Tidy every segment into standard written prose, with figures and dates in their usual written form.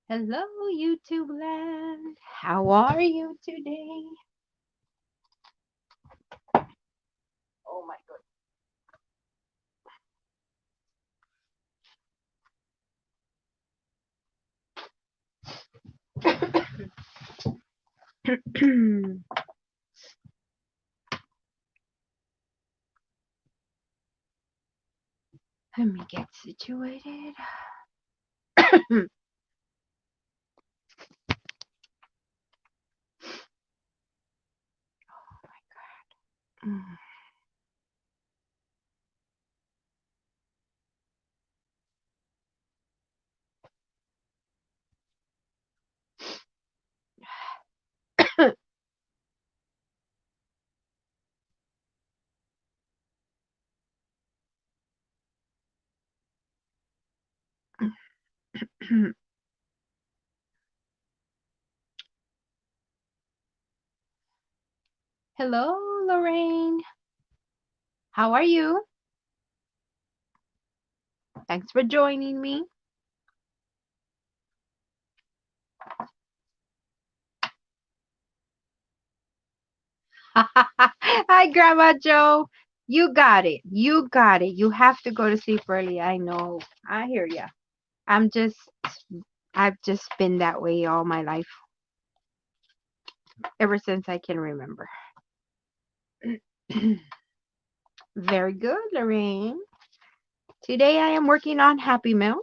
Hello, YouTube land. How are you today? Oh my god. Let me get situated. Hello, Lorraine. How are you? Thanks for joining me. Hi, Grandma Joe. You got it. You got it. You have to go to sleep early. I know. I hear ya. I'm just, I've just been that way all my life, ever since I can remember. Very good, Lorraine. Today I am working on Happy Meal,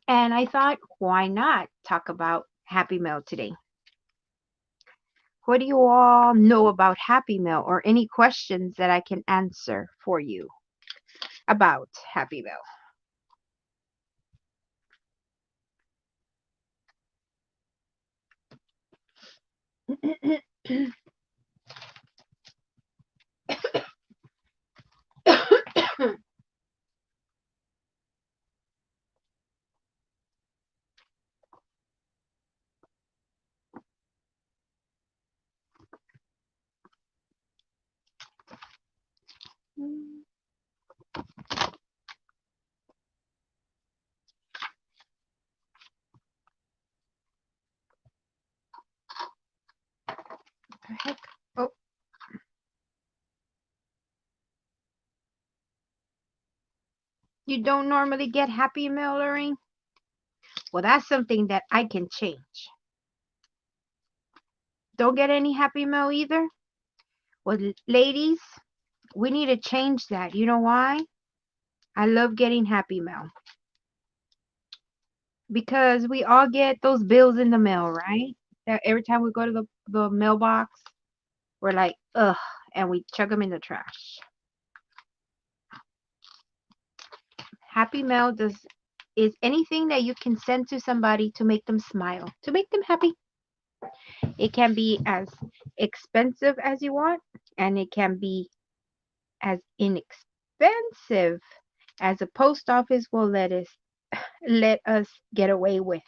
and I thought, why not talk about Happy Meal today? What do you all know about Happy Meal, or any questions that I can answer for you about Happy Meal? The heck? Oh, you don't normally get Happy Meal, Lorraine? Well, that's something that I can change. Don't get any Happy Meal either? Well, ladies, we need to change that. You know why? I love getting Happy Meal because we all get those bills in the mail, right? That every time we go to the mailbox, we're like, ugh, and we chuck them in the trash. Happy Mail is anything that you can send to somebody to make them smile, to make them happy. It can be as expensive as you want, and it can be as inexpensive as a post office will let us get away with.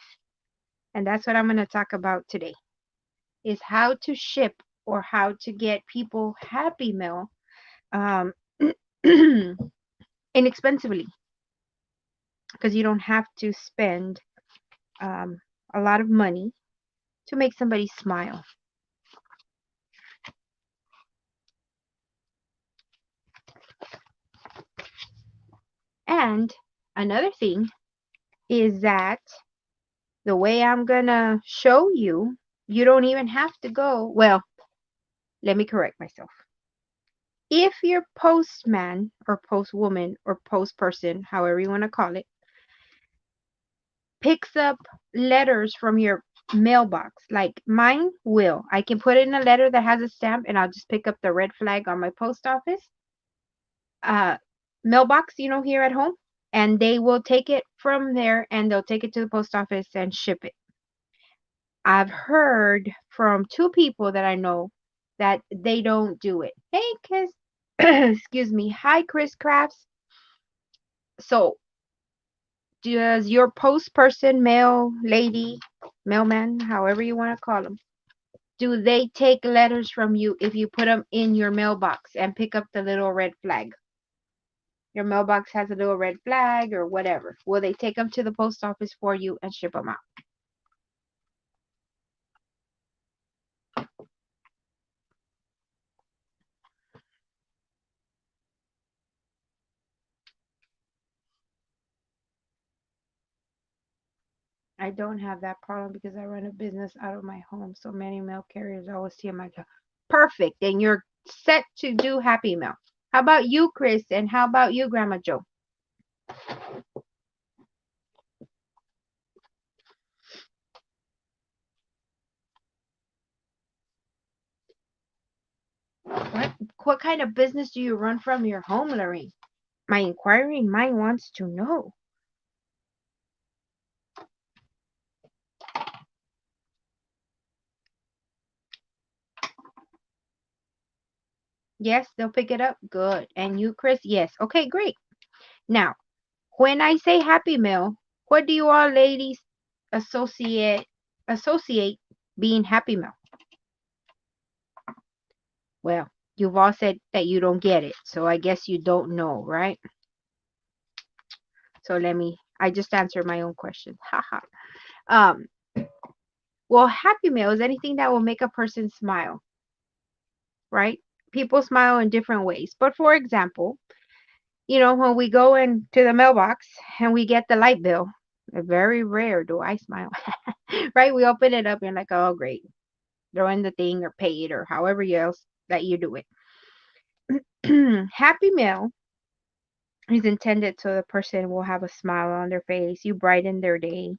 And that's what I'm going to talk about today. Is how to ship or how to get people Happy Meal um, inexpensively, because you don't have to spend um, a lot of money to make somebody smile. And another thing is that the way I'm gonna show you, you don't even have to go. Well, let me correct myself. If your postman or postwoman or post person, however you want to call it, picks up letters from your mailbox, like mine will, I can put in a letter that has a stamp and I'll just pick up the red flag on my post office uh, mailbox, here at home, and they will take it from there and they'll take it to the post office and ship it. I've heard from two people that I know that they don't do it. Hey, Chris, excuse me. Hi, Chris Crafts. So, does your post person, mail lady, mailman, however you want to call them, do they take letters from you if you put them in your mailbox and pick up the little red flag? Your mailbox has a little red flag or whatever. Will they take them to the post office for you and ship them out? I don't have that problem because I run a business out of my home. So many mail carriers always see my job. Perfect. And you're set to do Happy Mail. How about you, Chris? And how about you, Grandma Joe? What kind of business do you run from your home, Lorraine? My inquiring mind wants to know. Yes, they'll pick it up. Good. And you, Chris? Yes. Okay, great. Now, when I say Happy Meal, what do you all ladies associate associate being Happy Meal? Well, you've all said that you don't get it, so I guess you don't know, right? So I just answered my own question. Haha. um, well, Happy Meal is anything that will make a person smile, right? People smile in different ways. But for example, when we go into the mailbox and we get the light bill, very rare do I smile, right? We open it up and like, oh, great. Throw in the thing or pay it or however else that you do it. Happy Meal is intended so the person will have a smile on their face. You brighten their day.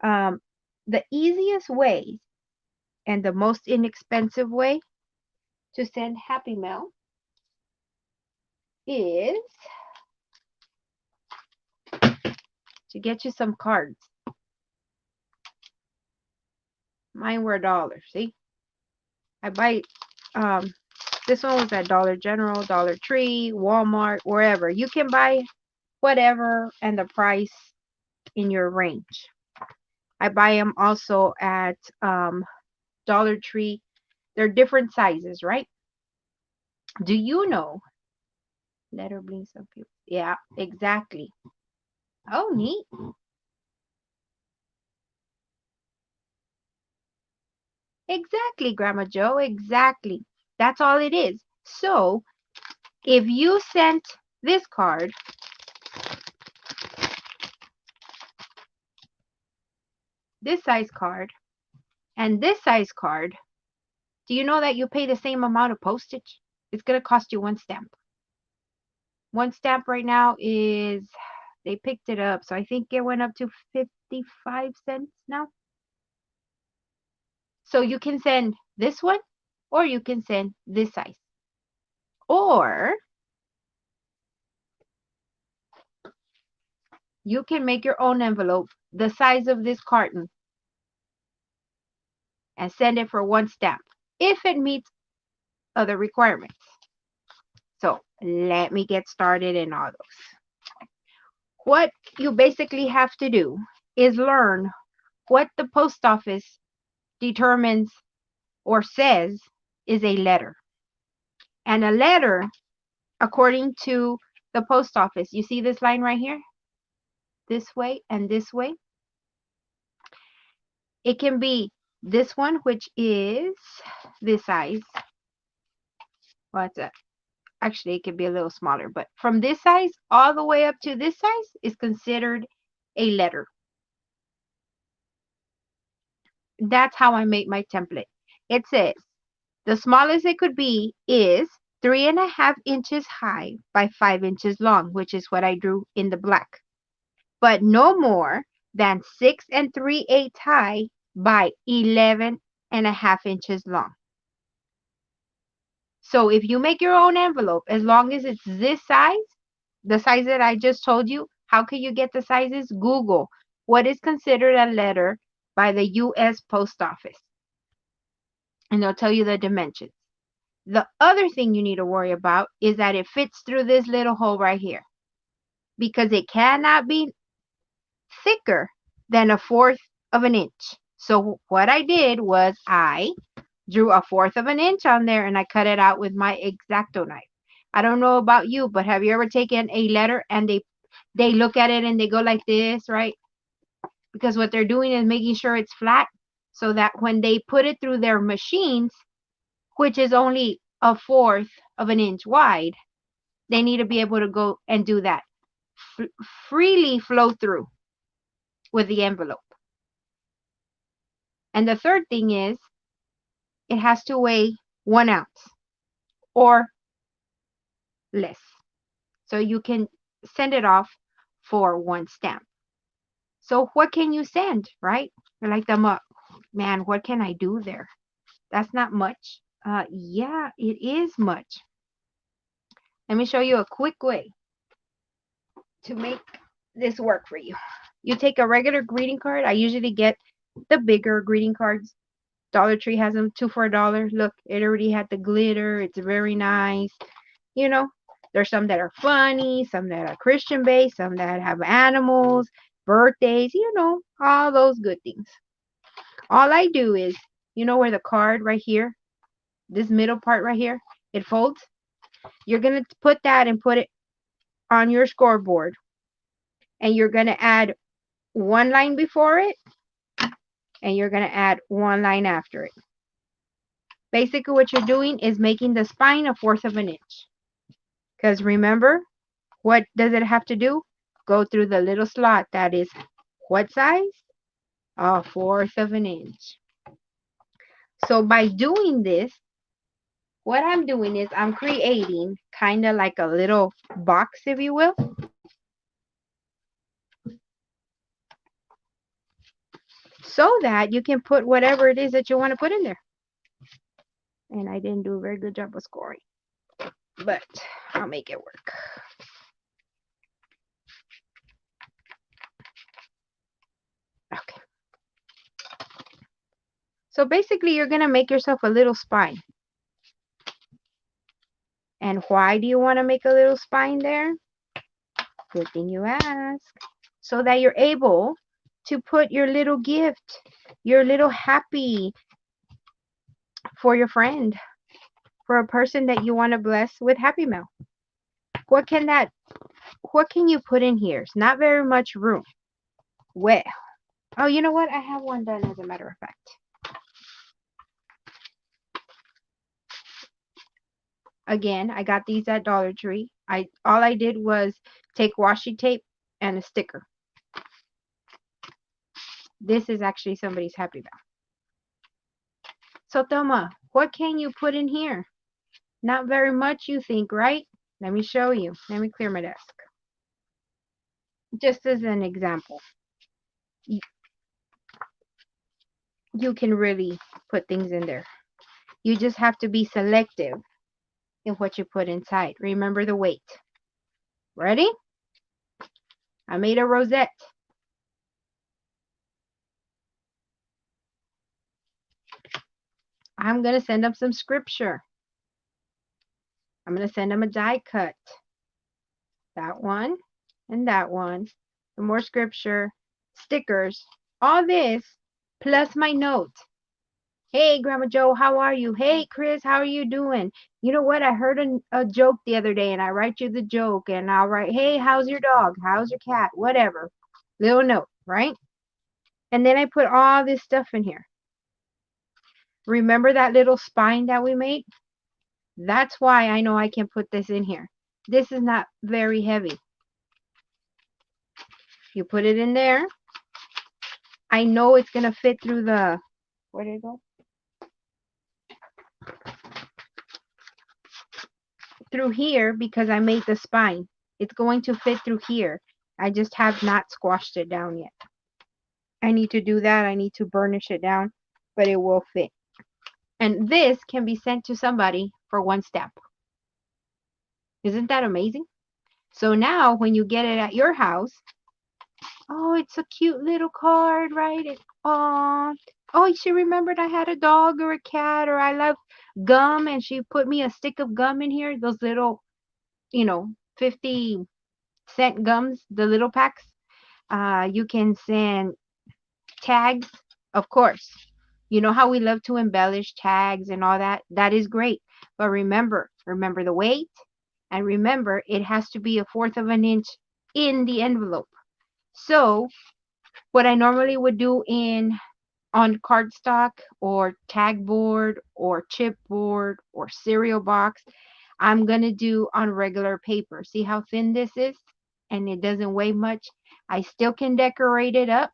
Um, the easiest way and the most inexpensive way to send Happy Mail is to get you some cards. Mine were $1. See, I buy. This one was at Dollar General, Dollar Tree, Walmart, wherever. You can buy whatever and the price in your range. I buy them also at Dollar Tree. They're different sizes, right? Do you know? Letter bling some people. Yeah, exactly. Oh, neat. Exactly, Grandma Joe. Exactly. That's all it is. So, if you sent this card, this size card, and this size card, do you know that you pay the same amount of postage? It's going to cost you one stamp. One stamp right now is, they picked it up, so I think it went up to 55 cents now. So you can send this one, or you can send this size. Or you can make your own envelope the size of this carton and send it for one stamp if it meets other requirements. So let me get started in all those. What you basically have to do is learn what the post office determines or says is a letter. And a letter, according to the post office, you see this line right here? This way and this way. It can be this one, which is this size. What's that? Actually, it could be a little smaller, but from this size all the way up to this size is considered a letter. That's how I make my template. It says the smallest it could be is 3.5 inches high by 5 inches long, which is what I drew in the black, but no more than 6 3/8 high by 11.5 inches long. So if you make your own envelope, as long as it's this size, the size that I just told you, how can you get the sizes? Google what is considered a letter by the U.S. Post Office, and they'll tell you the dimensions. The other thing you need to worry about is that it fits through this little hole right here, because it cannot be thicker than 1/4 of an inch. So what I did was I drew 1/4 of an inch on there and I cut it out with my X-Acto knife. I don't know about you, but have you ever taken a letter and they look at it and they go like this, right? Because what they're doing is making sure it's flat so that when they put it through their machines, which is only 1/4 of an inch wide, they need to be able to go and do that. Freely flow through with the envelope. And the third thing is it has to weigh 1 ounce or less. So you can send it off for 1 stamp. So what can you send, right? You're like, man, what can I do there? That's not much. Yeah, it is much. Let me show you a quick way to make this work for you. You take a regular greeting card. I usually get the bigger greeting cards. Dollar Tree has them 2 for $1. Look, it already had the glitter. It's very nice. You know, there's some that are funny, some that are Christian based, some that have animals, birthdays, all those good things. All I do is, where the card right here, this middle part right here, it folds. You're going to put that and put it on your scoreboard. And you're going to add one line before it, and you're going to add one line after it. Basically, what you're doing is making the spine 1/4 of an inch. Because remember, what does it have to do? Go through the little slot that is what size? 1/4 of an inch. So by doing this, what I'm doing is I'm creating kind of like a little box, if you will. So that you can put whatever it is that you want to put in there. And I didn't do a very good job of scoring, but I'll make it work. Okay. So basically, you're going to make yourself a little spine. And why do you want to make a little spine there? Good thing you ask. So that you're able to put your little gift, your little happy for your friend, for a person that you want to bless with Happy Mail. What can you put in here? It's not very much room. Well, oh, you know what? I have one done, as a matter of fact. Again, I got these at Dollar Tree. All I did was take washi tape and a sticker. This is actually somebody's Happy Mail. So, Toma, what can you put in here? Not very much, you think, right? Let me show you. Let me clear my desk. Just as an example. You can really put things in there. You just have to be selective in what you put inside. Remember the weight. Ready? I made a rosette. I'm going to send them some scripture. I'm going to send them a die cut. That one and that one. Some more scripture, stickers, all this, plus my note. Hey, Grandma Joe, how are you? Hey, Chris, how are you doing? You know what? I heard a joke the other day, and I write you the joke, and I'll write, hey, how's your dog? How's your cat? Whatever. Little note, right? And then I put all this stuff in here. Remember that little spine that we made? That's why I know I can put this in here. This is not very heavy. You put it in there. I know it's going to fit through the, where did it go? Through here, because I made the spine. It's going to fit through here. I just have not squashed it down yet. I need to do that. I need to burnish it down, but it will fit. And this can be sent to somebody for 1 stamp. Isn't that amazing? So now when you get it at your house, oh, it's a cute little card, right? Oh, she remembered I had a dog or a cat, or I love gum, and she put me a stick of gum in here. Those little, 50-cent gums, the little packs. You can send tags, of course. You know how we love to embellish tags and all that? That is great. But remember the weight, and remember it has to be 1/4 of an inch in the envelope. So what I normally would do on cardstock or tag board or chipboard or cereal box, I'm going to do on regular paper. See how thin this is? And it doesn't weigh much. I still can decorate it up,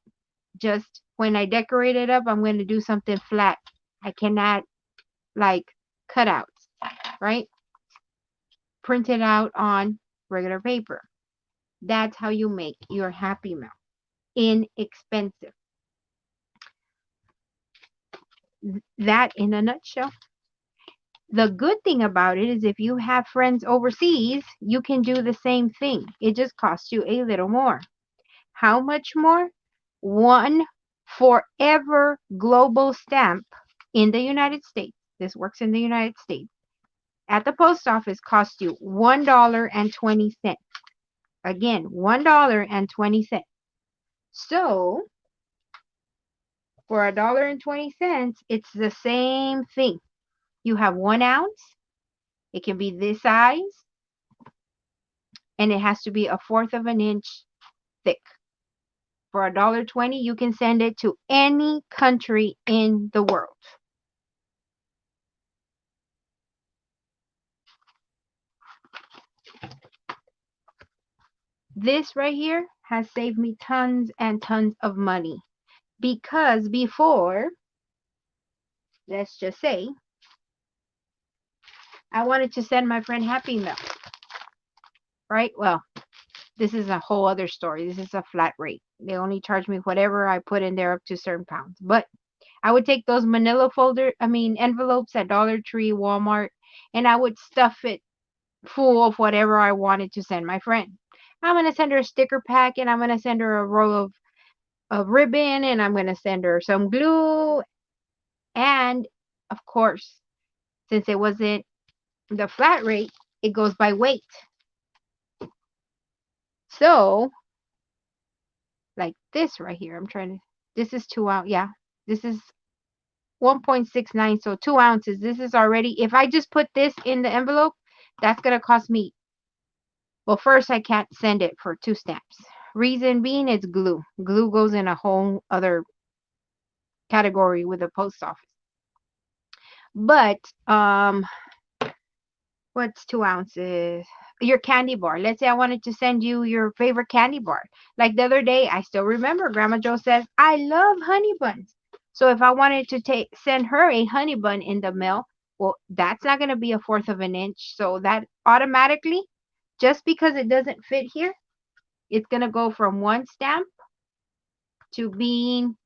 just when I decorate it up, I'm going to do something flat. I cannot like cutouts, right? Print it out on regular paper. That's how you make your Happy Mail. Inexpensive. That in a nutshell. The good thing about it is if you have friends overseas, you can do the same thing. It just costs you a little more. How much more? One forever global stamp in the United States. This works in the United States. At the post office costs you $1.20. Again, $1.20. So for $1.20, it's the same thing. You have 1 ounce. It can be this size, and it has to be 1/4 of an inch thick. For $1.20, you can send it to any country in the world. This right here has saved me tons and tons of money. Because before, let's just say, I wanted to send my friend Happy Mail, right? Well, this is a whole other story. This is a flat rate. They only charge me whatever I put in there up to certain pounds. But I would take those manila envelopes at Dollar Tree, Walmart, and I would stuff it full of whatever I wanted to send my friend. I'm going to send her a sticker pack, and I'm going to send her a roll of ribbon, and I'm going to send her some glue. And of course, since it wasn't the flat rate, it goes by weight. So, like this right here, this is 2 ounce. Yeah, this is 1.69, so 2 ounces. This is already, if I just put this in the envelope, that's going to cost me, well, first I can't send it for 2 stamps. Reason being, it's glue. Glue goes in a whole other category with the post office. But, what's 2 ounces? Your candy bar. Let's say I wanted to send you your favorite candy bar. Like the other day, I still remember Grandma Joe says, I love honey buns. So if I wanted to send her a honey bun in the mail, well, that's not going to be 1/4 of an inch. So that automatically, just because it doesn't fit here, it's going to go from 1 stamp to being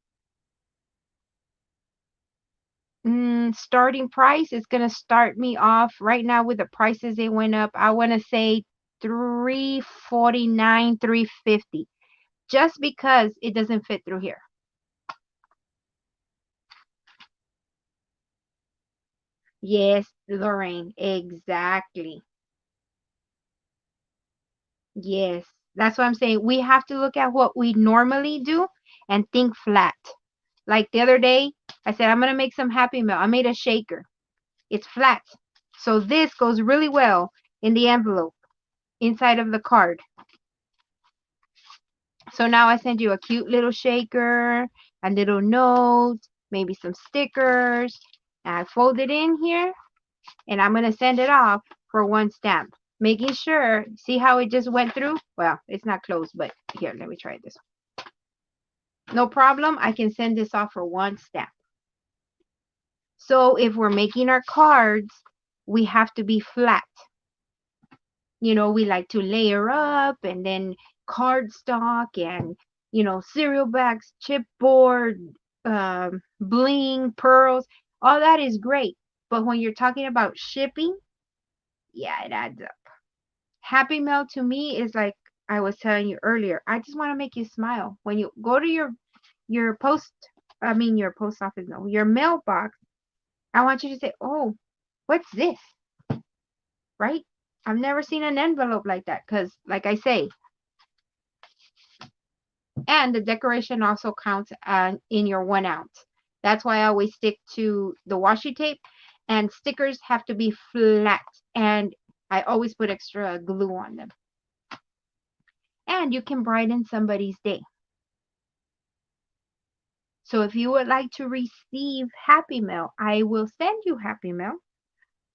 starting price. It's going to start me off right now with the prices they went up. I want to say $3.49, $3.50, just because it doesn't fit through here. Yes, Lorraine, exactly. Yes, that's what I'm saying. We have to look at what we normally do and think flat. Like the other day, I said, I'm going to make some Happy Meal. I made a shaker. It's flat. So this goes really well in the envelope inside of the card. So now I send you a cute little shaker, a little note, maybe some stickers. And I fold it in here, and I'm going to send it off for 1 stamp. Making sure, see how it just went through? Well, it's not closed, but here, let me try this one. No problem. I can send this off for 1 stamp. So if we're making our cards, we have to be flat. You know, we like to layer up and then cardstock and, cereal bags, chipboard, bling, pearls. All that is great. But when you're talking about shipping, yeah, it adds up. Happy Mail to me is like I was telling you earlier. I just want to make you smile. When you go to your post office, no, your mailbox, I want you to say, "Oh, what's this?" Right? I've never seen an envelope like that because, like I say, and the decoration also counts in your 1 ounce. That's why I always stick to the washi tape, and stickers have to be flat, and I always put extra glue on them. And you can brighten somebody's day. So if you would like to receive Happy Mail, I will send you Happy Mail.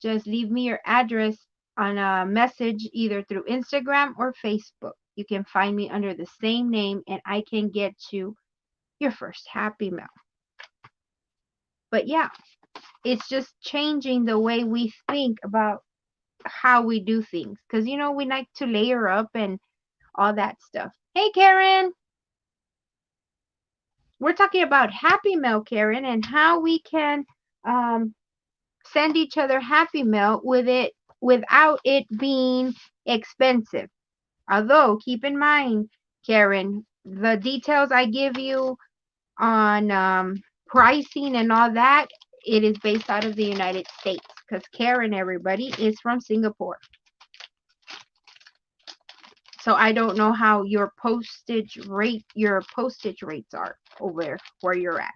Just leave me your address on a message either through Instagram or Facebook. You can find me under the same name, and I can get you your first Happy Mail. But yeah, it's just changing the way we think about how we do things. Because, you know, we like to layer up and all that stuff. Hey, Karen. We're talking about Happy Mail, Karen, and how we can um, send each other Happy Mail without it being expensive. Although, keep in mind, Karen, the details I give you on pricing and all that, it is based out of the United States because Karen, everybody, is from Singapore. So I don't know how your postage rates are over where you're at.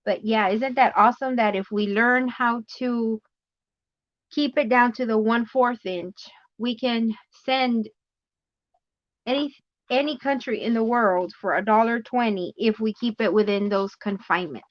But yeah, isn't that awesome that if we learn how to keep it down to the 1/4 inch, we can send any any country in the world for $1.20 if we keep it within those confinements.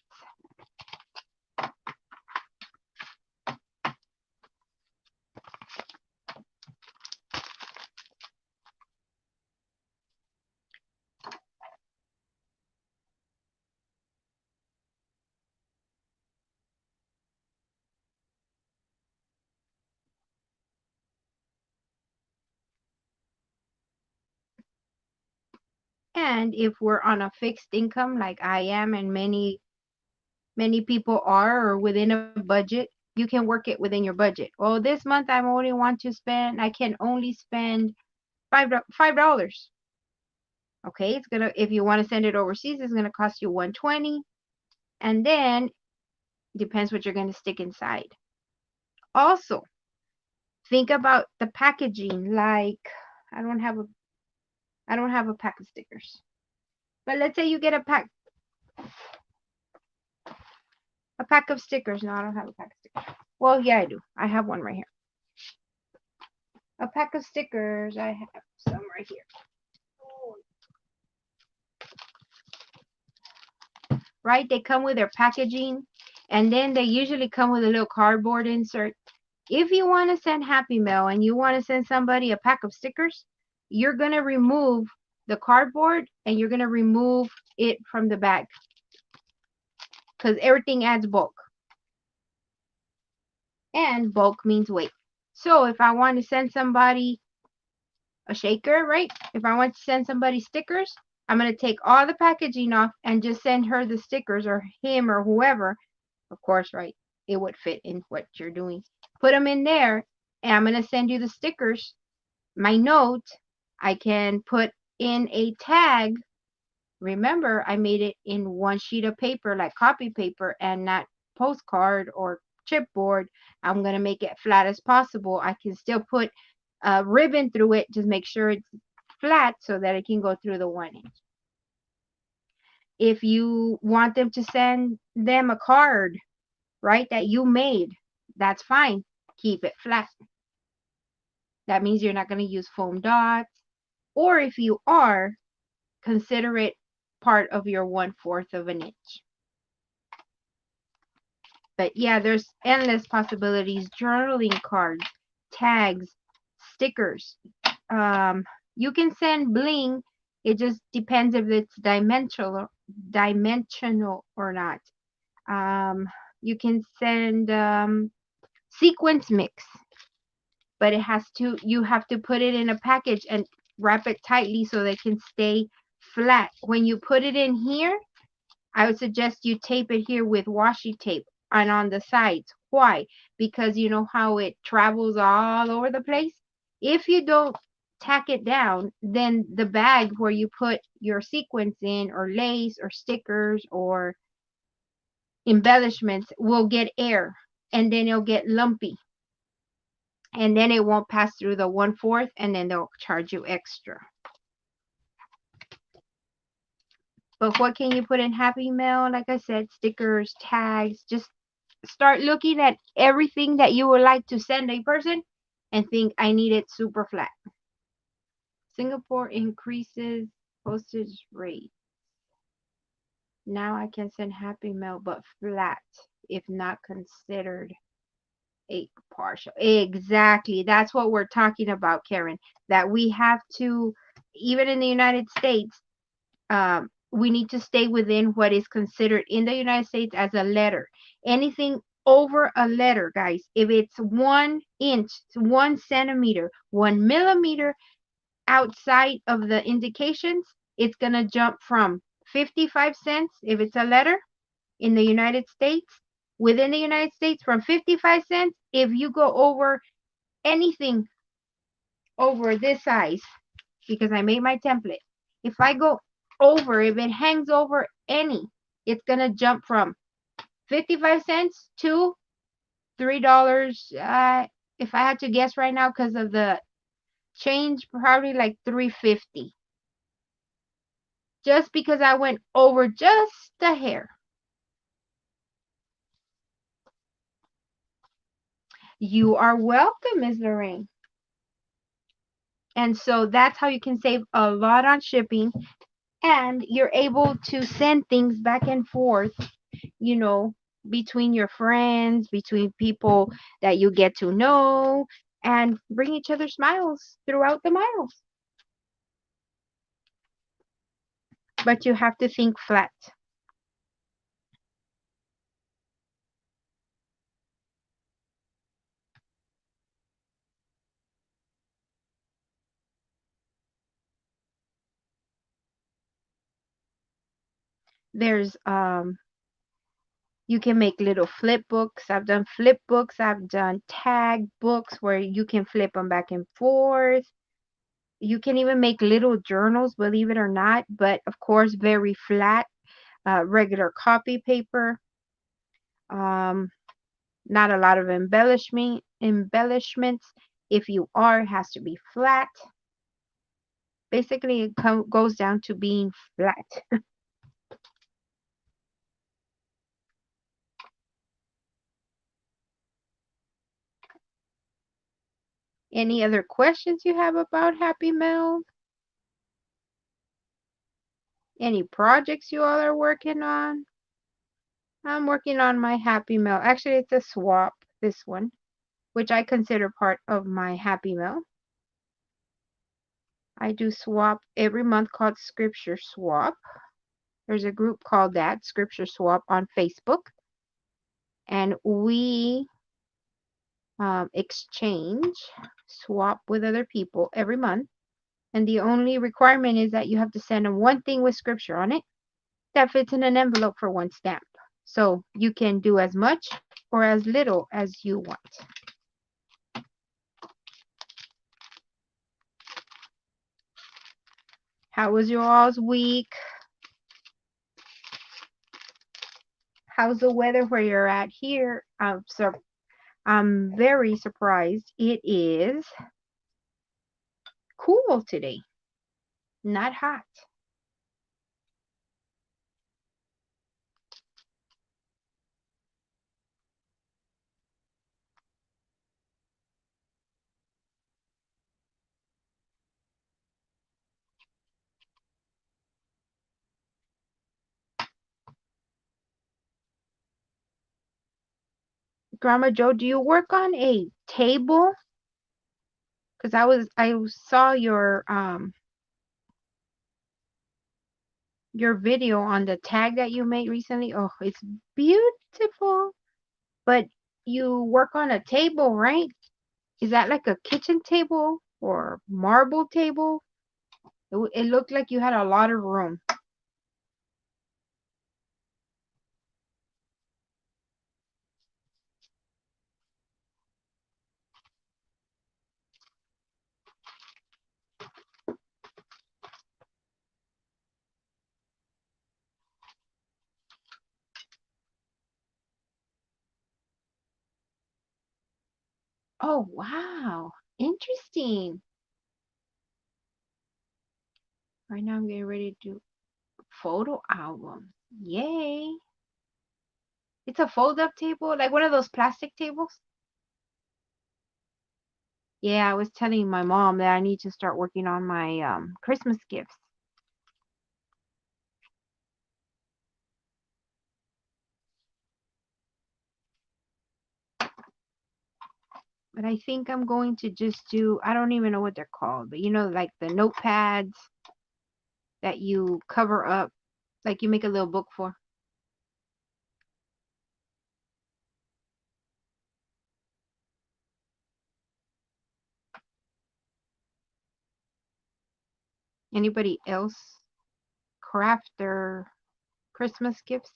And if we're on a fixed income like I am and many people are, or within a budget, you can work it within your budget. Well, this month I can only spend $5. Okay, it's gonna, if you want to send it overseas, it's gonna cost you 120, and then depends what you're gonna stick inside. Also, think about the packaging. Like, I don't have a pack of stickers, but let's say you get a pack of stickers. No, I don't have a pack of stickers. Well, yeah, I do. I have one right here. A pack of stickers. I have some right here. Right? They come with their packaging, and then they usually come with a little cardboard insert. If you want to send Happy Mail and you want to send somebody a pack of stickers, you're going to remove the cardboard and you're going to remove it from the bag because everything adds bulk. And bulk means weight. So if I want to send somebody a shaker, right? If I want to send somebody stickers, I'm going to take all the packaging off and just send her the stickers, or him or whoever. Of course, right? It would fit in what you're doing. Put them in there, and I'm going to send you the stickers. My note, I can put in a tag. Remember, I made it in one sheet of paper, like copy paper, and not postcard or chipboard. I'm going to make it flat as possible. I can still put a ribbon through it, just make sure it's flat so that it can go through the 1 inch. If you want them to send them a card, right, that you made, that's fine. Keep it flat. That means you're not going to use foam dots. Or if you are, consider it part of your 1/4 of an inch. But yeah, there's endless possibilities. Journaling cards, tags, stickers. You can send bling. It just depends if it's dimensional or not. You can send sequence mix, but you have to put it in a package and wrap it tightly so they can stay flat. When you put it in here, I would suggest you tape it here with washi tape and on the sides. Why? Because you know how it travels all over the place? If you don't tack it down, then the bag where you put your sequins in, or lace, or stickers, or embellishments will get air, and then it'll get lumpy. And then it won't pass through the 1/4, and then they'll charge you extra. But what can you put in Happy Mail? Like I said, stickers, tags. Just start looking at everything that you would like to send a person and think, I need it super flat. Singapore increases postage rate. Now I can send Happy Mail but flat if not considered A partial. Exactly. That's what we're talking about, Karen. That we have to, even in the United States, we need to stay within what is considered in the United States as a letter. Anything over a letter, guys, if it's 1 inch, 1 centimeter, 1 millimeter outside of the indications, it's going to jump from 55 cents if it's a letter in the United States, within the United States, from 55 cents if you go over anything over this size, because I made my template. If I go over, if it hangs over any, it's going to jump from 55 cents to $3. If I had to guess right now, because of the change, probably like 3.50. Just because I went over just a hair. You are welcome, Ms. Lorraine. And so that's how you can save a lot on shipping, and you're able to send things back and forth, you know, between your friends, between people that you get to know, and bring each other smiles throughout the miles. But you have to think flat. There's you can make little flip books. I've done flip books. I've done tag books where you can flip them back and forth. You can even make little journals, believe it or not, but of course, very flat, regular copy paper. Um, Not a lot of embellishments. If you are, it has to be flat. Basically, it goes down to being flat. Any other questions you have about Happy Mail? Any projects you all are working on? I'm working on my Happy Mail. Actually, it's a swap, this one, which I consider part of my Happy Mail. I do swap every month called Scripture Swap. There's a group called that, Scripture Swap, on Facebook. And we exchange, swap with other people every month. And the only requirement is that you have to send them one thing with scripture on it that fits in an envelope for one stamp. So you can do as much or as little as you want. How was your all's week? How's the weather where you're at here? I'm very surprised. It is cool today, not hot. Grandma Joe, do you work on a table? Because I saw your video on the tag that you made recently. Oh, it's beautiful. But you work on a table, right? Is that like a kitchen table or marble table? It looked like you had a lot of room. Oh, wow. Interesting. Right now I'm getting ready to do photo album. Yay. It's a fold-up table, like one of those plastic tables. Yeah, I was telling my mom that I need to start working on my Christmas gifts. But I think I'm going to just do, I don't even know what they're called, but you know, like the notepads that you cover up, like you make a little book for. Anybody else craft their Christmas gifts?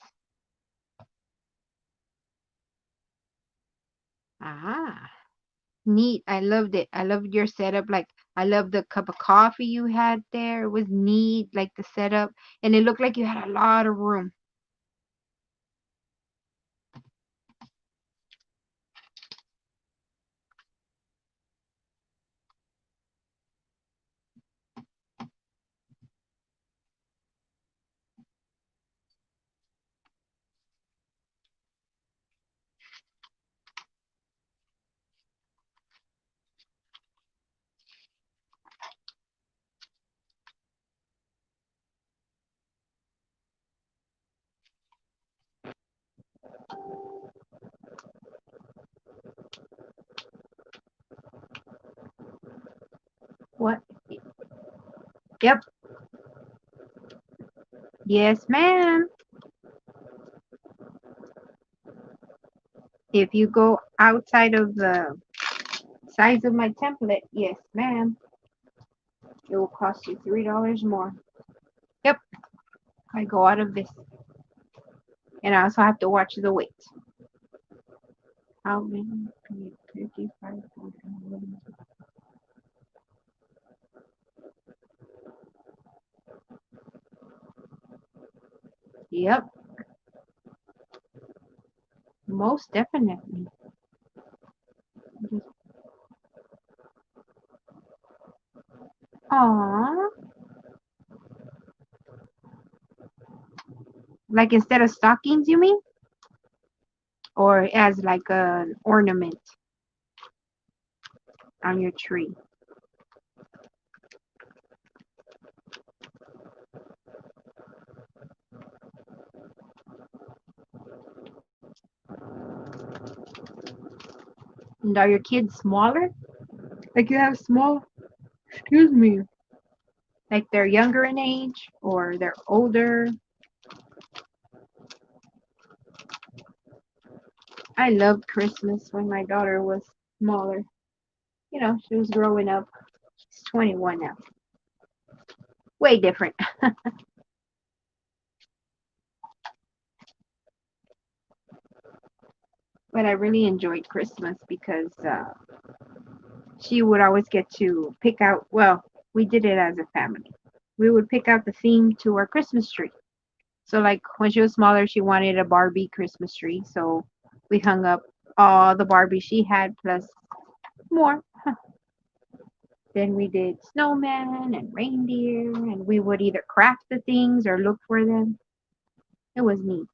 Ah, neat. I loved it. I loved your setup. Like, I loved the cup of coffee you had there. It was neat, like the setup. And it looked like you had a lot of room. What? Yep. Yes, ma'am. If you go outside of the size of my template, yes, ma'am, it will cost you $3 more. Yep. I go out of this. And I also have to watch the weight. How many? 55. Yep. Most definitely. Aww. Like instead of stockings, you mean? Or as like an ornament on your tree? And are your kids smaller? Like you have small, excuse me, like they're younger in age or they're older? I loved Christmas when my daughter was smaller. You know, she was growing up. She's 21 now. Way different. But I really enjoyed Christmas because she would always get to pick out, well, we did it as a family. We would pick out the theme to our Christmas tree. So, like when she was smaller, she wanted a Barbie Christmas tree. So we hung up all the Barbie she had plus more. Then we did snowman and reindeer, and we would either craft the things or look for them. It was neat.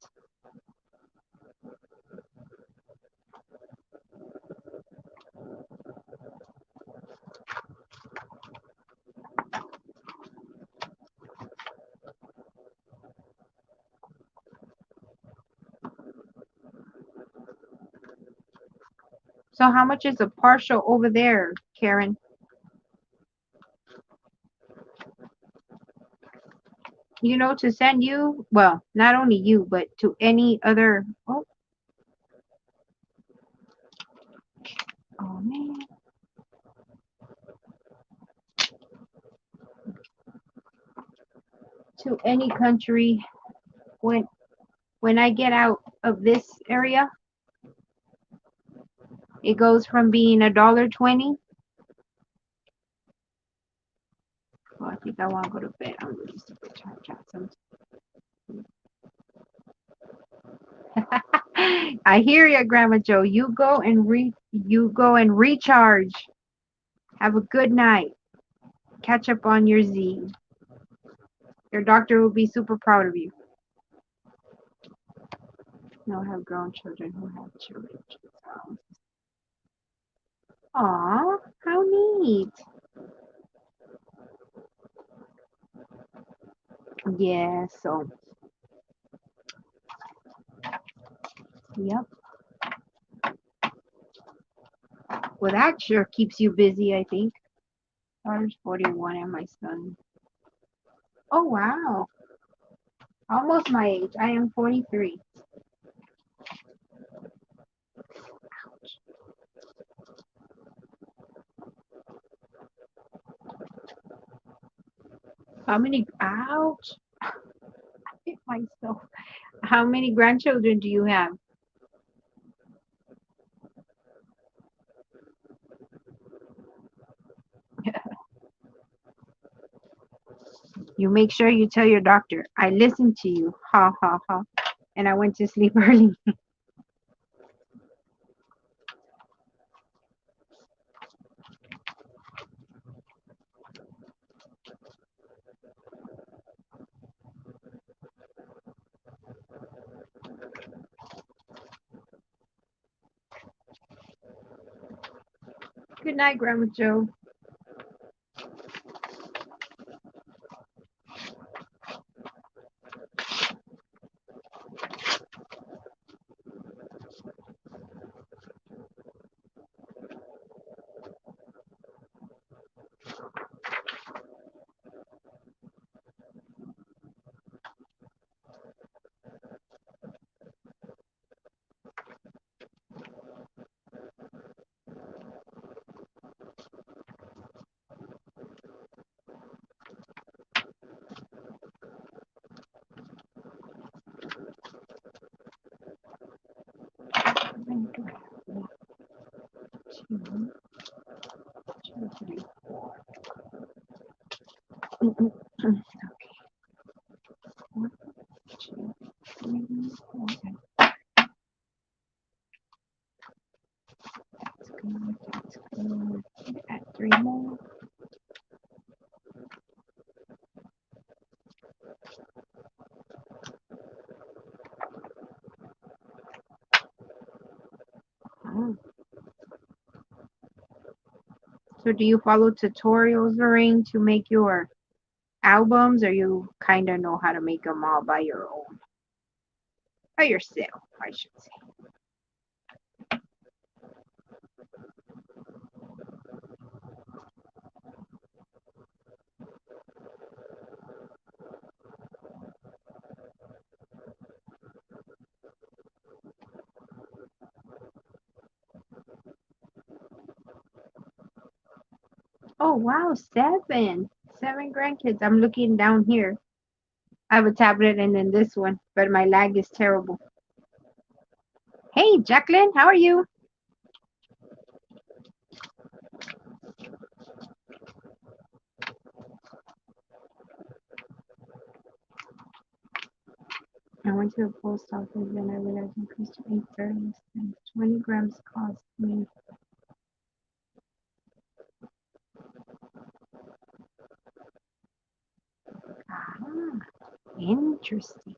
So, how much is a partial over there, Karen? You know, to send you, well, not only you, but to any other. Oh, oh man. To any country when I get out of this area, it goes from being $1.20. Well, I think I want to go to bed. I'm really super tired. I hear you, Grandma Joe. You go and recharge. Have a good night. Catch up on your Z. Your doctor will be super proud of you. No, I have grown children who have children. Aw, how neat. Yeah, so, yep. Well, that sure keeps you busy, I think. Daughter's 41 and my son. Oh, wow. Almost my age. I am 43. How many? Ouch. I hit myself. How many grandchildren do you have? You make sure you tell your doctor, I listened to you. Ha ha ha. And I went to sleep early. Good night, Grandma Joe. One, two, two, three, four. Okay. One, two, three, four. That's good. That's good. Add three more. Oh. So do you follow tutorials, Lorraine, to make your albums, or you kind of know how to make them all by your own? By yourself, I should say. Oh, wow, seven. Seven grandkids. I'm looking down here. I have a tablet and then this one, but my lag is terrible. Hey, Jacqueline, how are you? I went to the post office and I realized it increased to 8.30 cents. 20 grams cost me. Ah, interesting.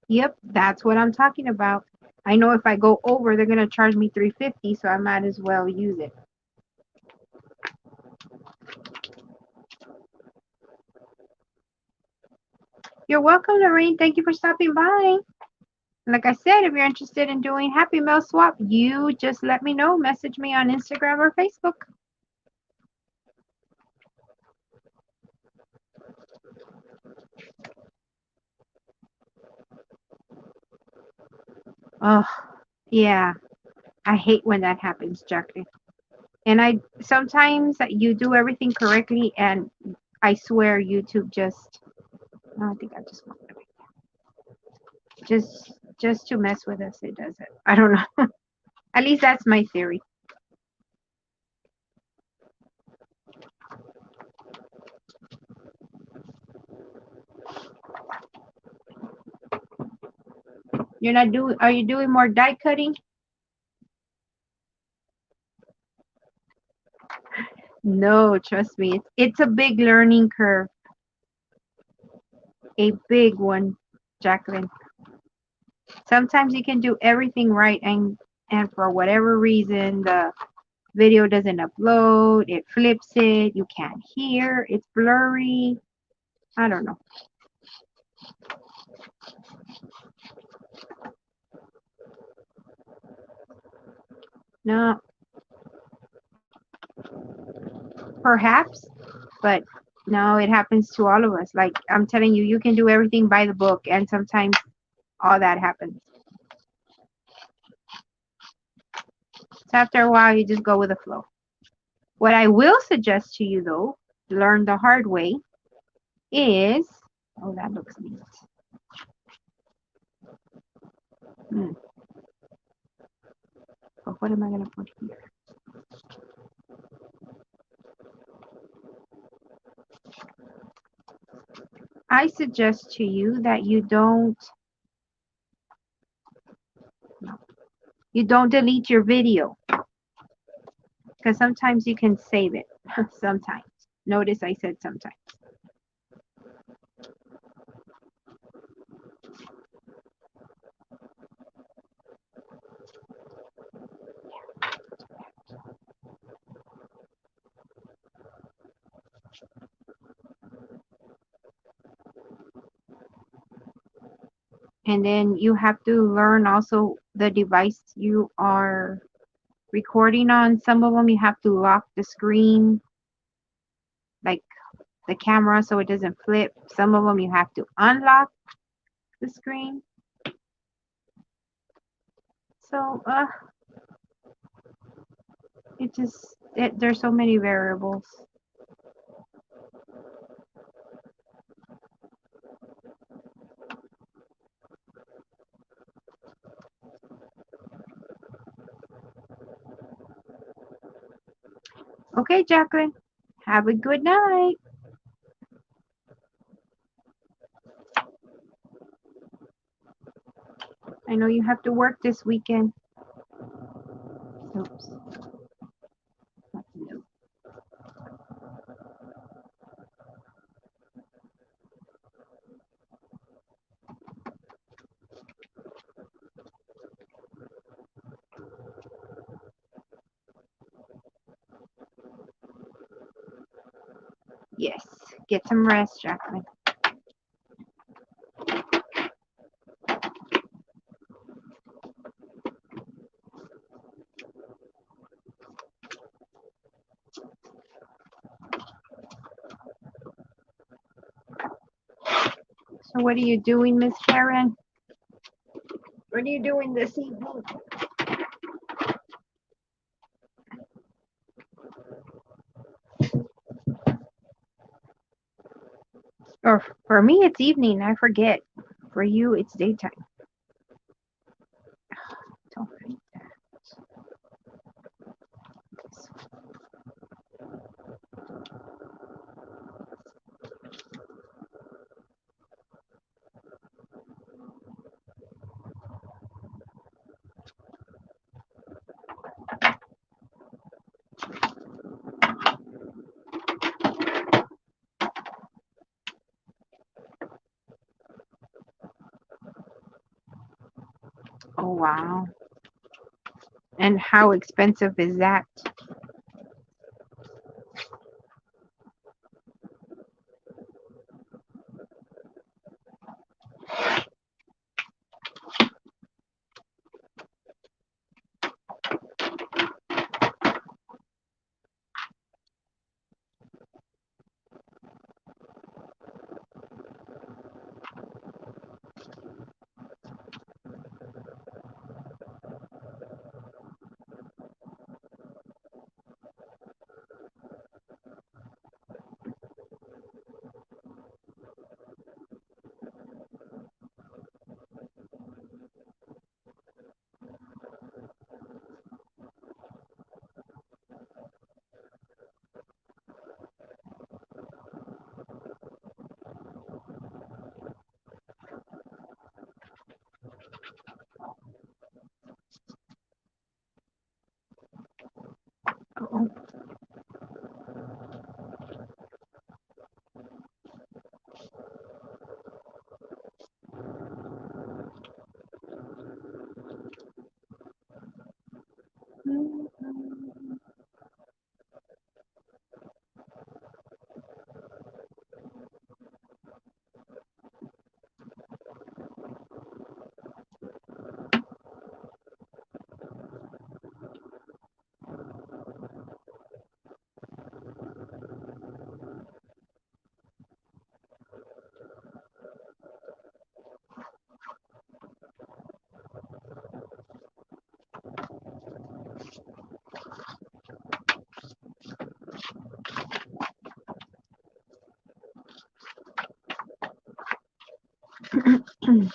Yep, that's what I'm talking about. I know if I go over, they're gonna charge me 350, so I might as well use it. You're welcome, Lorraine. Thank you for stopping by. Like I said, if you're interested in doing Happy Mail Swap, you just let me know. Message me on Instagram or Facebook. Oh, yeah. I hate when that happens, Jackie. And I sometimes you do everything correctly, and I swear YouTube just. No, I think I just want just to mess with us. It does it. I don't know. At least that's my theory. You're not doing. Are you doing more die cutting? No, trust me. It's a big learning curve. A big one, Jacqueline. Sometimes you can do everything right, and for whatever reason the video doesn't upload, it flips it, you can't hear, it's blurry. I don't know. No, perhaps, but no, it happens to all of us. Like I'm telling you, you can do everything by the book, and sometimes all that happens. So after a while, you just go with the flow. What I will suggest to you, though, learn the hard way, is oh, that looks neat. Hmm. But what am I going to put here? I suggest to you that you don't delete your video because sometimes you can save it. Sometimes. Notice I said sometimes. And then you have to learn also the device you are recording on. Some of them you have to lock the screen, like the camera, so it doesn't flip. Some of them you have to unlock the screen. So there's so many variables. Okay, Jacqueline, have a good night. I know you have to work this weekend. Oops. Yes, get some rest, Jacqueline. So what are you doing, Miss Karen? What are you doing this evening? Or for me, it's evening. I forget. For you, it's daytime. Don't forget that. Oh, wow. And how expensive is that? Oh, Clean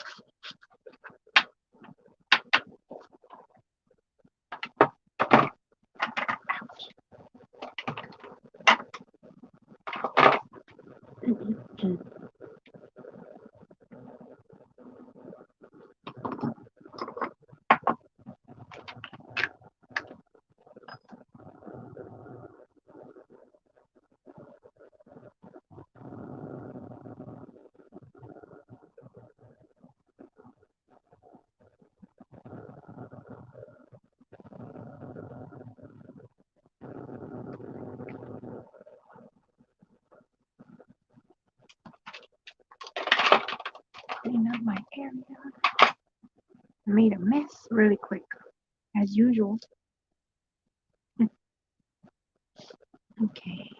up my area. Made a mess really quick, as usual. Okay.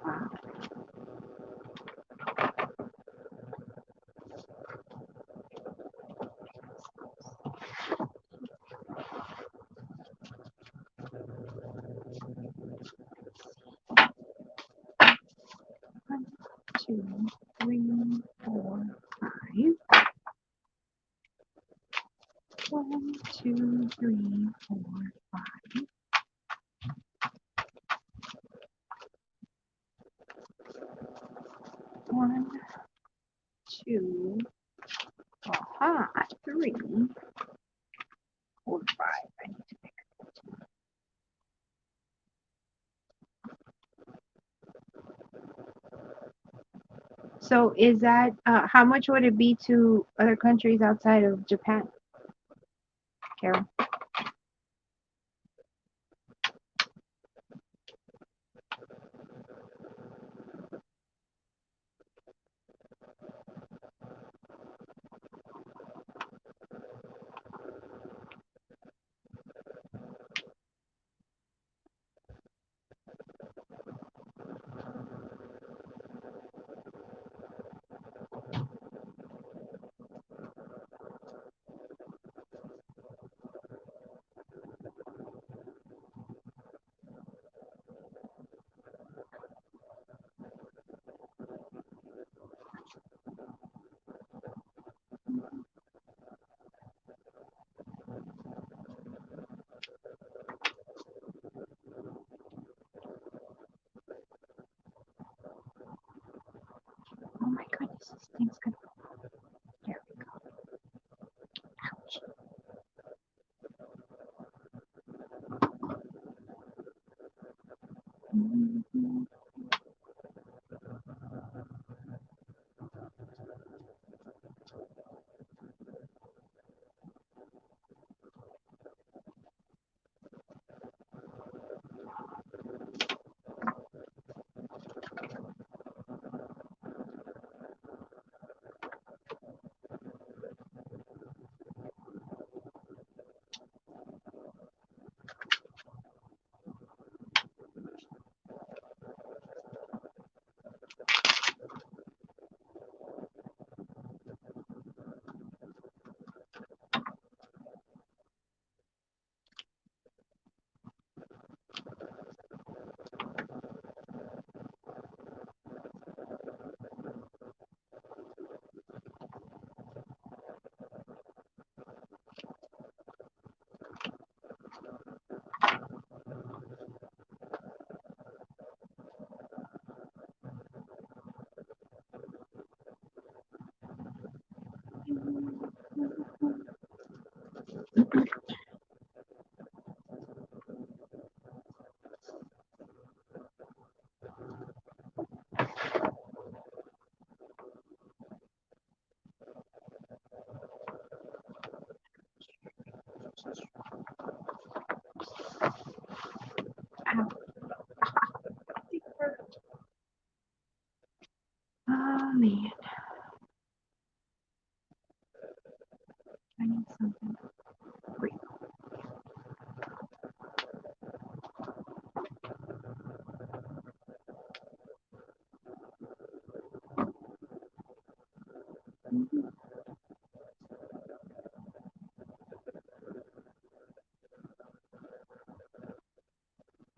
Wow. 1, 2, 3, 4, 5. 1, 2, 3, 4, 5. 1, 2, 3, 4, 5. I need to pick. So is that how much would it be to other countries outside of Japan, Carol? Oh my goodness, this thing's gonna. There we go. Ouch. Mhm.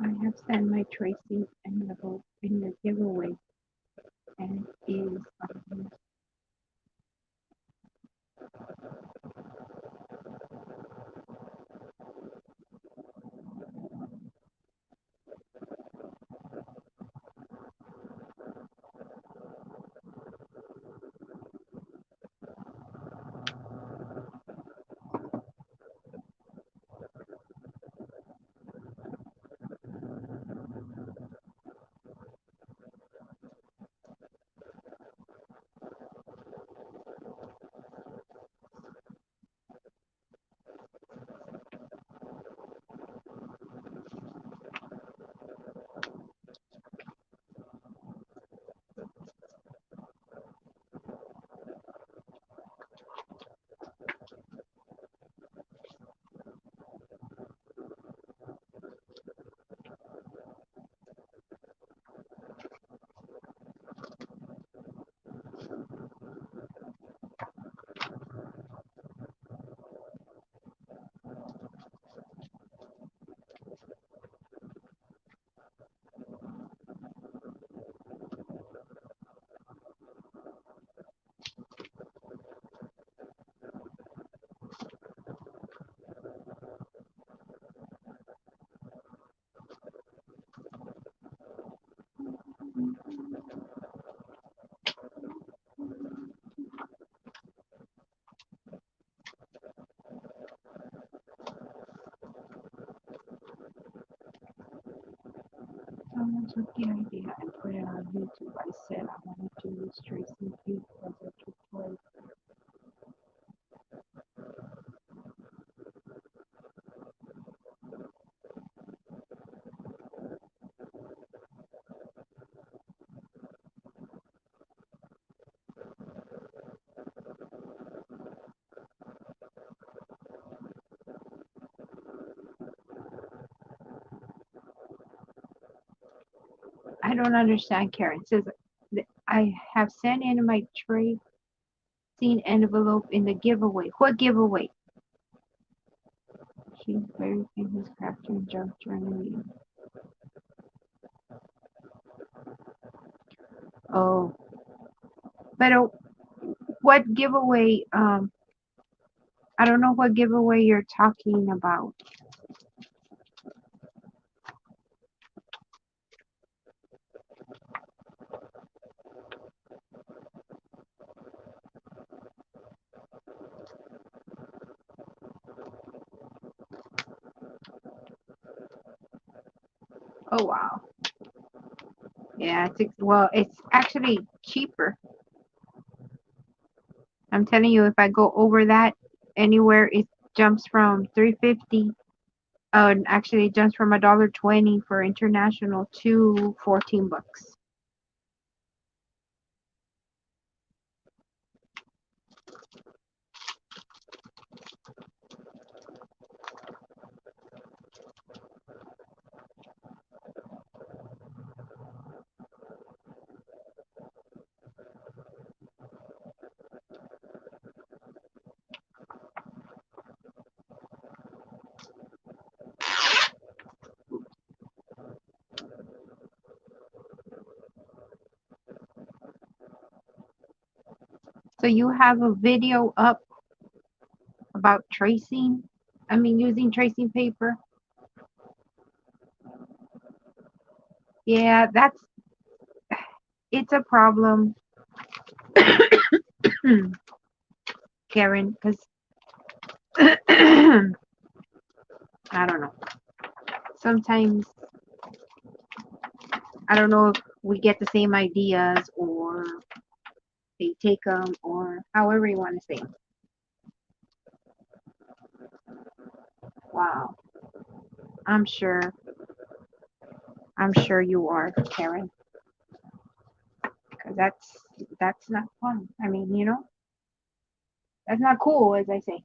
I have sent my tracing envelope in the giveaway and is someone took the idea and put it on YouTube. I said I wanted to use tracing paper as a tutorial. I don't understand, Karen. It says I have sent in my tracing envelope in the giveaway. What giveaway? She's very famous crafter in junk Germany. Oh, but what giveaway? I don't know what giveaway you're talking about. Oh wow. Yeah, well, it's actually cheaper. I'm telling you, if I go over that anywhere, it jumps from 350. Oh, and actually, it jumps from $1.20 for international to 14 bucks. So you have a video up about tracing? I mean, using tracing paper? Yeah, it's a problem, Karen, because I don't know. Sometimes I don't know if we get the same ideas or they take them or however you want to say them. Wow. I'm sure. I'm sure you are, Karen, because that's not fun. I mean, that's not cool, as I say.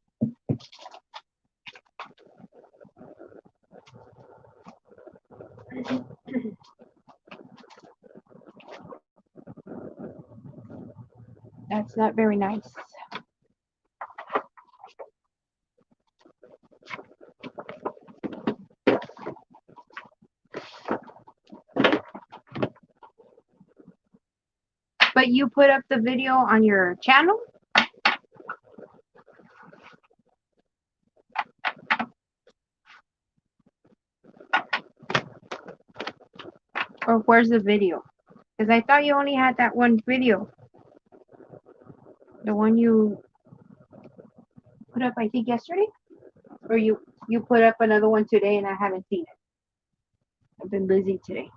That's It's not very nice. But you put up the video on your channel? Or where's the video? Because I thought you only had that one video. The one you put up, I think, yesterday? Or you put up another one today and I haven't seen it. I've been busy today.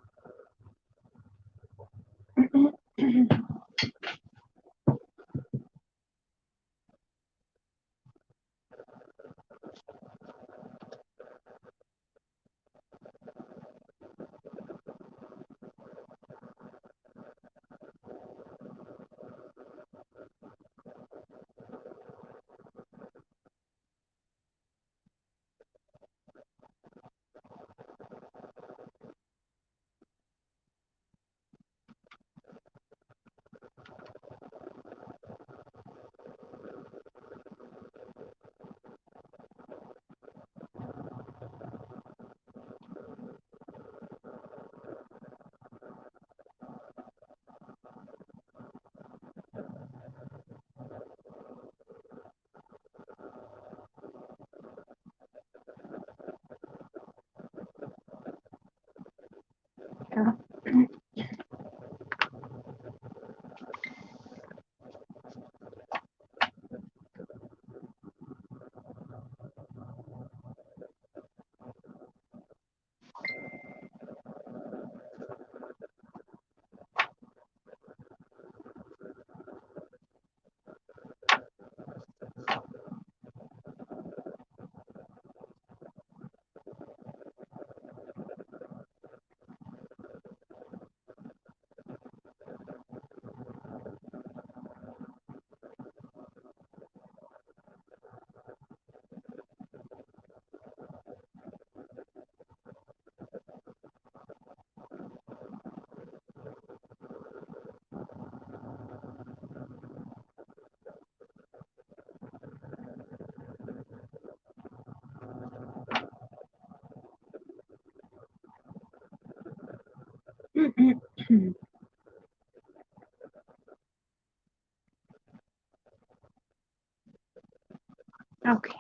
Okay.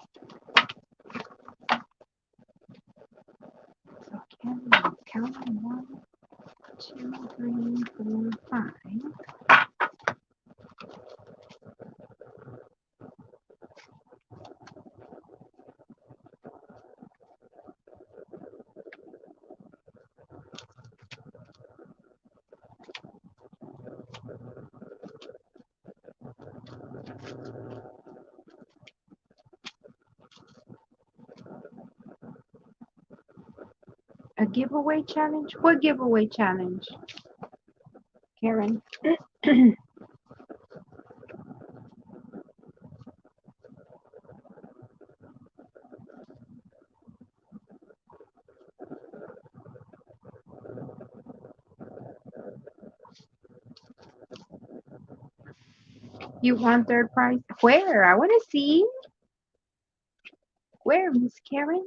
So count 1, 2, 3, 4, 5. A giveaway challenge? What giveaway challenge, Karen? You want third prize? Where? I want to see. Where, Miss Karen?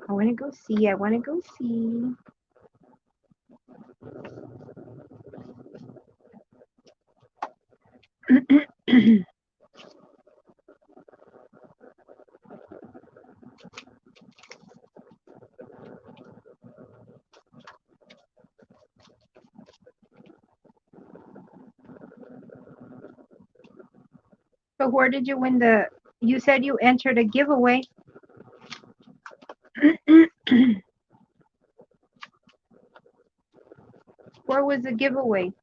I want to go see. I want to go see. So where did you win the? You said you entered a giveaway. Where was the giveaway?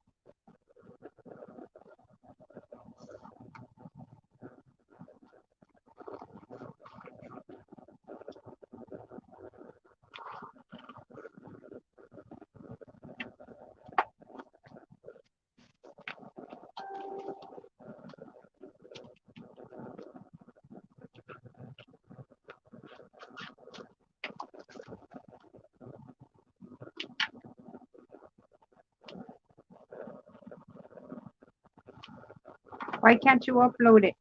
Why can't you upload it?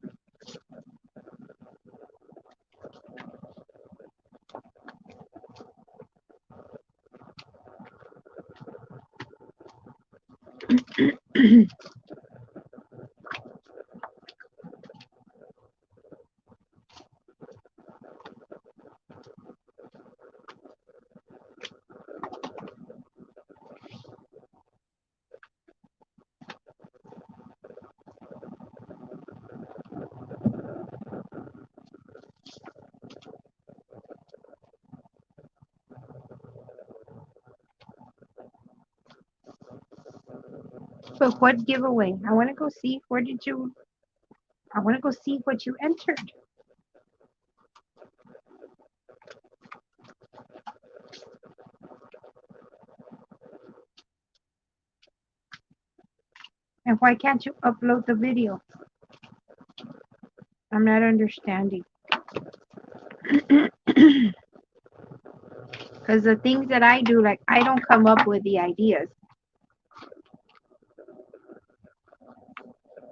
But what giveaway? I want to go see. Where did you? I want to go see what you entered. And why can't you upload the video? I'm not understanding. Because the things that I do, like, I don't come up with the ideas.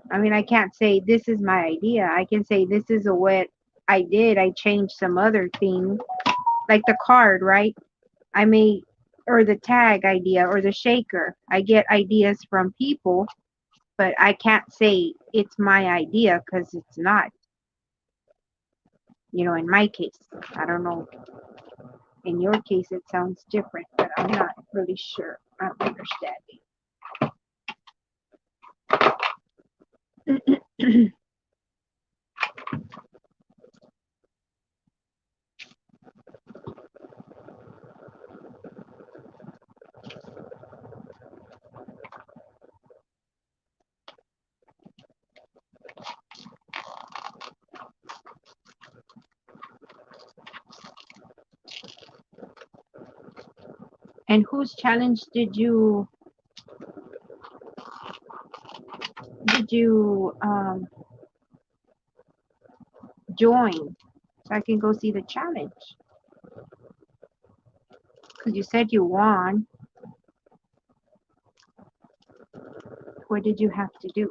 I mean, I can't say this is my idea. I can say this is a what I did. I changed some other thing, like the card, right? I may, or the tag idea, or the shaker. I get ideas from people, but I can't say it's my idea because it's not. In my case, I don't know. In your case, it sounds different, but I'm not really sure. I'm understanding. And whose challenge did you join so I can go see the challenge? Because you said you won. What did you have to do?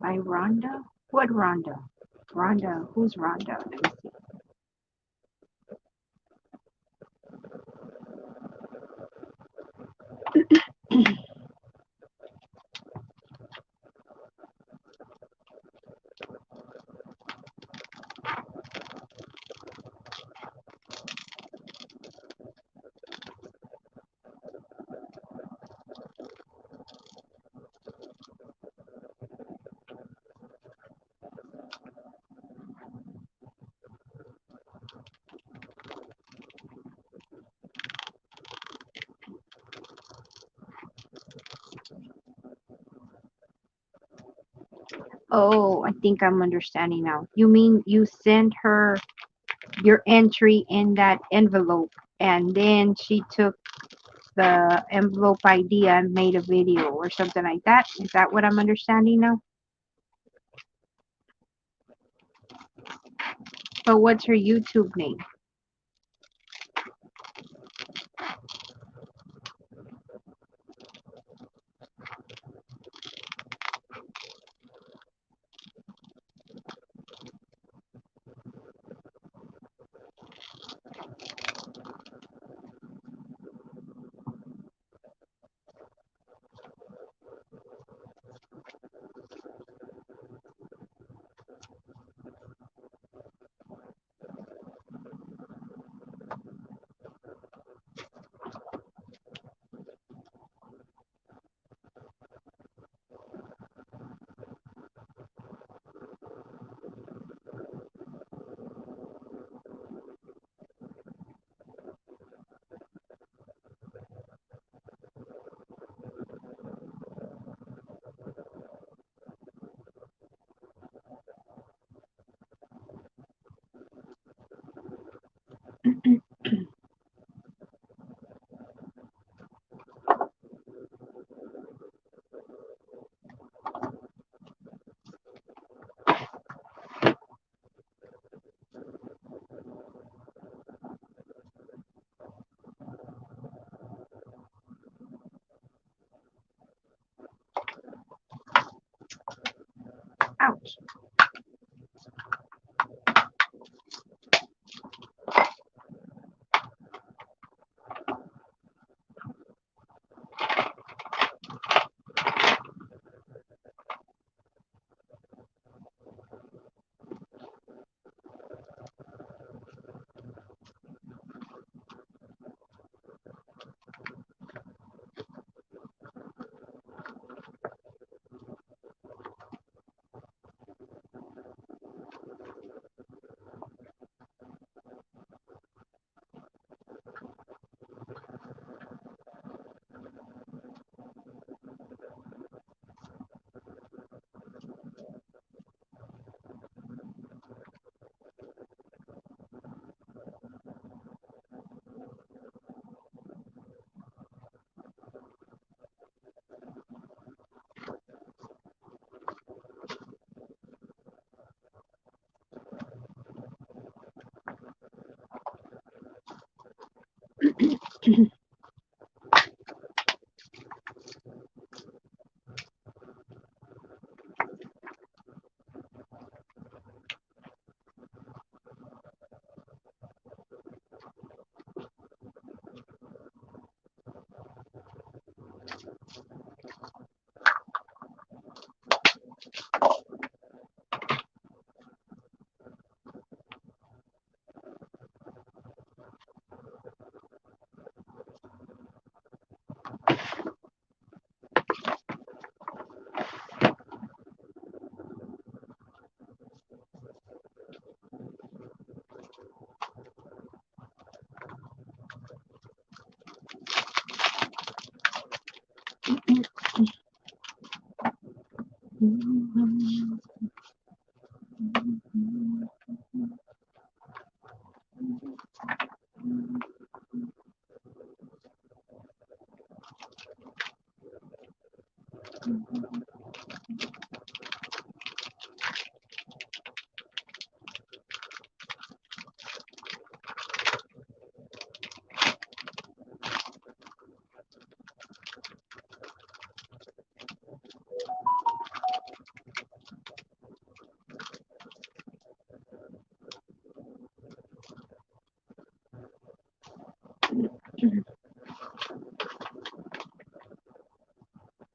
By Rhonda? What Rhonda? Rhonda, who's Rhonda? Let me see. Oh, I think I'm understanding now. You mean you sent her your entry in that envelope and then she took the envelope idea and made a video or something like that? Is that what I'm understanding now? But what's her YouTube name? Ouch.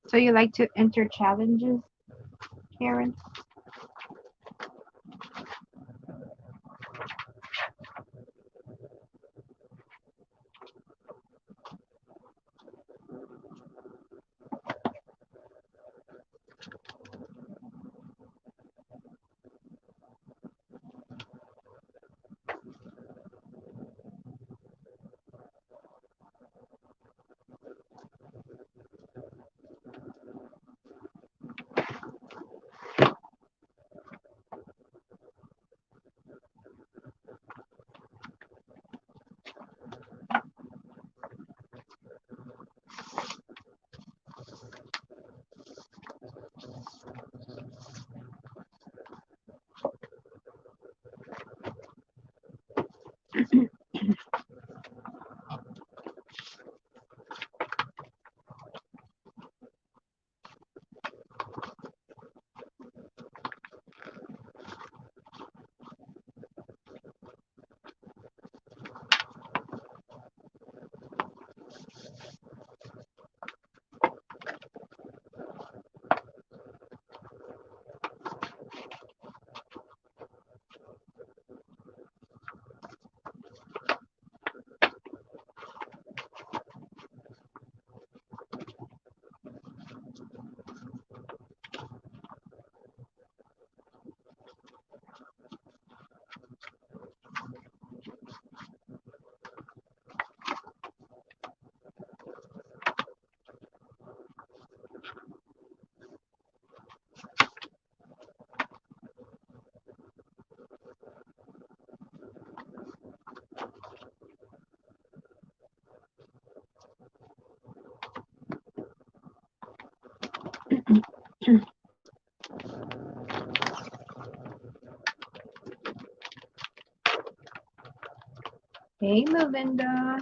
So you like to enter challenges, Karen? Hey, Melinda.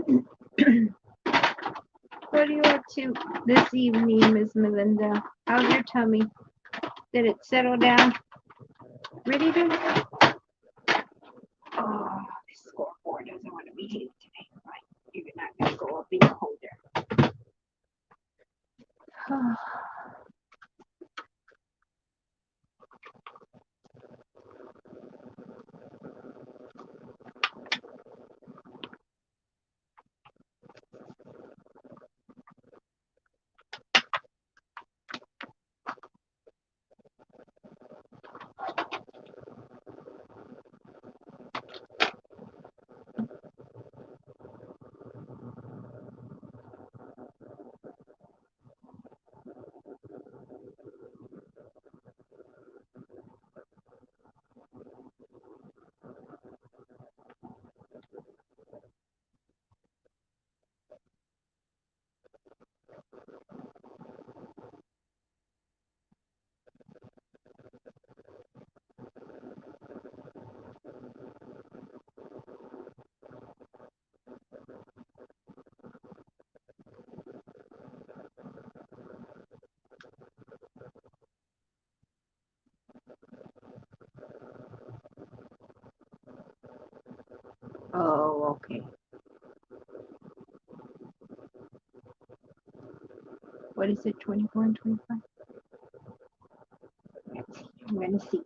What are you up to this evening, Miss Melinda? How's your tummy? Did it settle down? Really did? Oh, this scoreboard doesn't want to behave today. Right? You're not going to go up in your holder. Oh, okay. What is it, 24 and 25? Let's see. I'm going to see.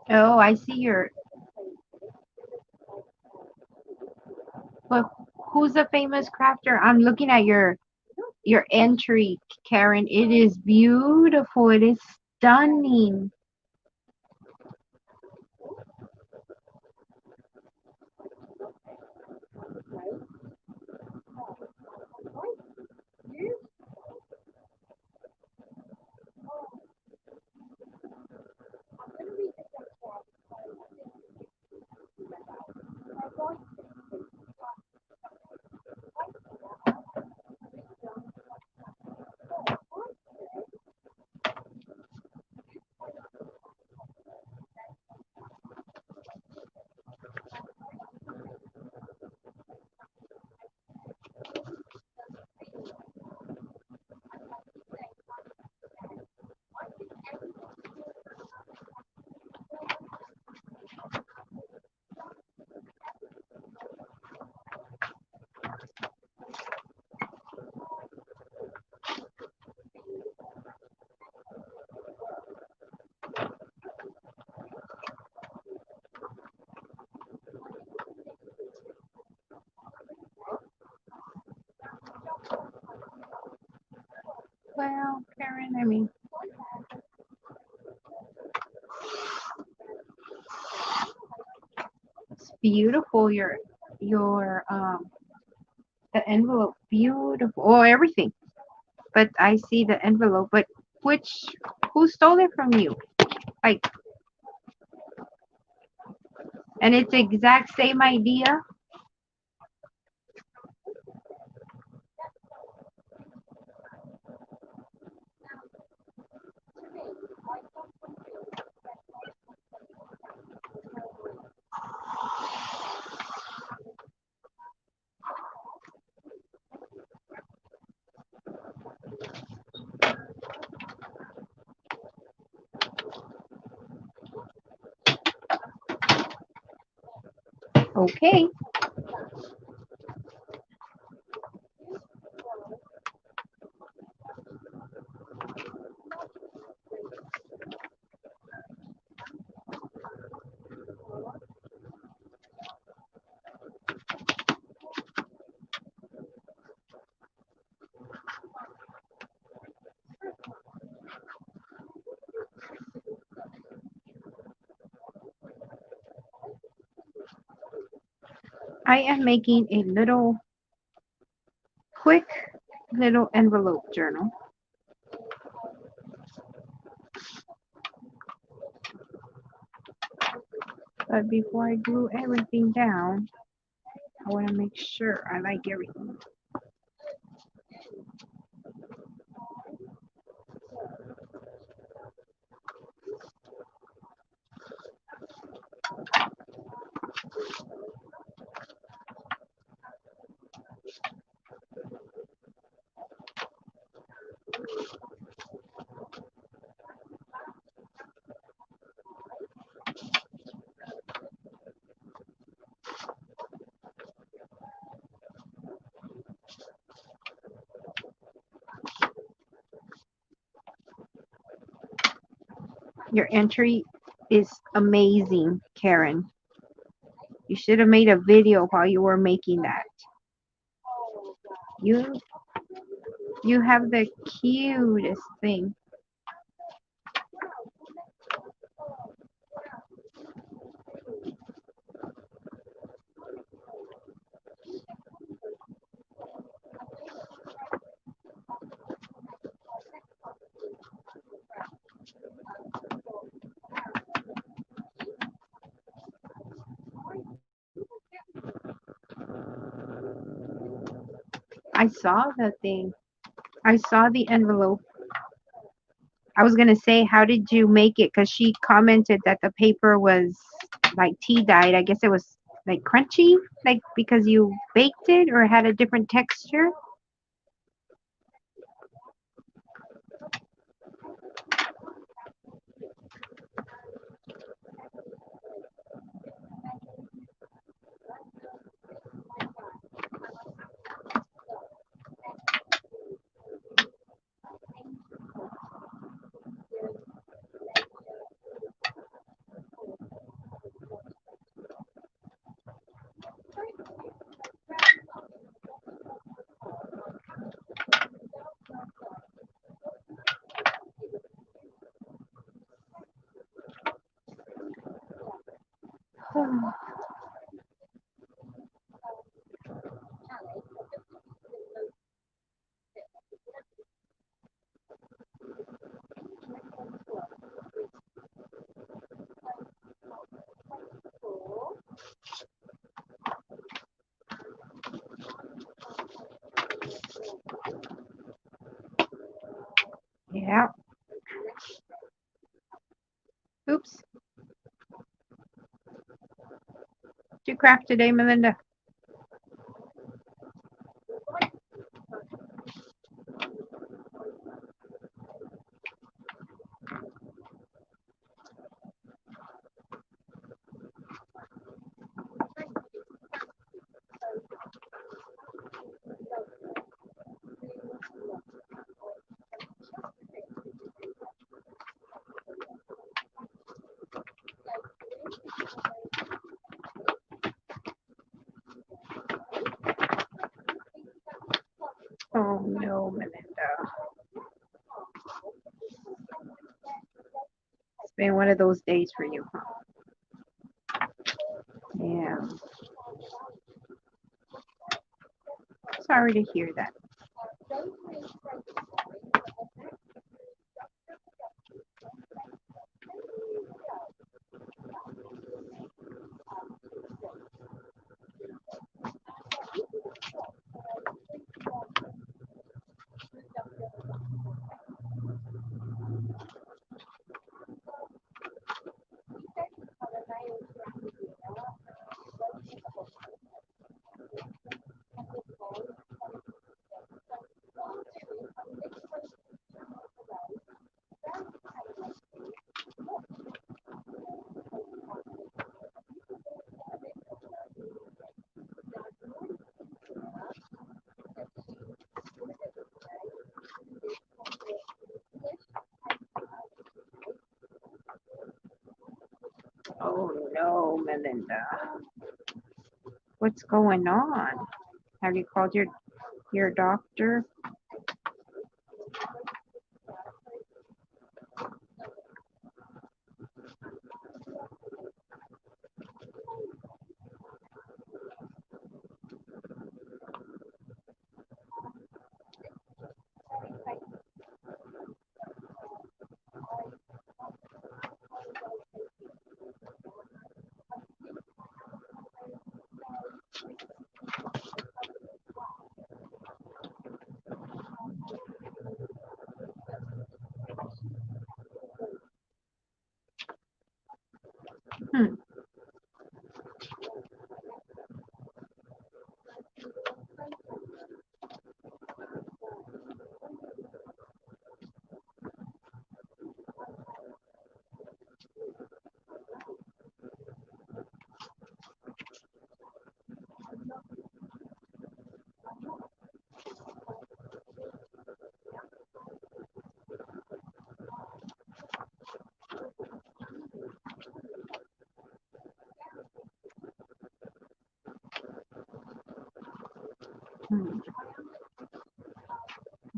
Oh, I see your. But who's the famous crafter? I'm looking at your entry, Karen. It is beautiful. It is stunning. Well, Karen, I mean, it's beautiful. Your the envelope, beautiful. Oh, everything. But I see the envelope. But which who stole it from you? Like, and it's the exact same idea. Okay. I am making a little quick little envelope journal. But before I glue everything down, I want to make sure I like everything. Your entry is amazing, Karen. You should have made a video while you were making that. You you have the cutest thing. I saw the thing. I saw the envelope. I was gonna say, how did you make it? Because she commented that the paper was like tea dyed. I guess it was like crunchy, like because you baked it or had a different texture. Yeah. Oops. Did you craft today, Melinda? Oh no, Melinda. It's been one of those days for you, huh? Yeah. Sorry to hear that. Oh no, Melinda. What's going on? Have you called your doctor? Hmm. Hmm.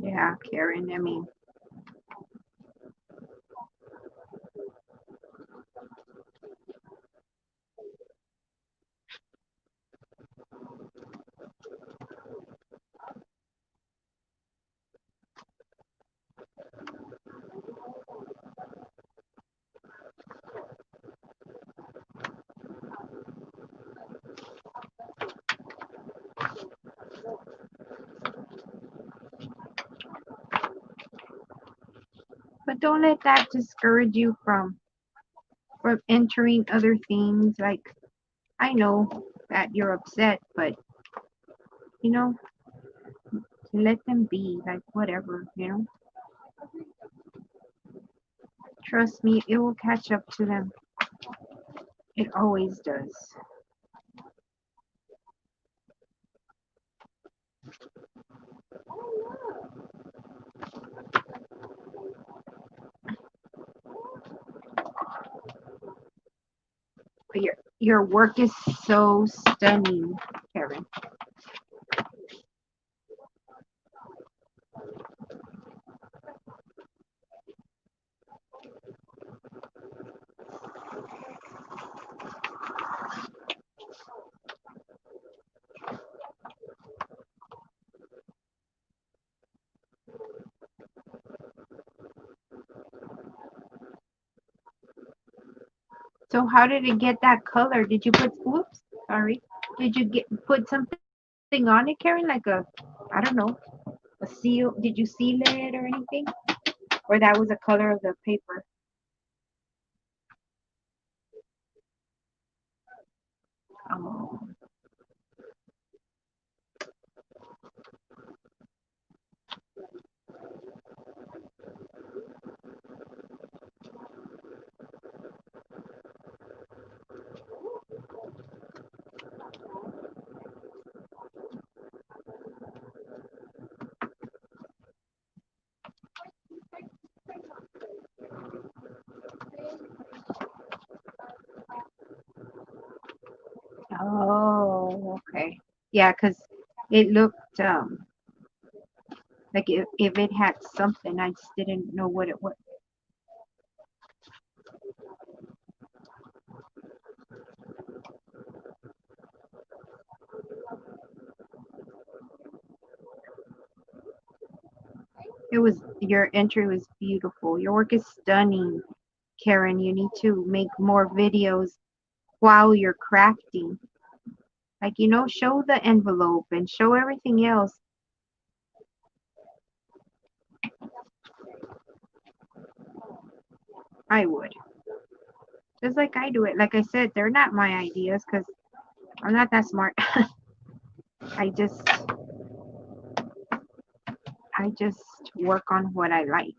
Yeah, Karen. I mean, but don't let that discourage you from entering other things. Like I know that you're upset, but you know, let them be. Like whatever, you know. Trust me, it will catch up to them. It always does. But your work is so stunning, Karen. So how did it get that color? Did you put whoops, sorry. Did you get put something on it, Karen? Like a I don't know, a seal. Did you seal it or anything? Or that was the color of the paper? Oh. Oh, okay. Yeah, 'cause it looked like if it had something, I just didn't know what it was. It was your entry was beautiful. Your work is stunning, Karen. You need to make more videos while you're crafting. Like, you know, show the envelope and show everything else. I would. Just like I do it. Like I said, they're not my ideas because I'm not that smart. I I just work on what I like.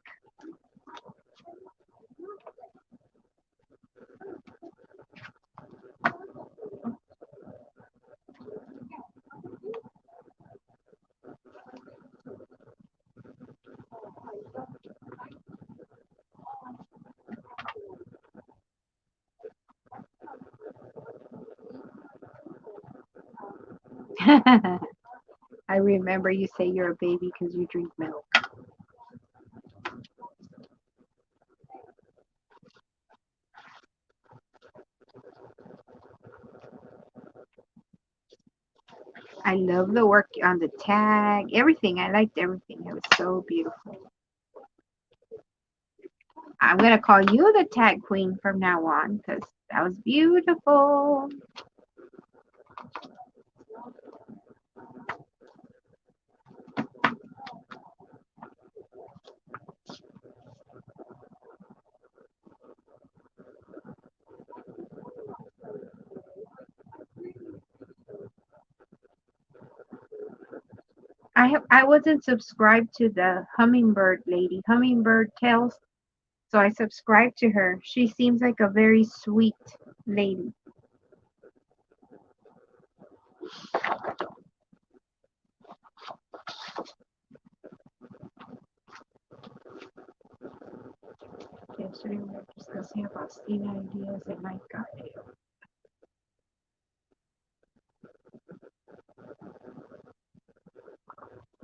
I remember you say you're a baby because you drink milk. I love the work on the tag, everything. I liked everything. It was so beautiful. I'm going to call you the tag queen from now on because that was beautiful. I wasn't subscribed to the hummingbird lady, Hummingbird Tales, so I subscribed to her. She seems like a very sweet lady. Yesterday we were discussing about stealing ideas and my gut.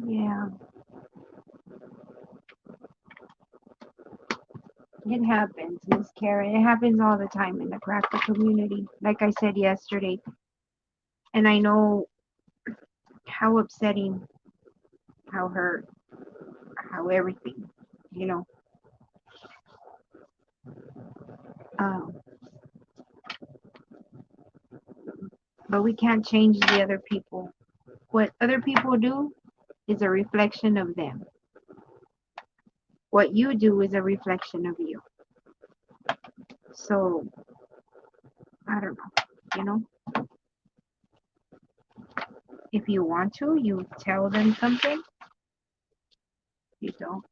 Yeah, it happens, Miss Karen. It happens all the time in the cracker community. Like I said yesterday, and I know how upsetting, how hurt, how everything, you know. Um, but we can't change the other people. What other people do is a reflection of them. What you do is a reflection of you. So, I don't know, you know. If you want to, you tell them something. You don't.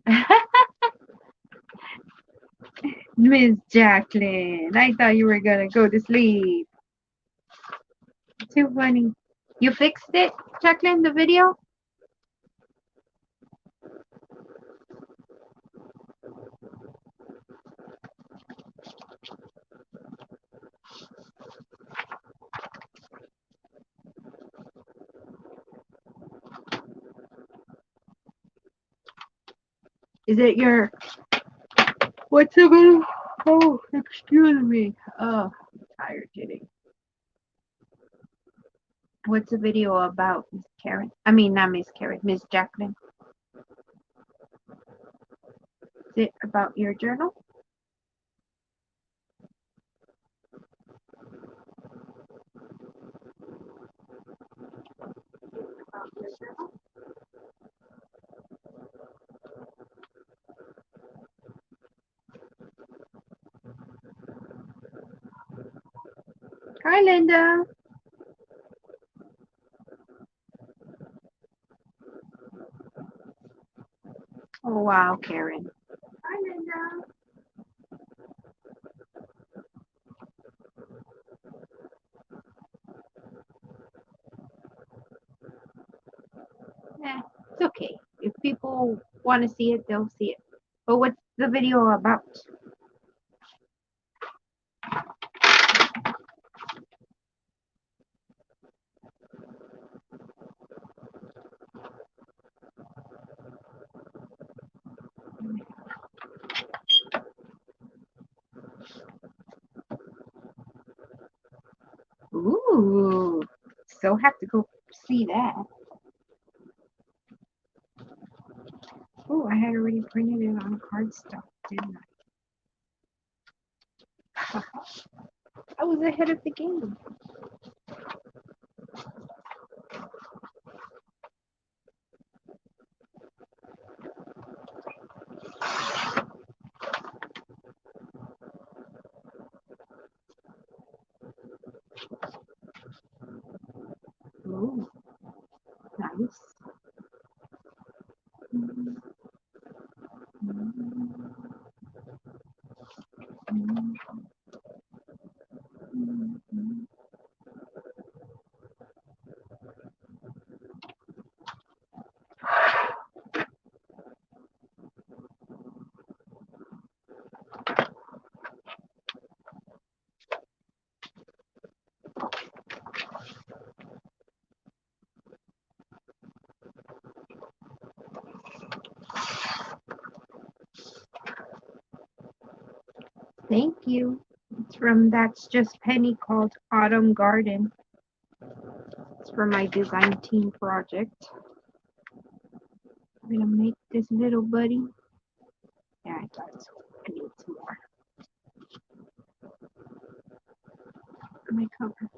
Miss Jacqueline, I thought you were gonna go to sleep. Too funny. You fixed it, Jacqueline, the video? Is it your, what's the video? Oh, excuse me. Oh, I'm tired today. What's the video about, Miss Karen? I mean, not Miss Karen, Miss Jacqueline. Is it about your journal? Hi, Linda. Oh, wow, Karen. Hi, Linda. Yeah, it's okay. If people want to see it, they'll see it. But what's the video about? Ooh, so have to go see that. Oh, I had already printed it on cardstock, didn't I? I was ahead of the game. Ooh, nice. Thank you. It's from That's Just Penny called Autumn Garden. It's for my design team project. I'm gonna make this little buddy. Yeah, I thought so. I need some more for my cover.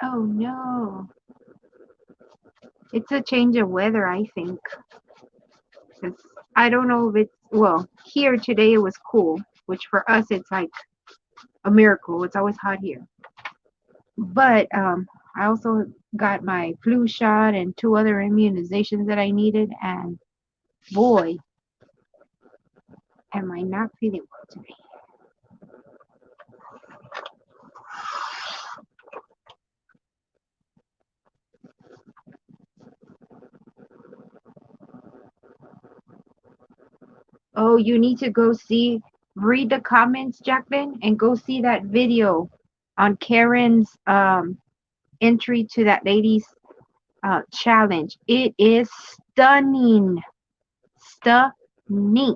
Oh no. It's a change of weather, I think. 'Cause I don't know if it's, well, here today it was cool, which for us it's like a miracle. It's always hot here. But I also got my flu shot and 2 other immunizations that I needed, and boy, am I not feeling well today. Oh, you need to go see, read the comments, Jacqueline, and go see that video on Karen's entry to that lady's challenge. It is stunning. Stunning.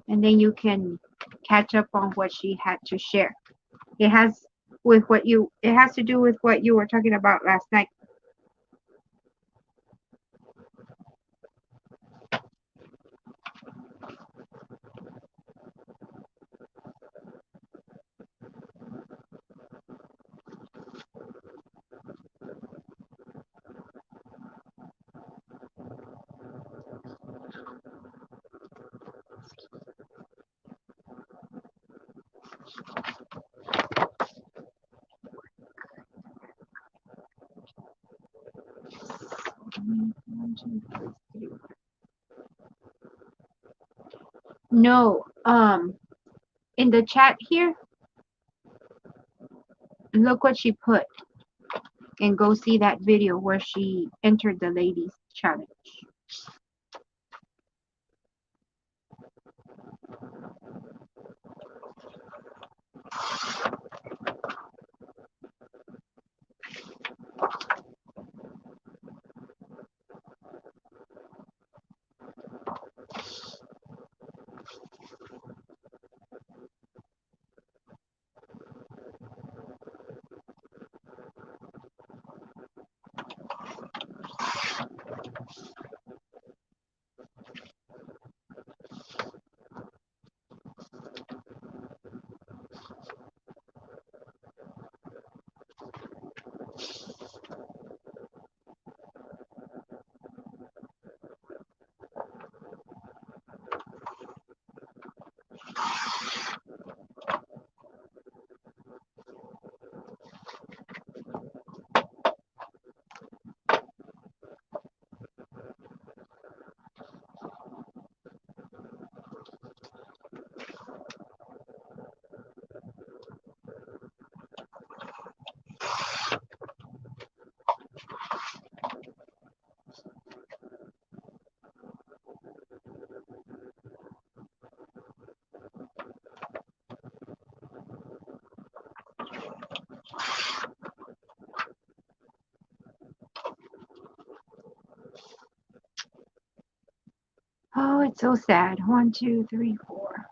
And then you can catch up on what she had to share. It has it has to do with what you were talking about last night. No, in the chat here, look what she put, and go see that video where she entered the ladies challenge. Oh, it's so sad. 1, 2, 3, 4.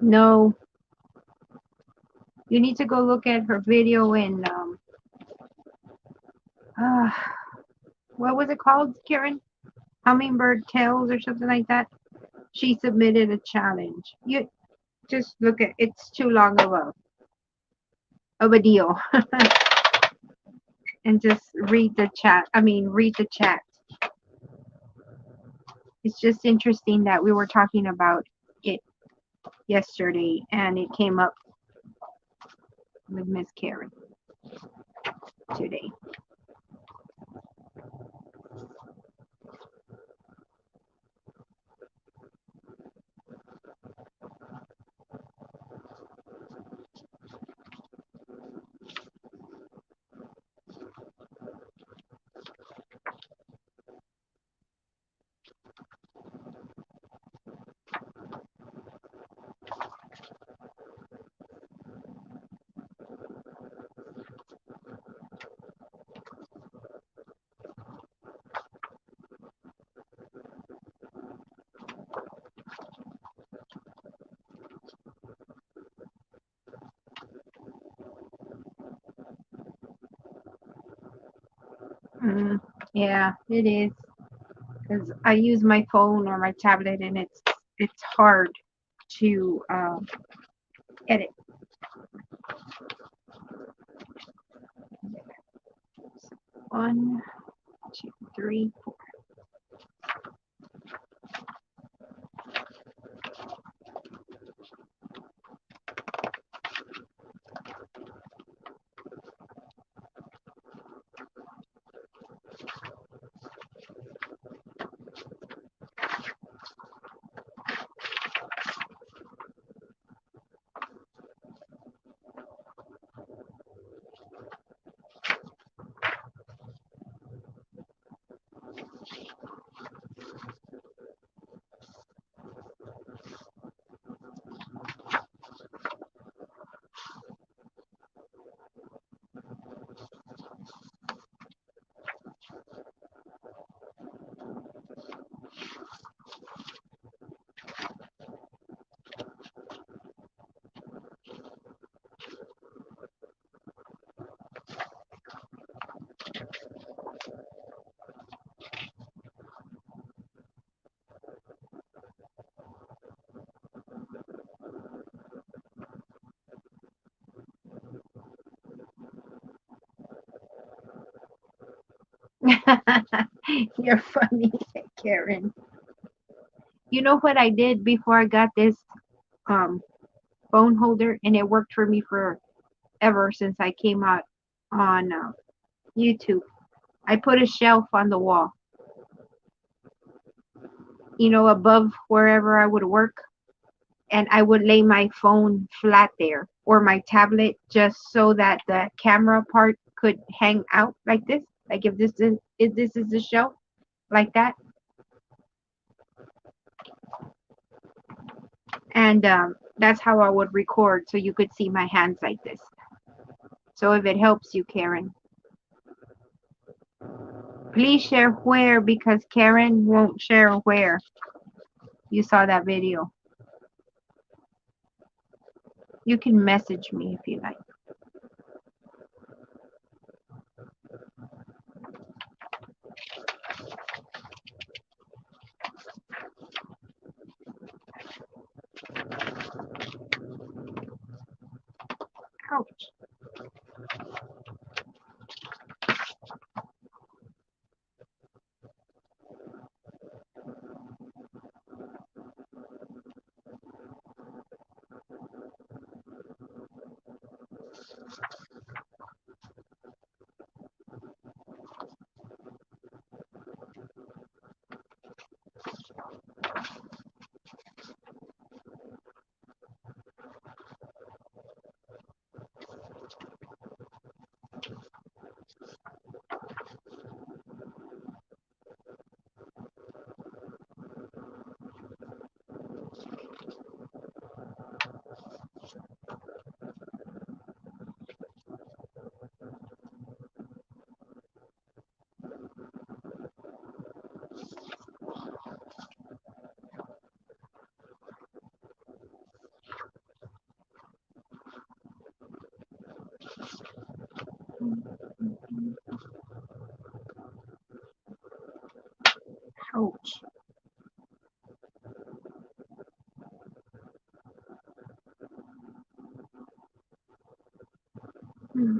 No, you need to go look at her video in uh, what was it called, Karen? Hummingbird Tales or something like that. She submitted a challenge. You just look at it's too long of a deal. And just read the chat. I mean, read the chat. It's just interesting that we were talking about it yesterday and it came up with Miss Karen today. Mm, yeah, it is because I use my phone or my tablet and it's hard to edit. 1, 2, 3, 4. You're funny, Karen. You know what I did before I got this um phone holder, and it worked for me forever since I came out on YouTube. I put a shelf on the wall, above wherever I would work, and I would lay my phone flat there or my tablet just so that the camera part could hang out like this. Like if this is the shelf, like that. And that's how I would record so you could see my hands like this. So if it helps you, Karen, please share where because Karen won't share where you saw that video. You can message me if you like. Ouch. Ouch. Hmm.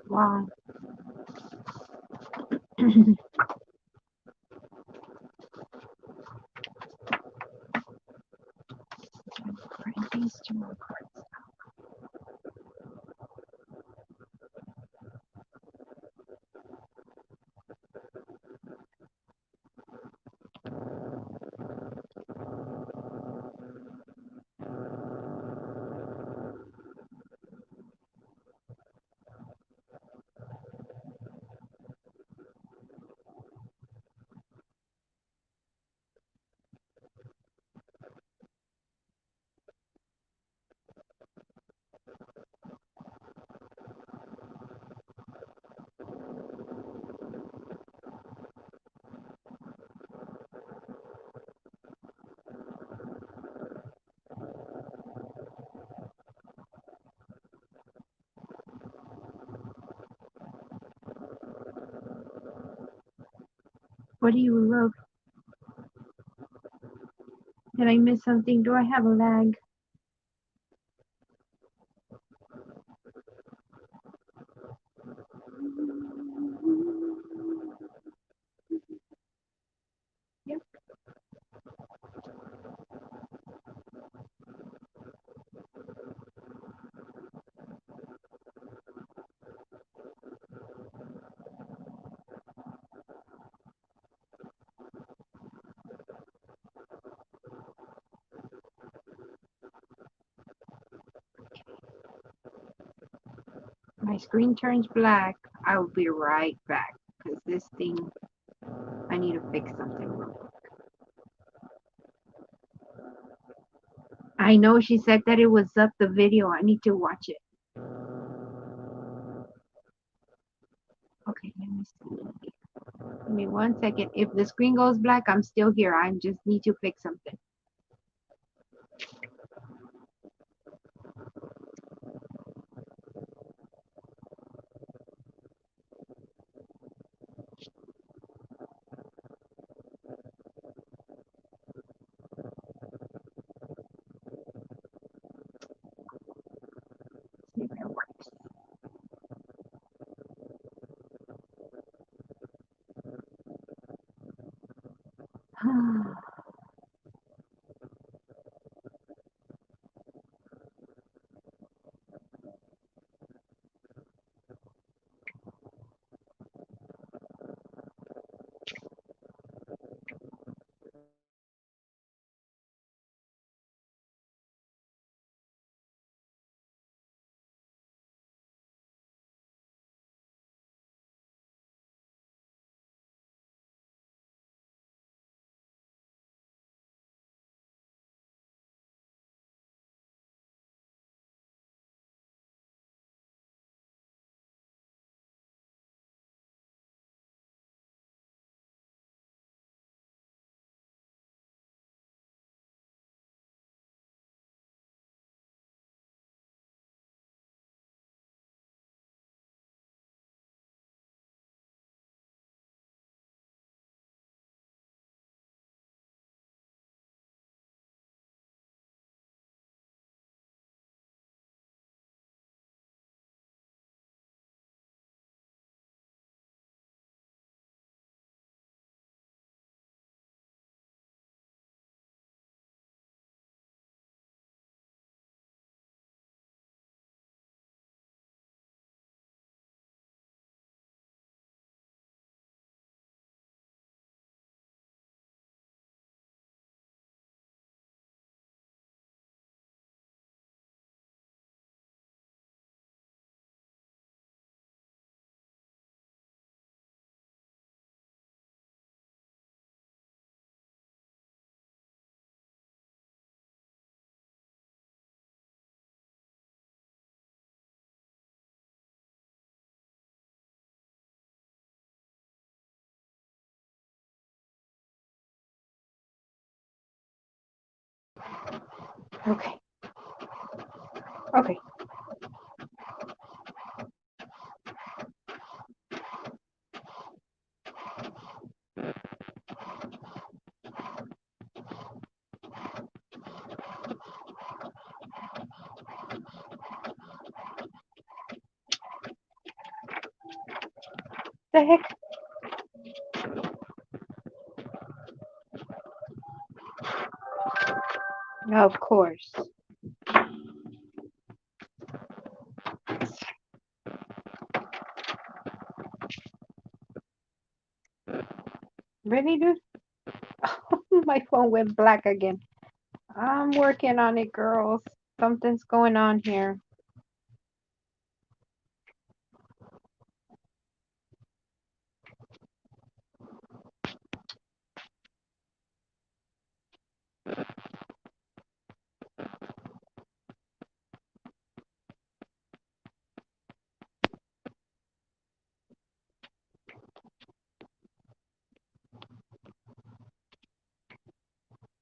Wow. Print these two more cards. What do you love? Did I miss something? Do I have a lag? Yep. My screen turns black. I will be right back because this thing, I need to fix something real quick. I know she said that it was up the video. I need to watch it. Okay, let me see. Give me 1 second. If the screen goes black, I'm still here. I just need to fix something. See if it works. Okay. Okay. The heck? Of course. Really, dude? My phone went black again. I'm working on it, girls. Something's going on here.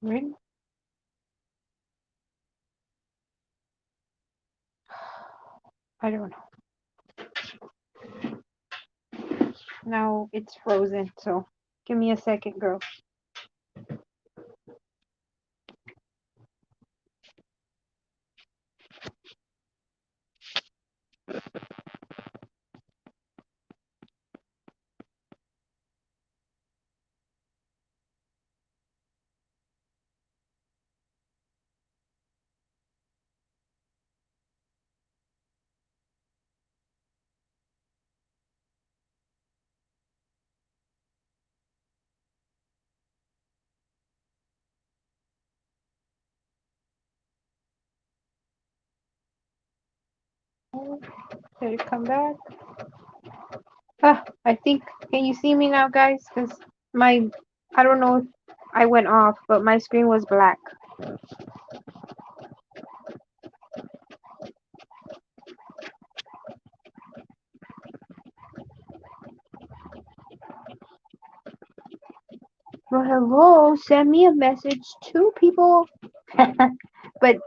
Really? I don't know. Now it's frozen, so give me a second, girl. Did it come back? Ah, I think, can you see me now, guys? Because my, I don't know if I went off, but my screen was black. Well, hello, send me a message to people. But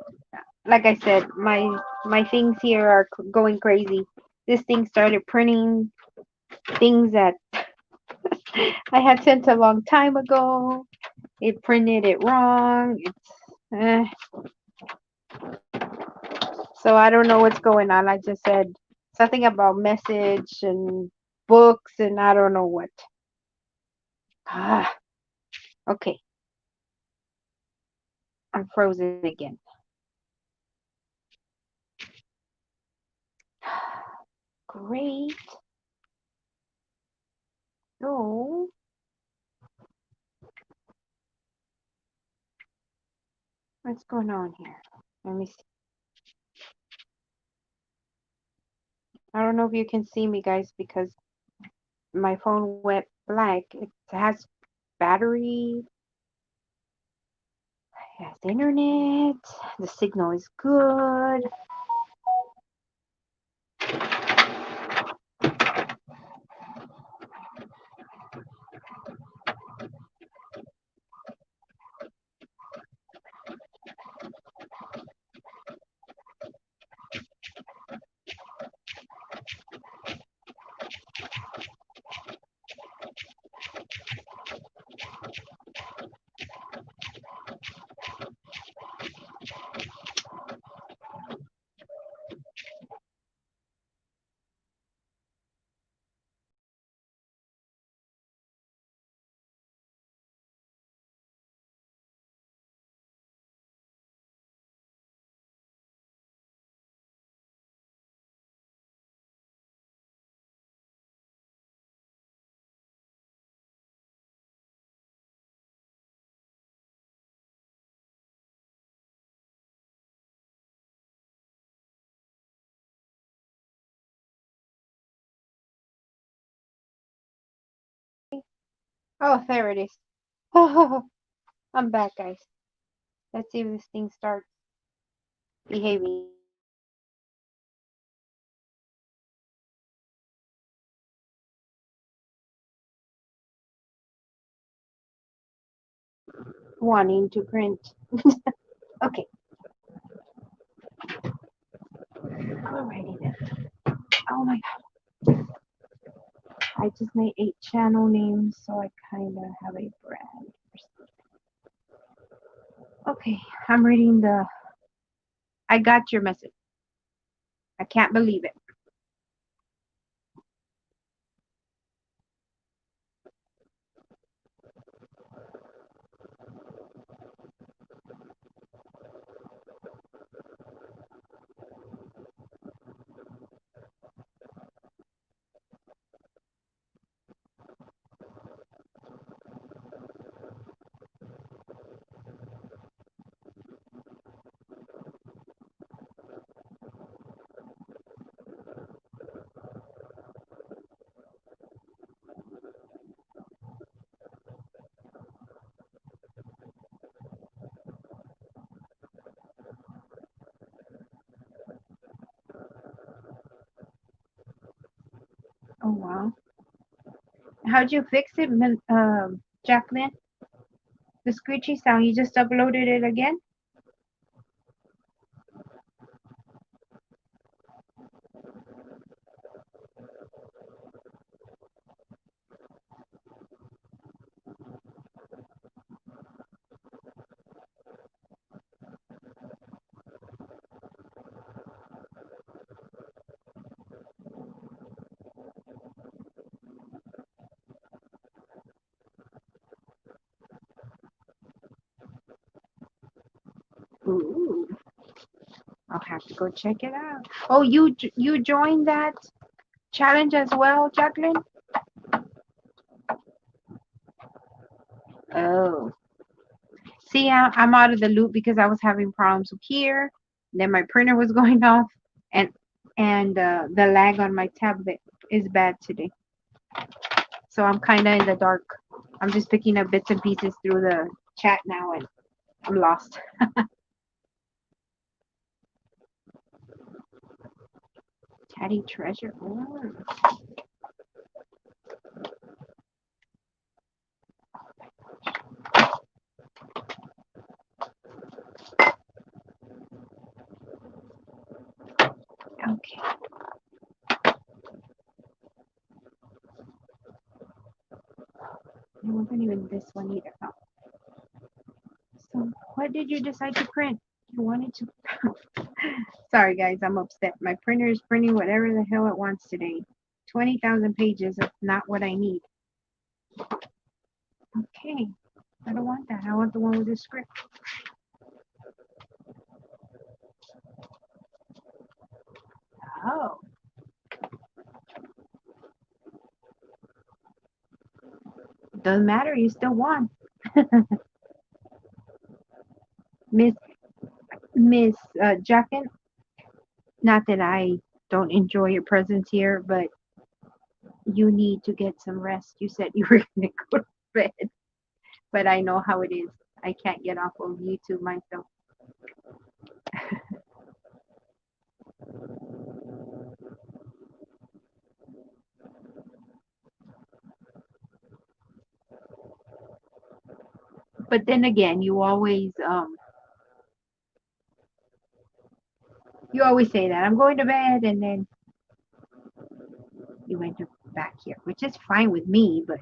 like I said, my things here are going crazy. This thing started printing things that I had sent a long time ago. It printed it wrong. So I don't know what's going on. I just said something about message and books and I don't know what. Ah, okay, I'm frozen again. Great. So what's going on here? Let me see. I don't know if you can see me, guys, because my phone went black. It has battery, it has internet, the signal is good. Oh, there it is. I'm back, guys. Let's see if this thing starts behaving. Wanting to print. Okay. Alrighty then. Oh my god. I just made 8 channel names, so I kind of have a brand. Okay, I'm reading the. I got your message. I can't believe it. Oh wow. How'd you fix it, Jacqueline? The screechy sound. You just uploaded it again? Ooh. I'll have to go check it out. Oh, you joined that challenge as well, Jacqueline? Oh. See, I'm out of the loop because I was having problems here. Then my printer was going off, and the lag on my tablet is bad today. So I'm kind of in the dark. I'm just picking up bits and pieces through the chat now, and I'm lost. Teddy Treasure. Oh. Okay. It wasn't even this one either. Oh. So what did you decide to print? You wanted to. Sorry, guys, I'm upset. My printer is printing whatever the hell it wants today. 20,000 pages is not what I need. Okay, I don't want that. I want the one with the script. Oh, doesn't matter. You still won. Miss Jackin. Not that I don't enjoy your presence here, but you need to get some rest. You said you were gonna go to bed, but I know how it is. I can't get off of YouTube myself. But then again, you always say that I'm going to bed, and then you went back here, which is fine with me. But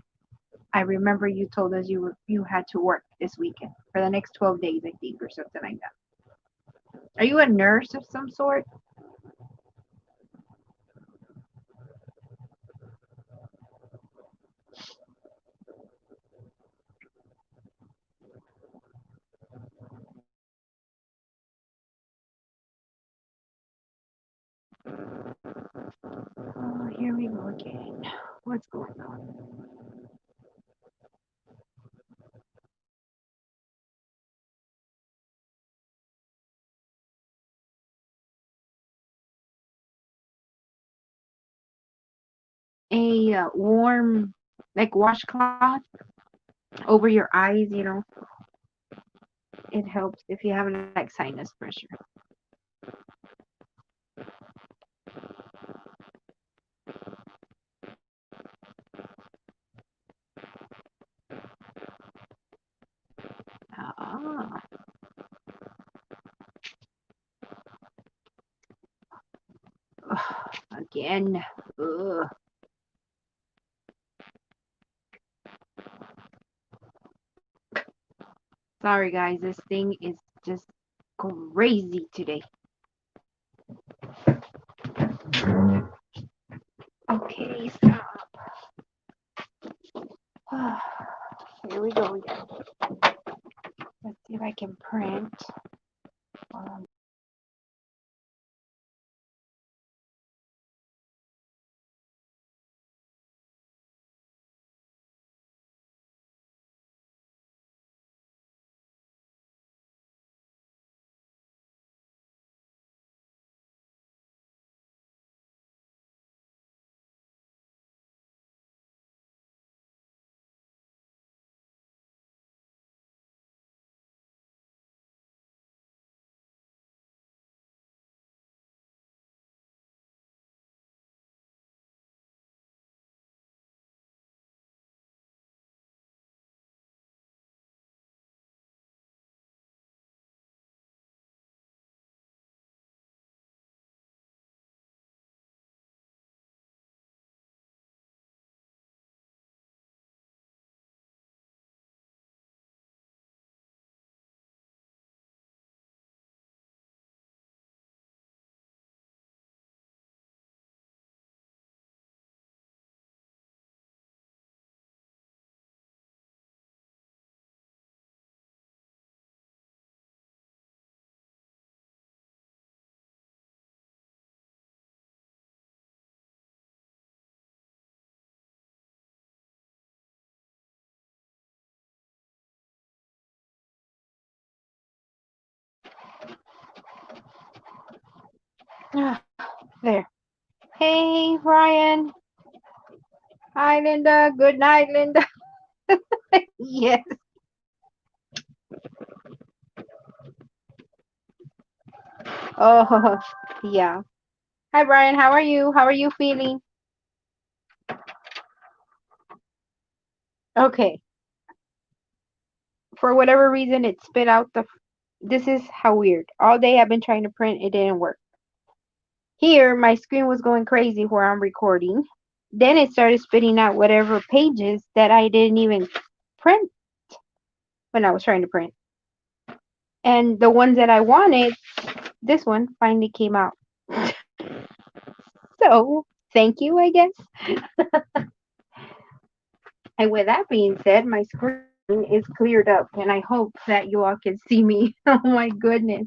I remember you told us you had to work this weekend for the next 12 days, I think, or something like that. Are you a nurse of some sort? Oh, here we go again. What's going on? A warm, like washcloth over your eyes, it helps if you have like sinus pressure. Ah, again. Ugh. Sorry guys, this thing is just crazy today. Okay, stop. Here we go again. Let's see if I can print. There. Hey, Ryan. Hi, Linda. Good night, Linda. Yes. Oh, yeah. Hi, Brian. How are you? How are you feeling? Okay. For whatever reason, it spit out the. This is how weird. All day I've been trying to print, it didn't work. Here, my screen was going crazy where I'm recording. Then it started spitting out whatever pages that I didn't even print when I was trying to print. And the ones that I wanted, this one finally came out. So, thank you, I guess. And with that being said, my screen is cleared up, and I hope that you all can see me. Oh my goodness.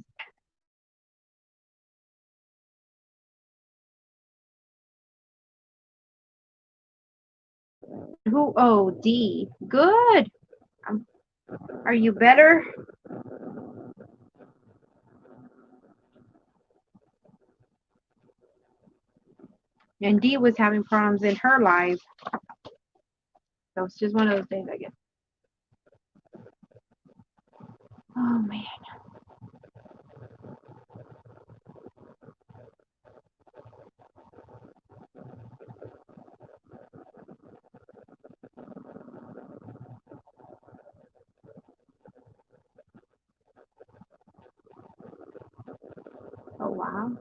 Who? Oh, D. Good. Um, are you better? And D was having problems in her life. So it's just one of those days, I guess. Oh man. Oh wow.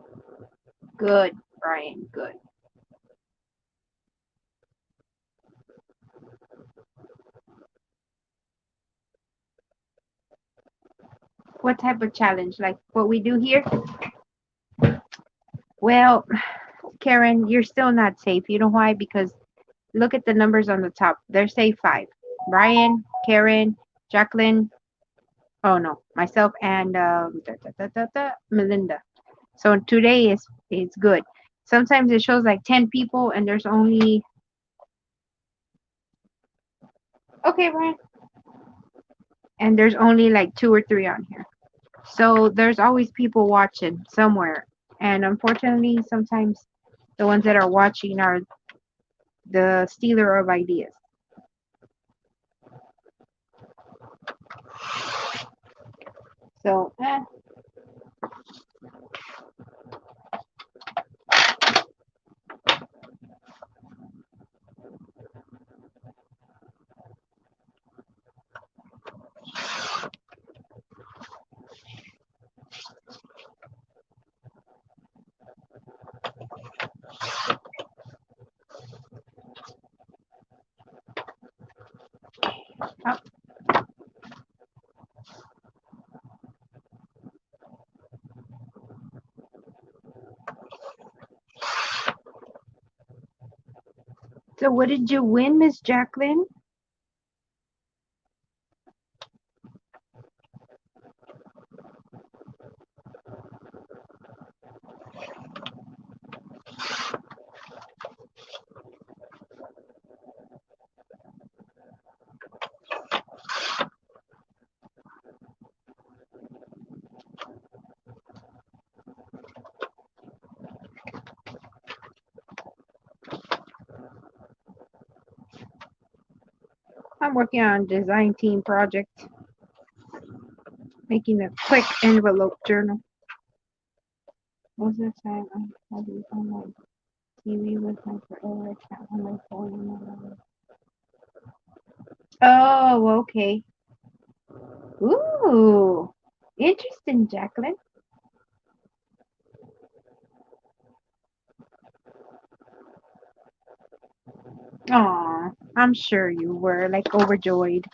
Good, Brian. Good. What type of challenge? Like what we do here? Well, Karen, you're still not safe. You know why? Because look at the numbers on the top. They're safe 5. Brian, Karen, Jacqueline. Oh no, myself and Melinda. So today is good. Sometimes it shows like 10 people and there's only okay, Brian. And there's only like 2 or 3 on here. So there's always people watching somewhere. And unfortunately, sometimes the ones that are watching are the stealer of ideas. So, Oh, so what did you win, Miss Jacqueline? I'm working on a design team project, making a quick envelope journal. Most of the time, I do on my TV with my forever account on my phone. Oh, okay. Ooh, interesting, Jacqueline. Aw, I'm sure you were like overjoyed.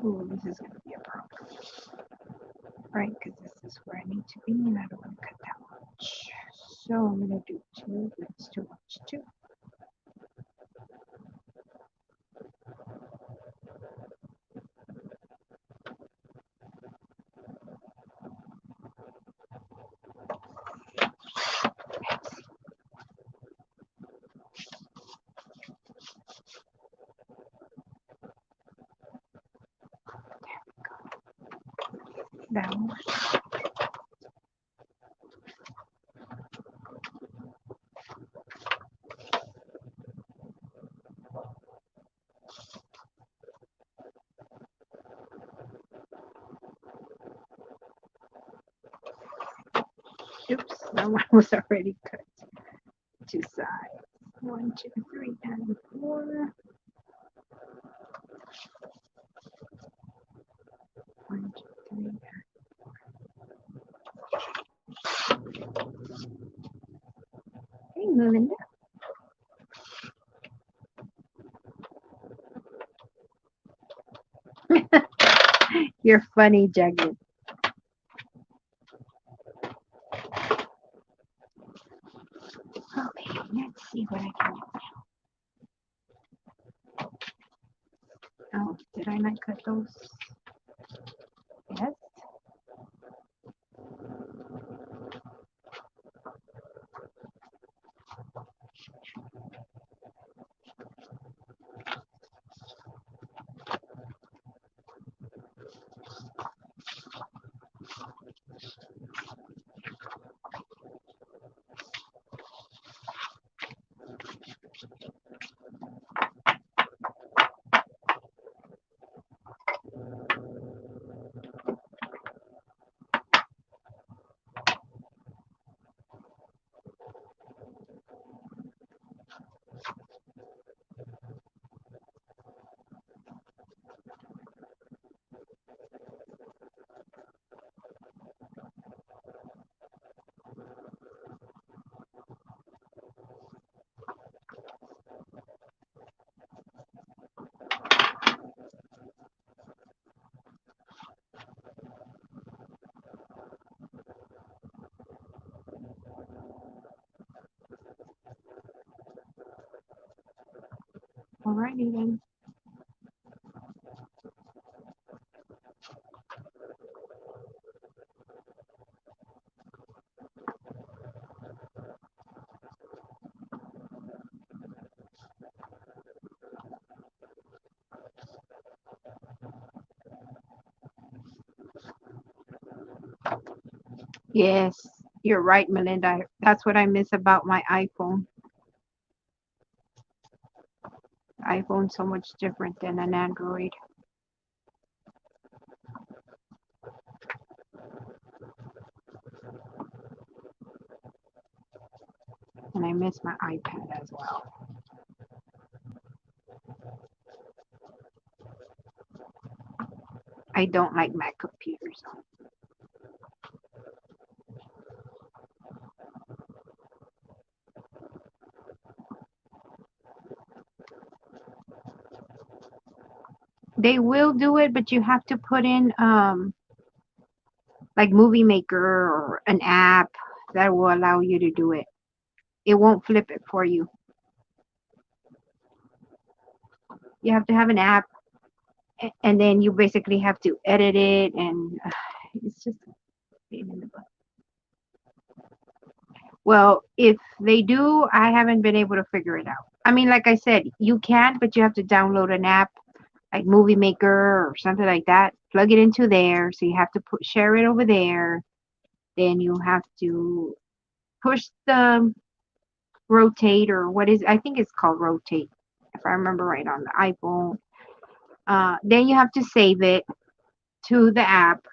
Ooh, this is gonna be a problem, right? Because this is where I need to be, and I don't want to cut that much. So I'm gonna do two. That's too much too. Down. Oops, that one was already cut. Two sides. 1, 2, 3, and 4. 1, 2, 3. Hey, Melinda. You're funny, Jacqueline. Okay, let's see what I can do. Oh, did I not cut those? Yes. Alrighty then. Yes, you're right, Melinda. That's what I miss about my iPhone. iPhone's so much different than an Android. And I miss my iPad as well. I don't like Mac computers. They will do it, but you have to put in like Movie Maker or an app that will allow you to do it. It won't flip it for you. You have to have an app, and then you basically have to edit it, and it's just a pain in the butt. Well, if they do, I haven't been able to figure it out. I mean, like I said, you can, but you have to download an app like Movie Maker or something like that. Plug it into there, so you have to share it over there. Then you have to push the rotate, or what is, I think it's called rotate, if I remember right, on the iPhone. Then you have to save it to the app.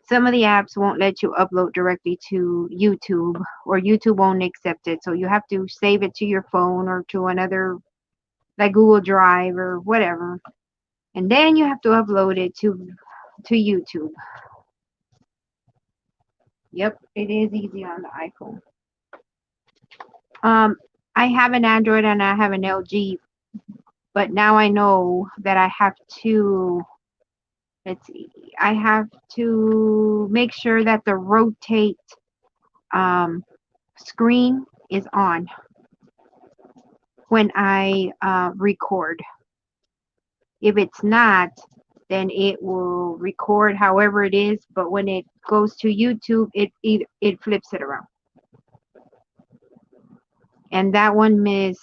Some of the apps won't let you upload directly to YouTube, or YouTube won't accept it. So you have to save it to your phone or to another, like Google Drive or whatever. And then you have to upload it to YouTube. Yep, it is easy on the iPhone. Um, I have an Android and I have an LG, but now I know that I have to, let's see, I have to make sure that the rotate um, screen is on when I record. If it's not, then it will record however it is, but when it goes to YouTube, it flips it around. And that one, Miss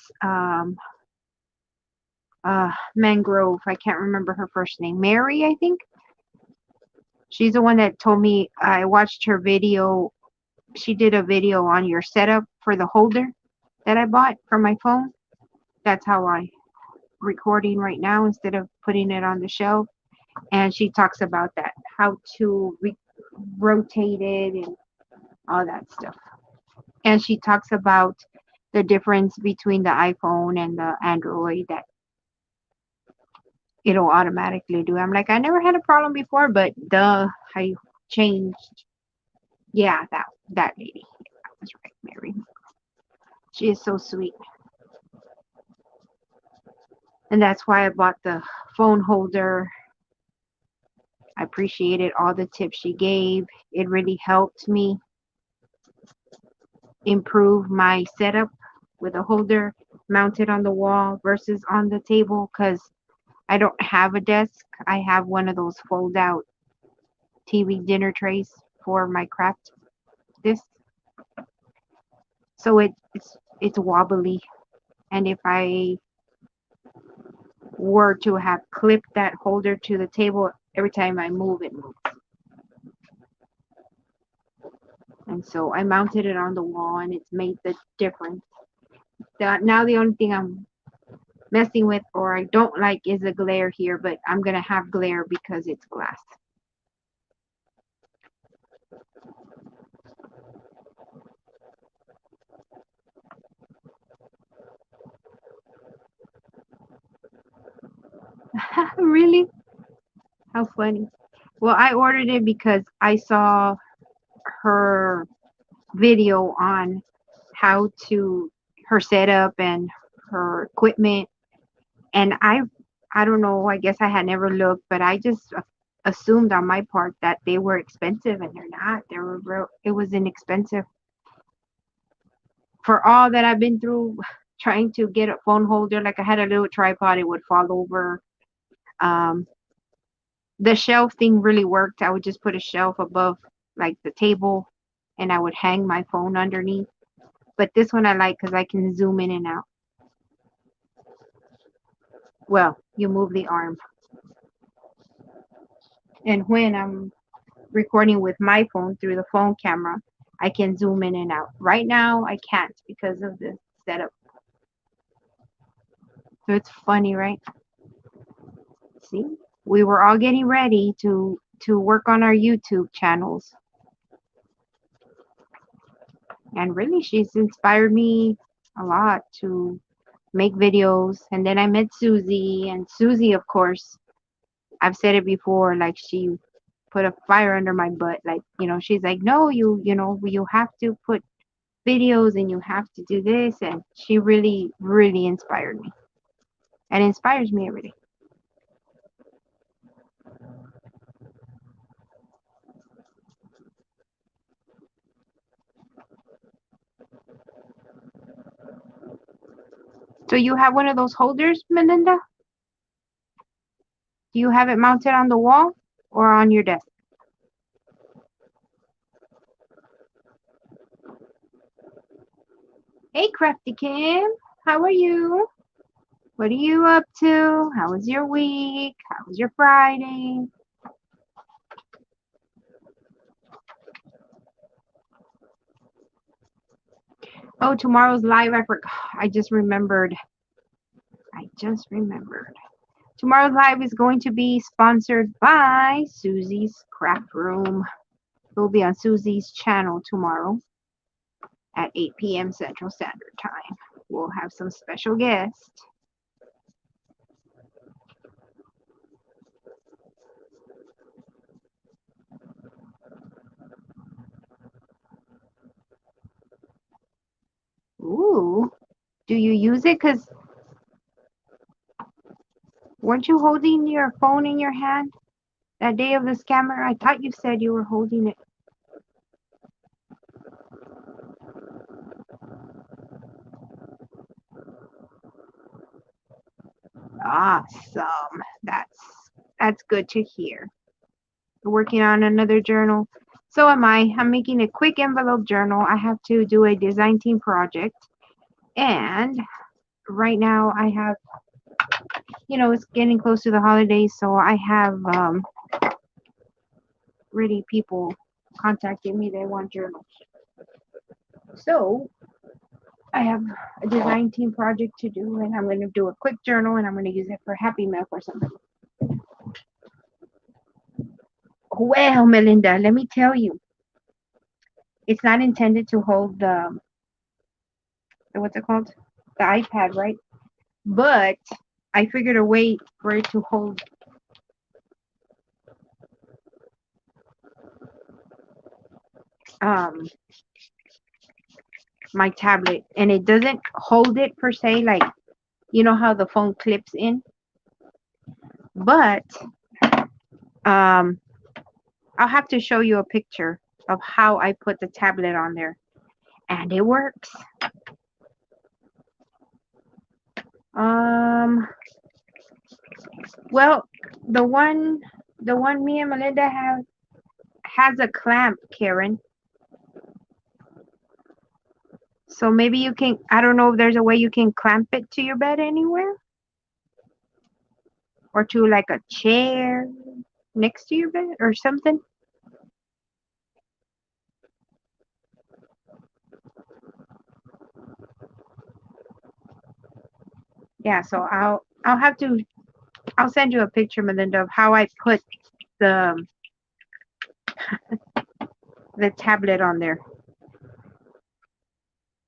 Mangrove, I can't remember her first name, Mary, I think. She's the one that told me. I watched her video. She did a video on your setup for the holder that I bought for my phone. That's how I recording right now instead of putting it on the shelf. And she talks about that, how to rotate it and all that stuff. And she talks about the difference between the iPhone and the Android, that it'll automatically do. I'm like, I never had a problem before, but I changed. Yeah, that lady. That was right, Mary. She is so sweet. And that's why I bought the phone holder. I appreciated all the tips she gave. It really helped me improve my setup with a holder mounted on the wall versus on the table, because I don't have a desk. I have one of those fold out TV dinner trays for my craft disc. So it's wobbly, and if I were to have clipped that holder to the table, every time I move, it moves. And so I mounted it on the wall, and it's made the difference. Now the only thing I'm messing with, or I don't like, is the glare here, but I'm gonna have glare because it's glass. Really? How funny. Well, I ordered it because I saw her video on how to her setup and her equipment, and I don't know, I guess I had never looked, but I just assumed on my part that they were expensive, and they're not. They were real, it was inexpensive for all that I've been through trying to get a phone holder. Like, I had a little tripod, it would fall over. um the shelf thing really worked. I would just put a shelf above, like, the table, and I would hang my phone underneath. But this one I like because I can zoom in and out. Well, you move the arm. And when I'm recording with my phone through the phone camera, I can zoom in and out. Right now, I can't because of the setup. So it's funny, right? See, we were all getting ready to work on our YouTube channels. And really, she's inspired me a lot to make videos. And then I met Susie, and Susie, of course, I've said it before, like, she put a fire under my butt. Like, she's like, no, you have to put videos, and you have to do this. And she really, really inspired me, and inspires me every day. So you have one of those holders, Melinda? Do you have it mounted on the wall or on your desk? Hey, Crafty Kim. How are you? What are you up to? How was your week? How was your Friday? Oh, tomorrow's live. I just remembered. Tomorrow's live is going to be sponsored by Susie's Craft Room. It will be on Susie's channel tomorrow at 8 p.m. Central Standard Time. We'll have some special guests. Ooh, do you use it? Because weren't you holding your phone in your hand that day of the scammer? I thought you said you were holding it. Awesome. That's good to hear. You're working on another journal. So am I. I'm making a quick envelope journal. I have to do a design team project. And right now I have, it's getting close to the holidays, so I have really people contacting me. They want journals. So I have a design team project to do, and I'm going to do a quick journal, and I'm going to use it for Happy Milk or something. Well, Melinda, let me tell you, it's not intended to hold what's it called? The iPad, right? But I figured a way for it to hold my tablet, and it doesn't hold it per se, like you know how the phone clips in, but I'll have to show you a picture of how I put the tablet on there, and it works. Well, the one me and Melinda have has a clamp, Karen. So maybe you can, I don't know if there's a way you can clamp it to your bed anywhere or to like a chair next to your bed or something. Yeah, so I'll send you a picture, Melinda, of how I put the the tablet on there.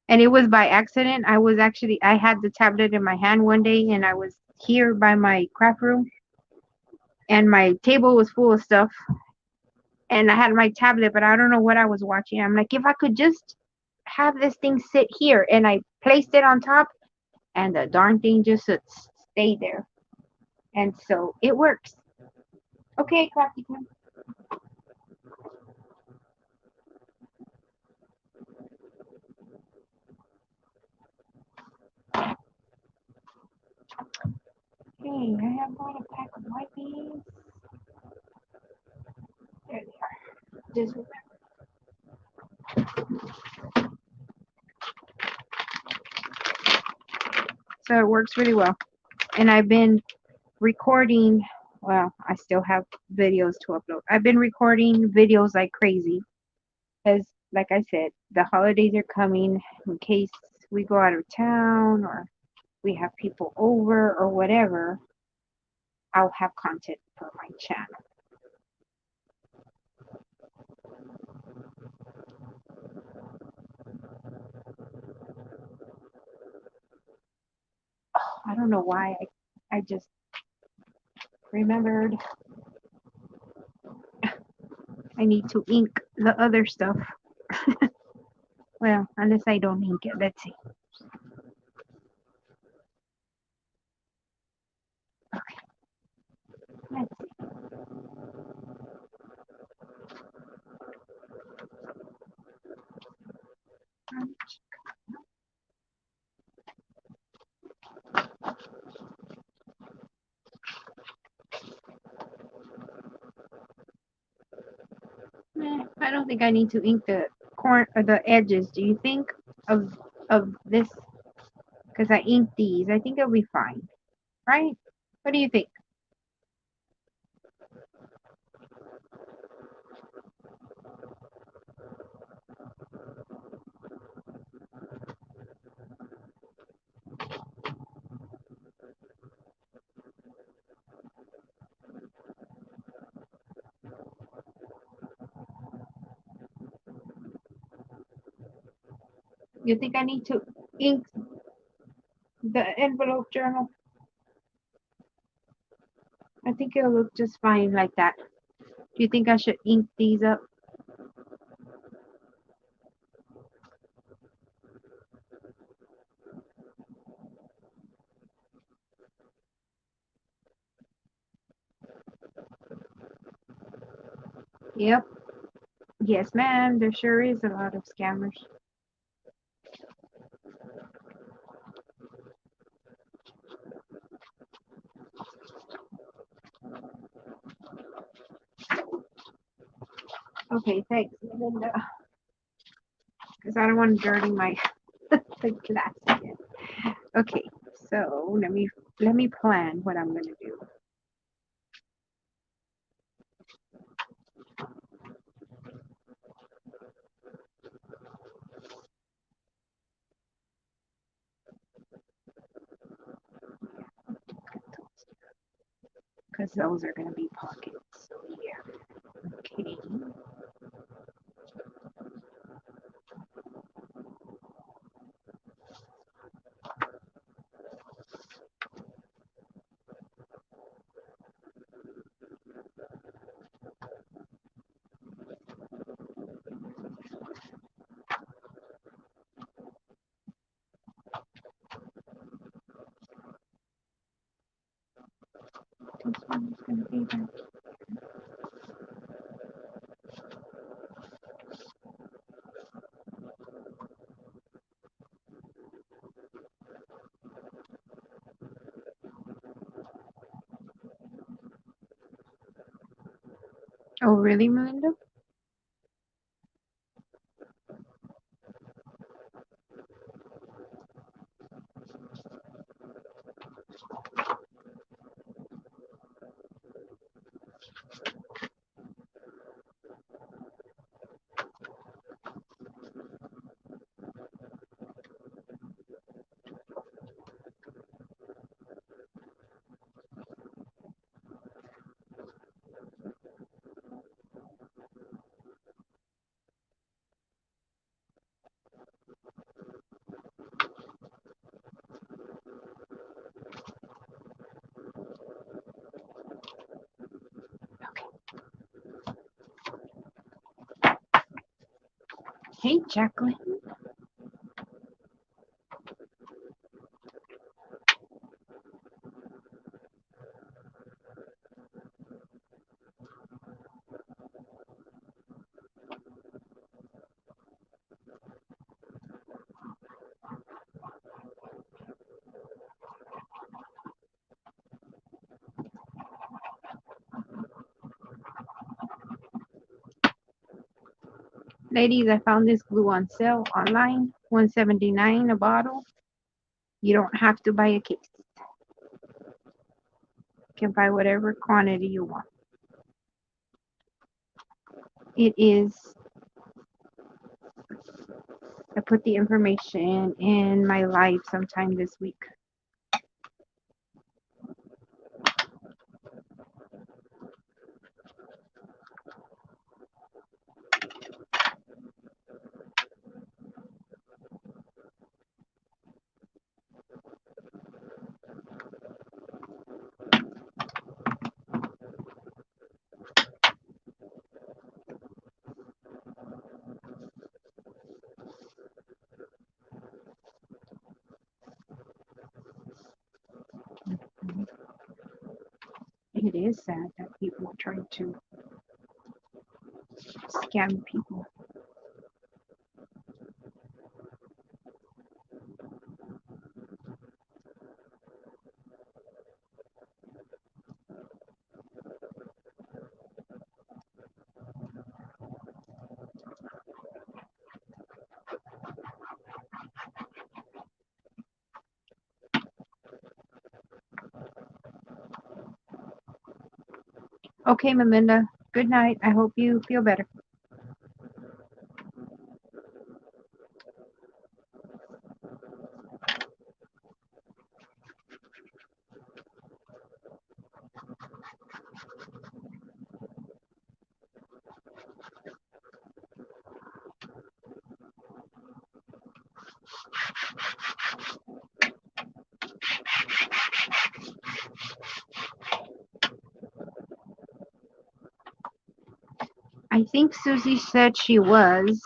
And it was by accident. I had the tablet in my hand one day, and I was here by my craft room, and my table was full of stuff, and I had my tablet, but I don't know what I was watching. I'm like, if I could just have this thing sit here, and I placed it on top, and the darn thing just stayed there. And so it works. Okay, Crafty Kim. Okay, I have bought a pack of white beans. There they are. Just so it works really well. And I've been recording, well, I still have videos to upload. I've been recording videos like crazy because, like I said, the holidays are coming. In case we go out of town or we have people over or whatever, I'll have content for my channel. Oh, I don't know why I just remembered I need to ink the other stuff. Well, unless I don't ink it. Let's see. Okay. Let's see. don't think I need to ink the the edges. Do you think of this? Because I inked these. I think it'll be fine, right? What do you think? You think I need to ink the envelope journal? I think it'll look just fine like that. Do you think I should ink these up? Yep. Yes, ma'am. There sure is a lot of scammers. Okay, thanks, Linda. Because I don't want to dirty my the glass again. Okay, so let me plan what I'm gonna do. Because those are gonna be pockets. So yeah. Okay. This one is gonna be back. Oh, really, Melinda? Hey, Jacqueline. Ladies, I found this glue on sale online, 179 a bottle. You don't have to buy a case. You can buy whatever quantity you want. It is, I put the information in my live sometime this week. It is sad that people are trying to scam people. Okay, Melinda. Good night. I hope you feel better. I think Susie said she was.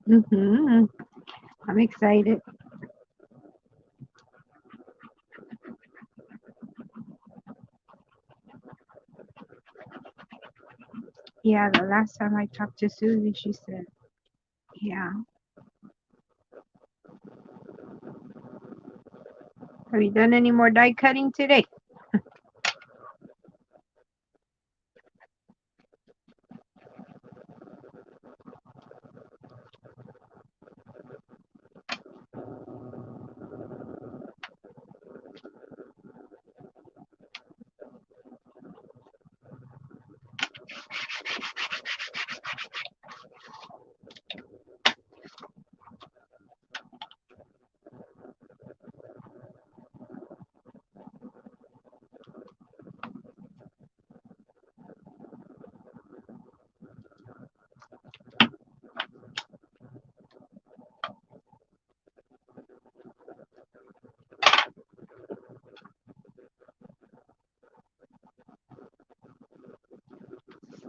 Mm-hmm. I'm excited. Yeah, the last time I talked to Susie, she said, yeah. Have you done any more die cutting today?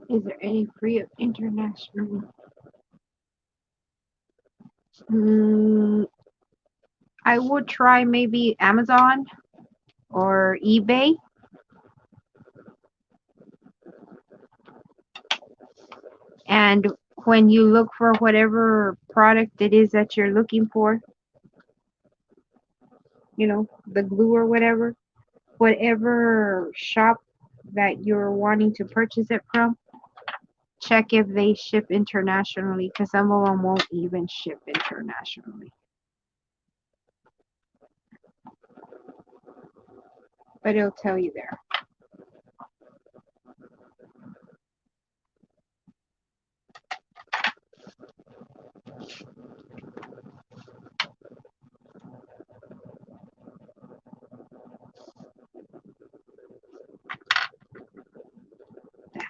Is there any free of international? Mm, I would try maybe Amazon or eBay. And when you look for whatever product it is that you're looking for, the glue or whatever shop that you're wanting to purchase it from, check if they ship internationally because some of them won't even ship internationally. But it'll tell you there.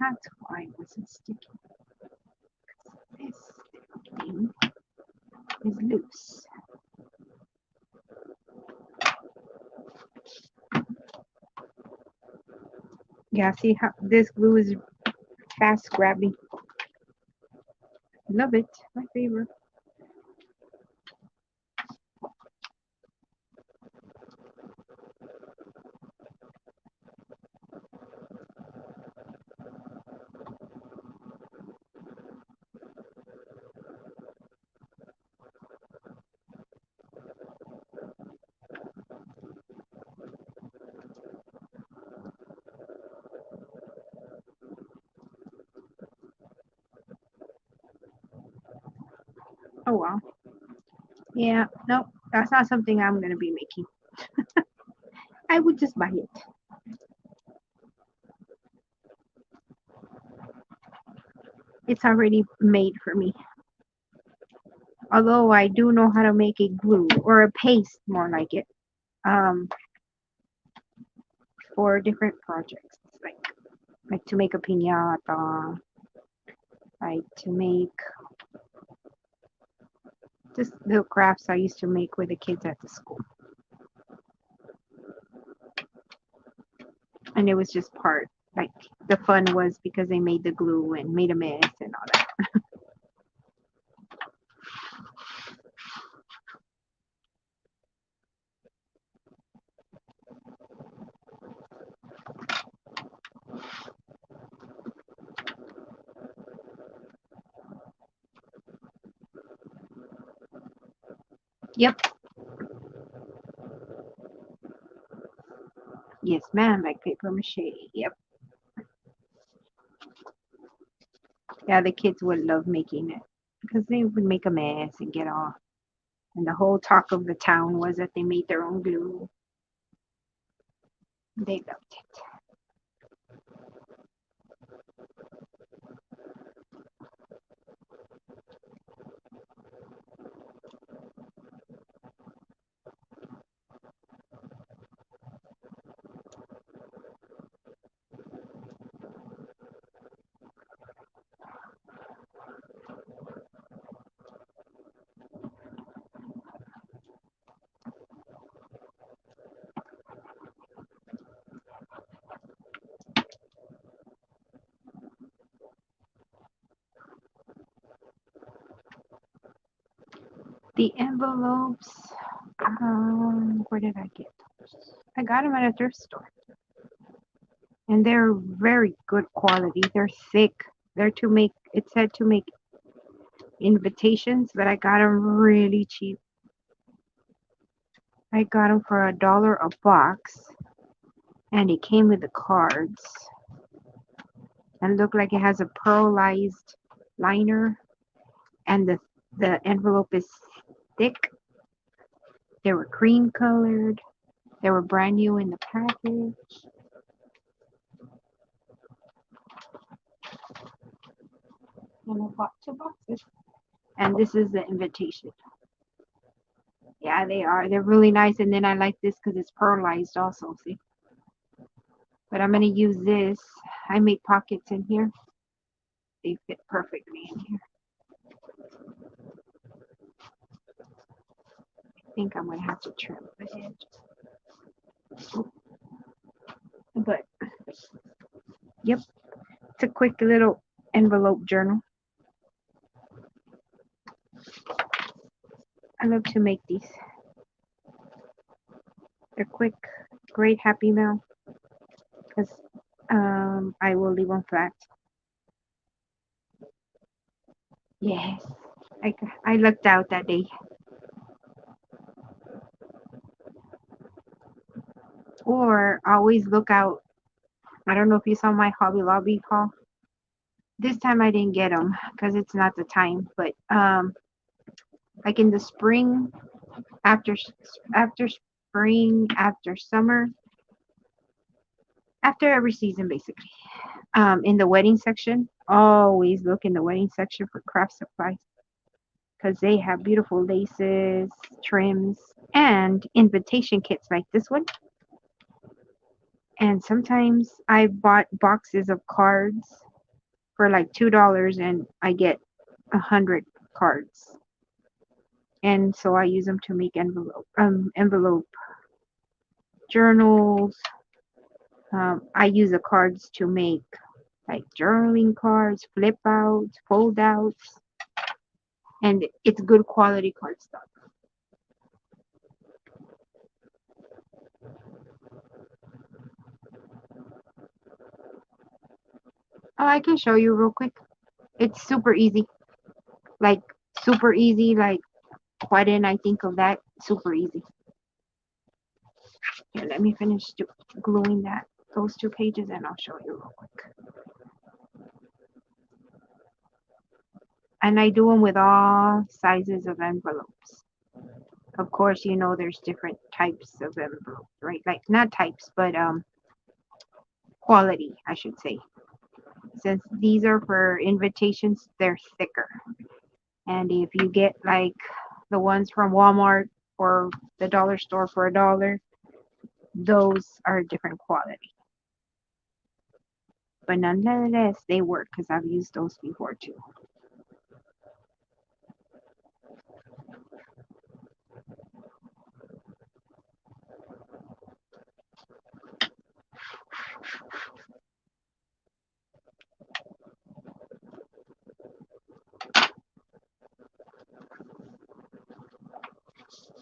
That's why it wasn't sticky. This thing is loose. Yeah, see how this glue is fast grabbing. Love it. My favorite. Oh wow. Yeah, no, that's not something I'm gonna be making. I would just buy it. It's already made for me. Although I do know how to make a glue or a paste, more like it, um, for different projects, like to make a piñata, like to make just little crafts I used to make with the kids at the school. And it was just part, like the fun was because they made the glue and made a mess and all that. Yep. Yes, ma'am. Like paper mache. Yep. Yeah, the kids would love making it because they would make a mess and get off. And the whole talk of the town was that they made their own glue. They loved it. The envelopes, where did I get those? I got them at a thrift store. And they're very good quality. They're thick. They're to make, it said to make invitations, but I got them really cheap. I got them for $1 a box. And it came with the cards. And looked like it has a pearlized liner. And the envelope is thick. They were cream colored. They were brand new in the package. And I bought 2 boxes. And this is the invitation. Yeah, they are. They're really nice. And then I like this because it's pearlized also, see? But I'm going to use this. I make pockets in here. They fit perfectly in here. I think I'm going to have to trim the edge. But, yep. It's a quick little envelope journal. I love to make these. They're quick. Great happy mail. Because I will leave them flat. Yes. I lucked out that day. Or always look out. I don't know if you saw my Hobby Lobby haul. This time I didn't get them because it's not the time. But like in the spring, after spring, after summer, after every season basically. In the wedding section, always look in the wedding section for craft supplies because they have beautiful laces, trims, and invitation kits like this one. And sometimes I bought boxes of cards for like $2 and I get 100 cards. And so I use them to make envelope journals. I use the cards to make like journaling cards, flip outs, fold outs, and it's good quality cardstock. Oh, I can show you real quick. It's super easy. Like super easy. Like why didn't I think of that? Super easy. Here, let me finish gluing those 2 pages and I'll show you real quick. And I do them with all sizes of envelopes. Of course, you know there's different types of envelopes, right? Like not types, but quality, I should say. Since these are for invitations, they're thicker. And if you get like the ones from Walmart or the dollar store for $1, those are different quality. But nonetheless, they work because I've used those before too.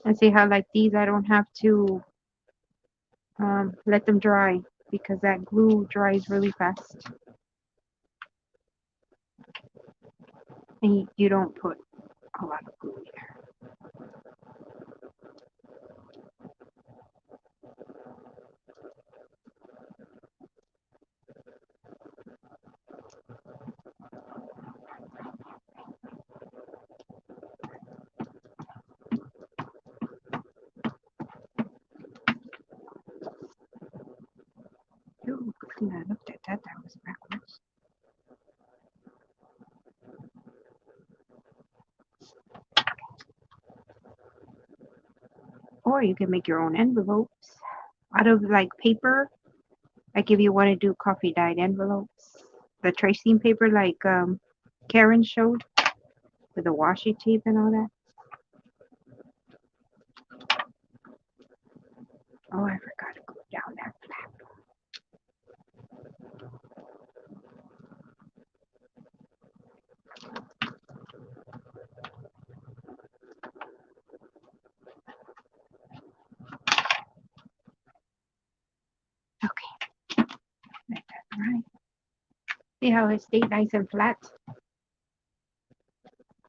And see how like these, I don't have to let them dry because that glue dries really fast. And you don't put a lot of glue there. think I looked at that. That was backwards. Or you can make your own envelopes out of like paper. Like if you want to do coffee dyed envelopes, the tracing paper like Karen showed with the washi tape and all that. Oh, I forgot to go down that flap. Okay, like that, right? See how it stayed nice and flat?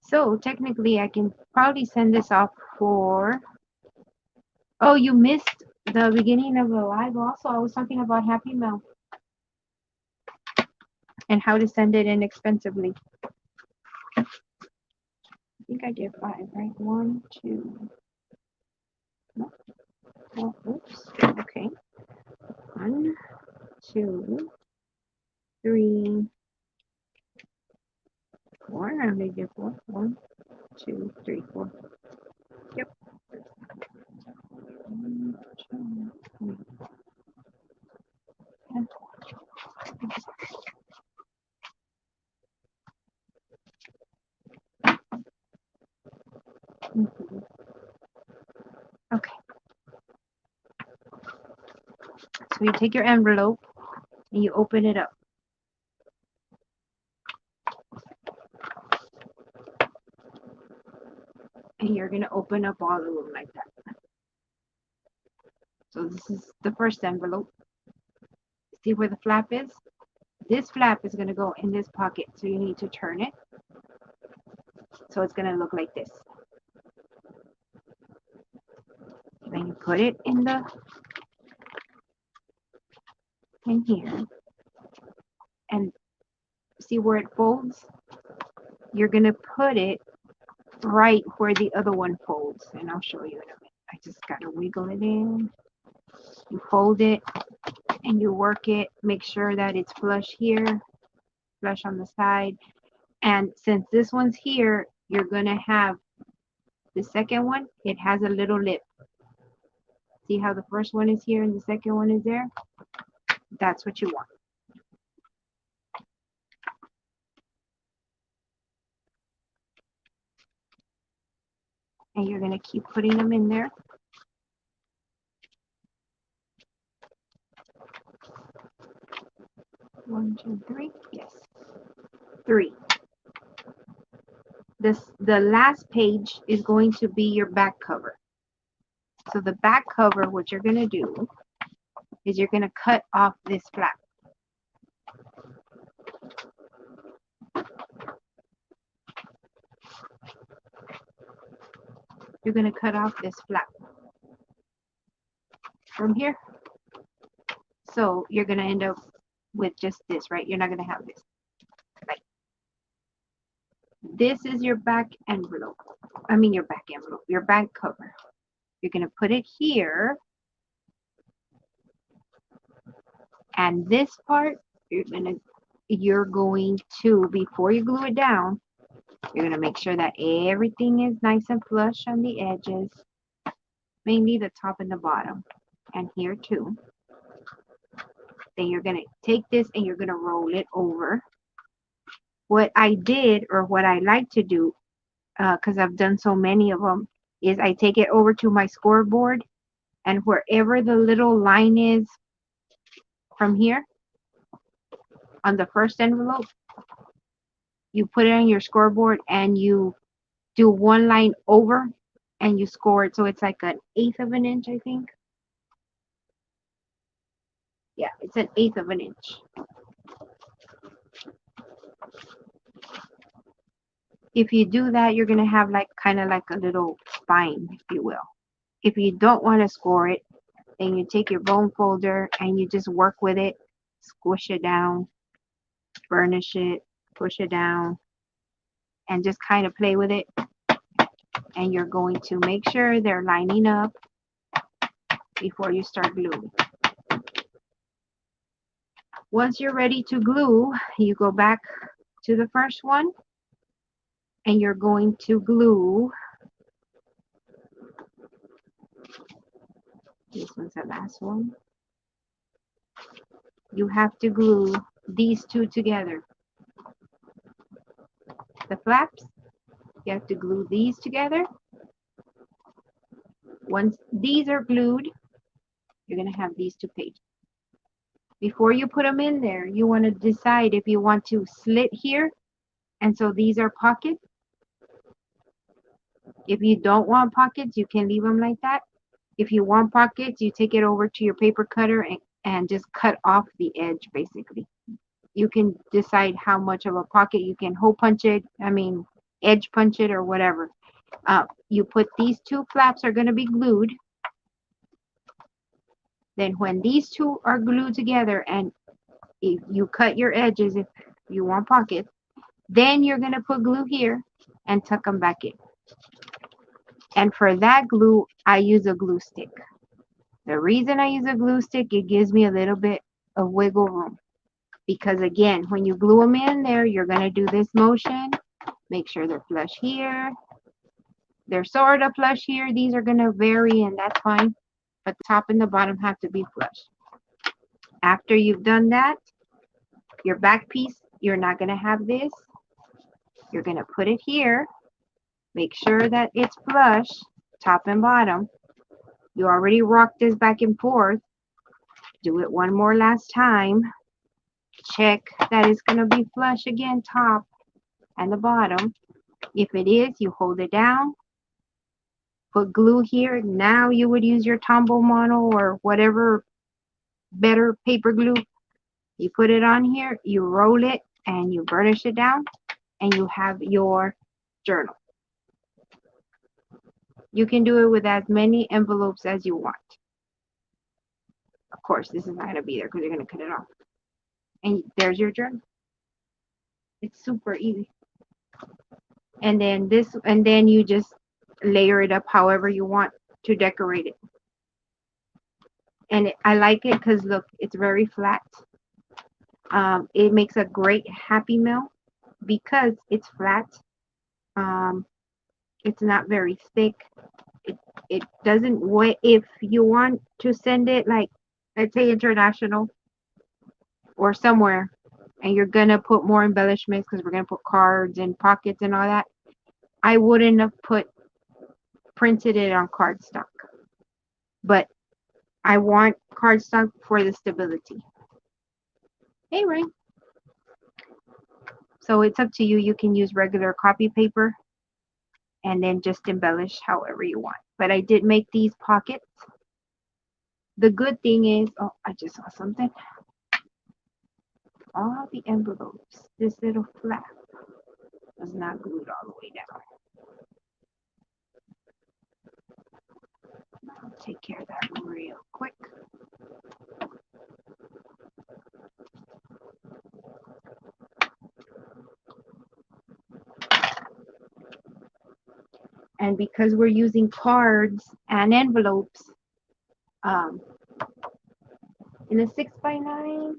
So technically I can probably send this off for, oh, you missed the beginning of the live also. I was talking about Happy Mail and how to send it inexpensively. I think I did 5, right? 1, 2, no, oh, oops, okay. 1, 2, 3, 4. I only did 4. 1, 2, 3, 4. Yep. 1, 2, 3, and 4. Mhm. Okay. So you take your envelope and you open it up. And you're going to open up all of them like that. So this is the first envelope. See where the flap is? This flap is going to go in this pocket. So you need to turn it. So it's going to look like this. Then you put it in here. And see where it folds? You're going to put it right where the other one folds. And I'll show you in a minute. I just got to wiggle it in. You fold it and you work it. Make sure that it's flush here, flush on the side. And since this one's here, you're going to have the second one. It has a little lip. See how the first one is here and the second one is there? That's what you want. And you're going to keep putting them in there. One, two, three. Yes. 3. The last page is going to be your back cover. So the back cover, what you're going to do is you're going to cut off this flap. You're going to cut off this flap from here. So you're going to end up with just this, right? You're not going to have this. Right. This is your back envelope. I mean your back envelope, your back cover. You're going to put it here. And this part, you're going to, before you glue it down, you're going to make sure that everything is nice and flush on the edges, mainly the top and the bottom, and here too. Then you're going to take this and you're going to roll it over. What I did, or what I like to do, because I've done so many of them, is I take it over to my scoreboard, and wherever the little line is from here on the first envelope, you put it on your scoreboard and you do one line over and you score it. So it's like 1/8 of an inch, I think. Yeah, it's 1/8 of an inch. If you do that, you're going to have like kind of like a little spine, if you will. If you don't want to score it, then you take your bone folder and you just work with it, squish it down, burnish it, push it down, and just kind of play with it. And you're going to make sure they're lining up before you start gluing. Once you're ready to glue, you go back to the first one and you're going to glue. This one's the last one. You have to glue these two together. The flaps, you have to glue these together. Once these are glued, you're going to have these two pages. Before you put them in there, you want to decide if you want to slit here, and so these are pockets. If you don't want pockets, you can leave them like that. If you want pockets, you take it over to your paper cutter and just cut off the edge, basically. You can decide how much of a pocket you can hole punch it, edge punch it or whatever. You put these two flaps are going to be glued. Then when these two are glued together and if you cut your edges if you want pockets, then you're going to put glue here and tuck them back in. And for that glue, I use a glue stick. The reason I use a glue stick, it gives me a little bit of wiggle room. Because again, when you glue them in there, you're going to do this motion. Make sure they're flush here. They're sort of flush here. These are going to vary, and that's fine. But the top and the bottom have to be flush. After you've done that, your back piece, you're not going to have this. You're going to put it here. Make sure that it's flush, top and bottom. You already rocked this back and forth. Do it one more last time. Check that it's going to be flush again, top and the bottom. If it is, you hold it down. Put glue here. Now you would use your Tombow Mono or whatever better paper glue. You put it on here, you roll it, and you burnish it down, and you have your journal. You can do it with as many envelopes as you want. Of course, this is not going to be there because you're going to cut it off. And there's your journal. It's super easy. And then you just layer it up however you want to decorate it. And I like it because look, it's very flat. It makes a great Happy Mail because it's flat. It's not very thick. It doesn't weigh. If you want to send it, like, let's say international or somewhere, and you're gonna put more embellishments because we're gonna put cards and pockets and all that, I wouldn't have printed it on cardstock. But I want cardstock for the stability. Hey, Ray. So it's up to you. You can use regular copy paper and then just embellish however you want. But I did make these pockets. The good thing is, oh, I just saw something. All the envelopes, this little flap was not glued all the way down. I'll take care of that real quick. And because we're using cards and envelopes, in a 6x9,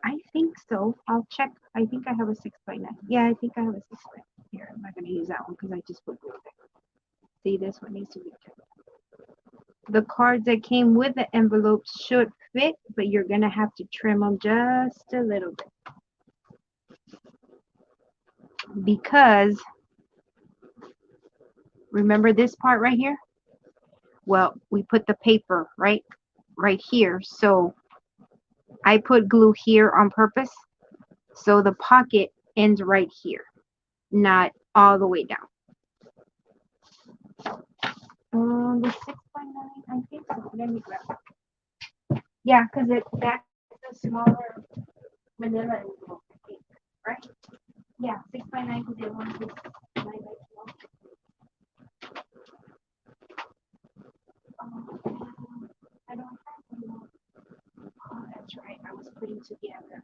I think so. I'll check. I think I have a 6x9. Yeah, I think I have a 6x9. Here, I'm not going to use that one because I just put glue there. See, this one needs to be kept. The cards that came with the envelopes should fit, but you're going to have to trim them just a little bit. Because, remember this part right here? Well, we put the paper right here. So I put glue here on purpose. So the pocket ends right here, not all the way down. The 6x9, I think so. Let me grab it. Yeah, because that's the smaller manila envelope, I think, right? Yeah, 6x9 because it wants this 9x12. I don't have one. Oh, that's right. I was putting together.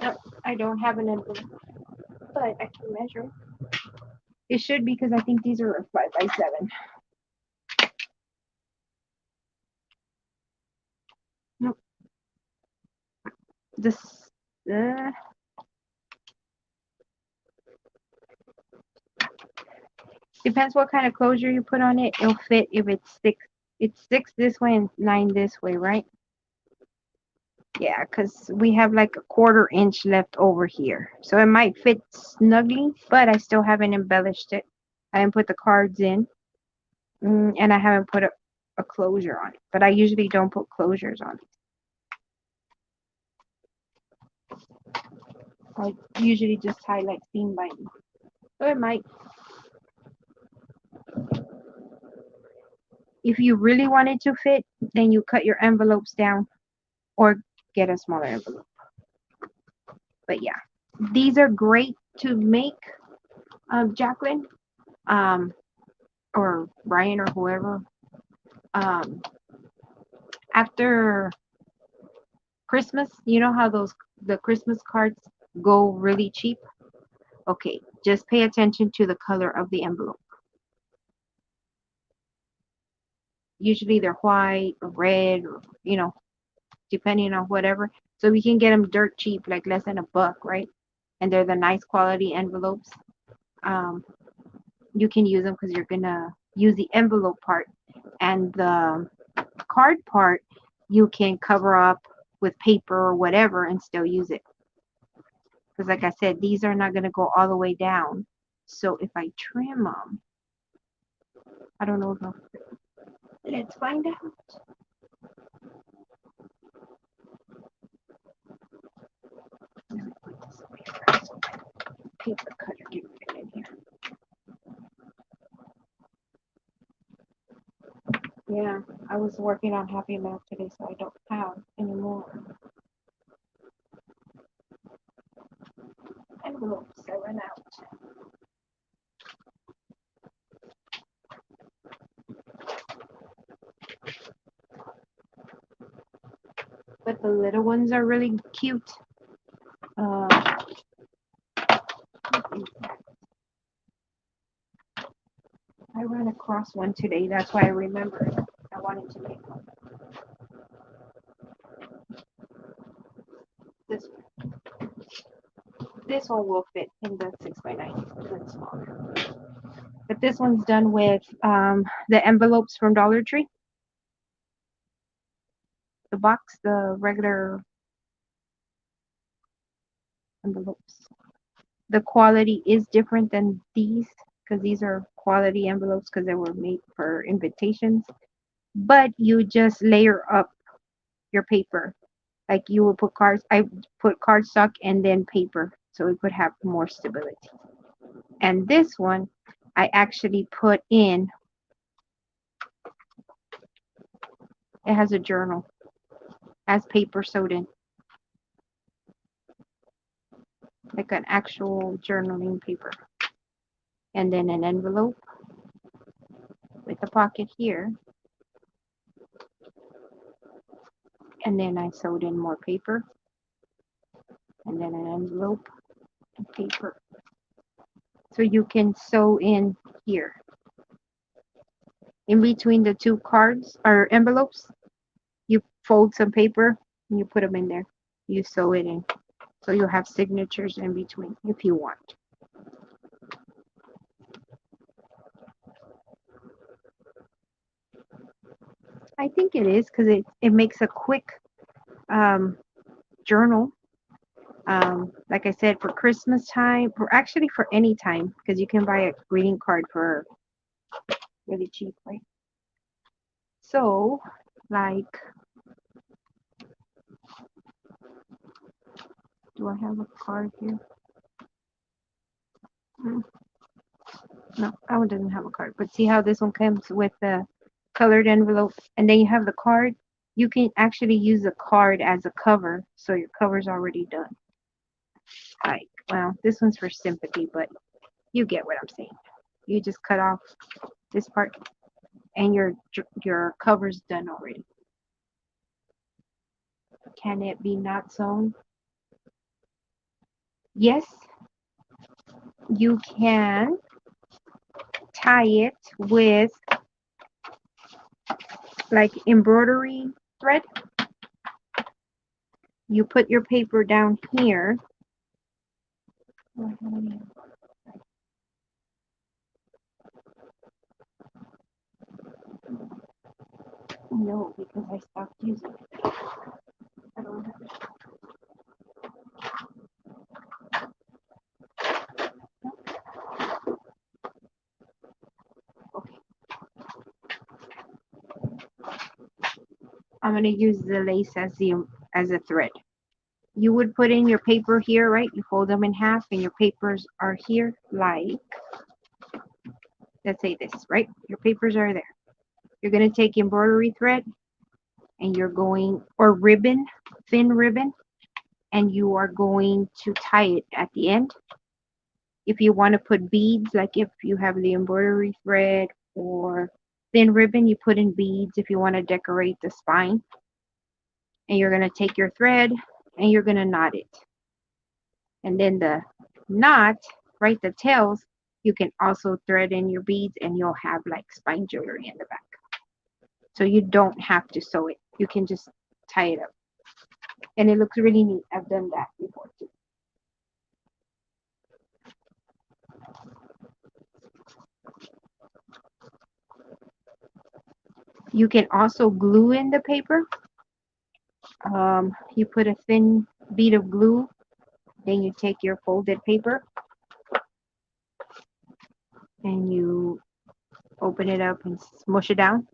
Nope, I don't have an envelope, but I can measure. It should be because I think these are 5x7. this depends what kind of closure you put on it. It'll fit if it's six this way and 9 this way, right? Yeah, because we have like a 1/4 inch left over here. So it might fit snugly, but I still haven't embellished it. I didn't put the cards in, and I haven't put a closure on it. But I usually don't put closures on it. I usually just highlight seam binding. So it might, if you really want it to fit, then you cut your envelopes down or get a smaller envelope. But yeah, these are great to make, Jacqueline, um, or Brian, or whoever. Um, After Christmas, you know how the Christmas cards go really cheap? Okay, just pay attention to the color of the envelope. Usually they're white or red, or depending on whatever. So we can get them dirt cheap, like less than $1, right? And they're the nice quality envelopes. Um, you can use them because you're gonna use the envelope part, and the card part you can cover up with paper or whatever and still use it. Because like I said, these are not gonna go all the way down. So if I trim them, I don't know if I'll, let's find out. Let me put this away first. Paper cutter can fit in here. Yeah, I was working on Happy Mail today, so I don't have any more envelopes. I ran out. But the little ones are really cute. Uh, I ran across one today. That's why I remembered. I wanted to make one. This one. This one will fit in the 6x9. It's smaller. But this one's done with the envelopes from Dollar Tree. The box, the regular envelopes. The quality is different than these because these are quality envelopes because they were made for invitations. But you just layer up your paper. Like you will put cards. I put cardstock and then paper so it could have more stability. And this one, I actually put in. It has a journal, has paper sewed in, like an actual journaling paper. And then an envelope with a pocket here. And then I sewed in more paper. And then an envelope and paper. So you can sew in here. In between the two cards or envelopes, you fold some paper and you put them in there. You sew it in. So you'll have signatures in between if you want. I think it is because it makes a quick journal. Like I said, for Christmas time, or actually for any time, because you can buy a greeting card for really cheap, right? So, like, do I have a card here? No, that one doesn't have a card. But see how this one comes with the colored envelope, and then you have the card. You can actually use the card as a cover, so your cover's already done. Like, well, this one's for sympathy, but you get what I'm saying. You just cut off this part, and your cover's done already. Can it be not sewn? Yes, you can tie it with like embroidery thread. You put your paper down here. No, because I stopped using it. I don't have it. Okay. I'm gonna use the lace as a thread. You would put in your paper here, right? You fold them in half, and your papers are here, like, let's say this, right? Your papers are there. You're gonna take embroidery thread, and you're going, or ribbon, thin ribbon, and you are going to tie it at the end. If you want to put beads, like if you have the embroidery thread or thin ribbon, you put in beads if you want to decorate the spine. And you're going to take your thread and you're going to knot it. And then the knot, right, the tails, you can also thread in your beads and you'll have like spine jewelry in the back. So you don't have to sew it. You can just tie it up. And it looks really neat. I've done that before too. You can also glue in the paper. You put a thin bead of glue, then you take your folded paper and you open it up and smush it down.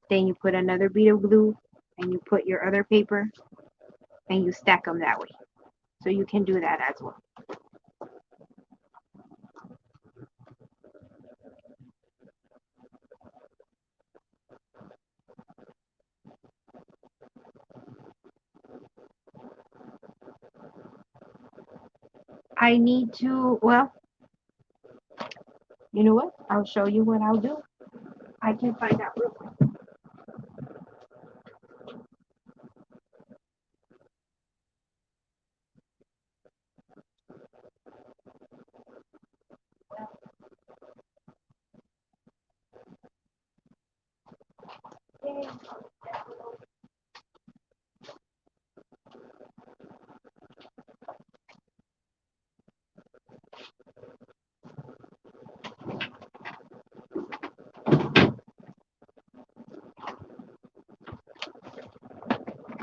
Then you put another bead of glue and you put your other paper and you stack them that way. So you can do that as well. I need to, well, you know what? I'll show you what I'll do. I can find out real quick.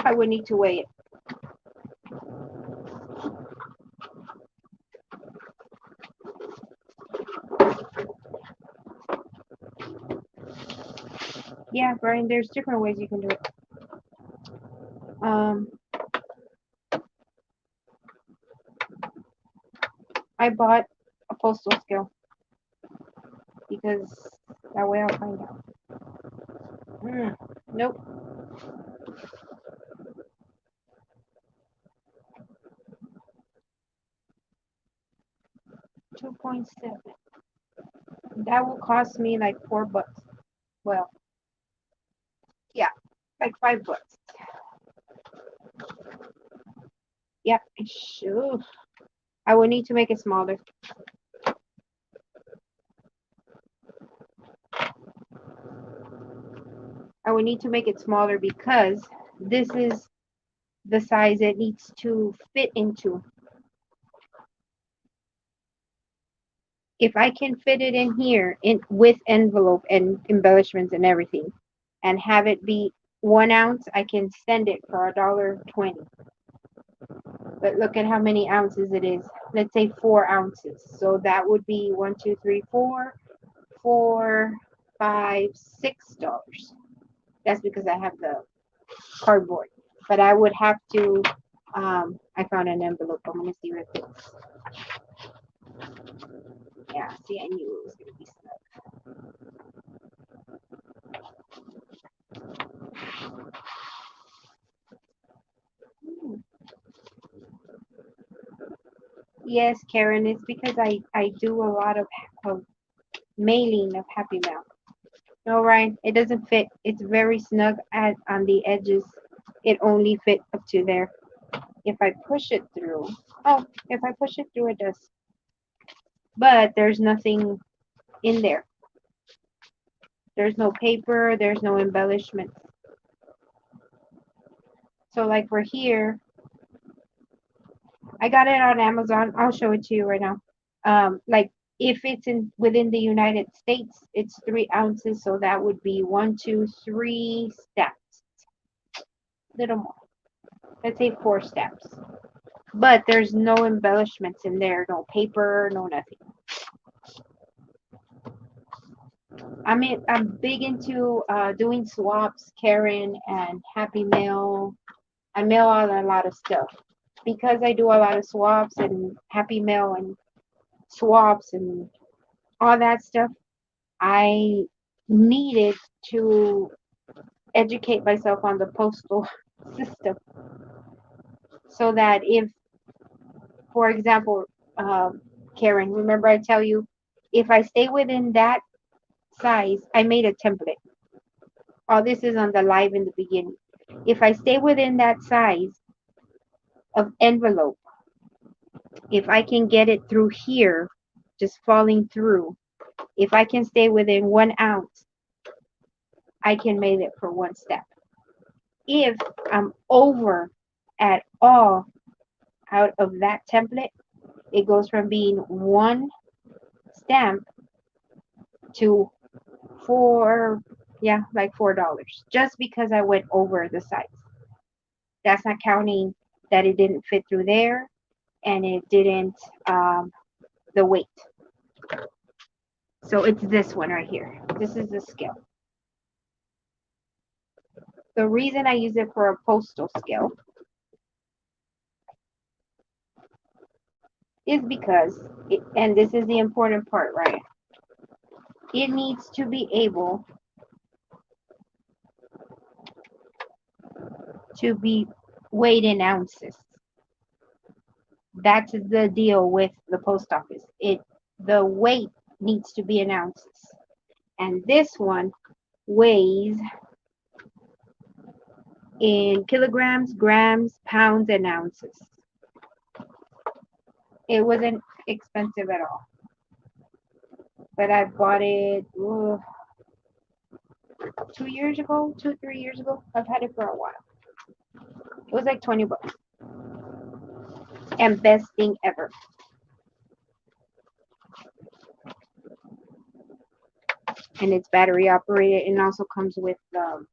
I would need to weigh it. Yeah, Brian, there's different ways you can do it. I bought a postal scale because that way I'll find out. Nope. 2.7. That will cost me like $4. Well, yeah, like $5. Yeah, sure. I will need to make it smaller. I will need to make it smaller because this is the size it needs to fit into. If I can fit it in here with envelope and embellishments and everything and have it be 1 ounce, I can send it for $1.20. But look at how many ounces it is. Let's say 4 ounces. So that would be 1, 2, 3, 4, 4, 5, $6. That's because I have the cardboard. But I would have to, I found an envelope. I'm going to see what it fits. Yeah, see, I knew it was going to be snug. Yes, Karen, it's because I do a lot of mailing of Happy Mail. No, Ryan, it doesn't fit. It's very snug on the edges. It only fit up to there. If I push it through, oh, if I push it through, it does. But there's nothing in there. There's no paper, there's no embellishment. So like for here, I got it on Amazon. I'll show it to you right now. Like if it's in within the United States, it's 3 ounces, so that would be 1, 2, 3 steps. Little more. Let's say 4 steps. But there's no embellishments in there, no paper, no nothing. I'm big into doing swaps, Karen and Happy Mail. I mail out a lot of stuff because I do a lot of swaps and Happy Mail and swaps and all that stuff. I needed to educate myself on the postal system so that if, for example, Karen, remember I tell you, if I stay within that size, I made a template. All this is on the live in the beginning. If I stay within that size of envelope, if I can get it through here, just falling through, if I can stay within 1 ounce, I can make it for 1 step. If I'm over at all out of that template, it goes from being 1 stamp to four, yeah, like $4, just because I went over the size. That's not counting that it didn't fit through there and it didn't the weight. So it's this one right here. This is the scale. The reason I use it for a postal scale is because, and this is the important part, right? It needs to be able to be weighed in ounces. That's the deal with the post office. The weight needs to be in ounces. And this one weighs in kilograms, grams, pounds, and ounces. It wasn't expensive at all. But I bought it 2 years ago, 3 years ago. I've had it for a while. It was like $20. And best thing ever. And it's battery operated and also comes with the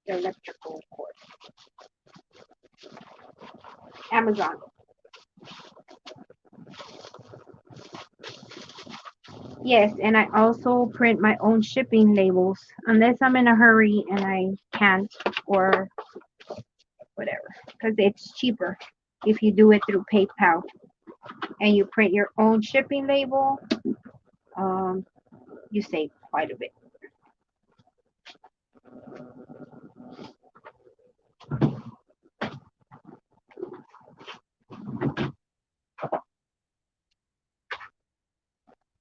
electrical cord. Amazon. Yes, and I also print my own shipping labels unless I'm in a hurry and I can't or whatever, because it's cheaper if you do it through PayPal and you print your own shipping label. You save quite a bit.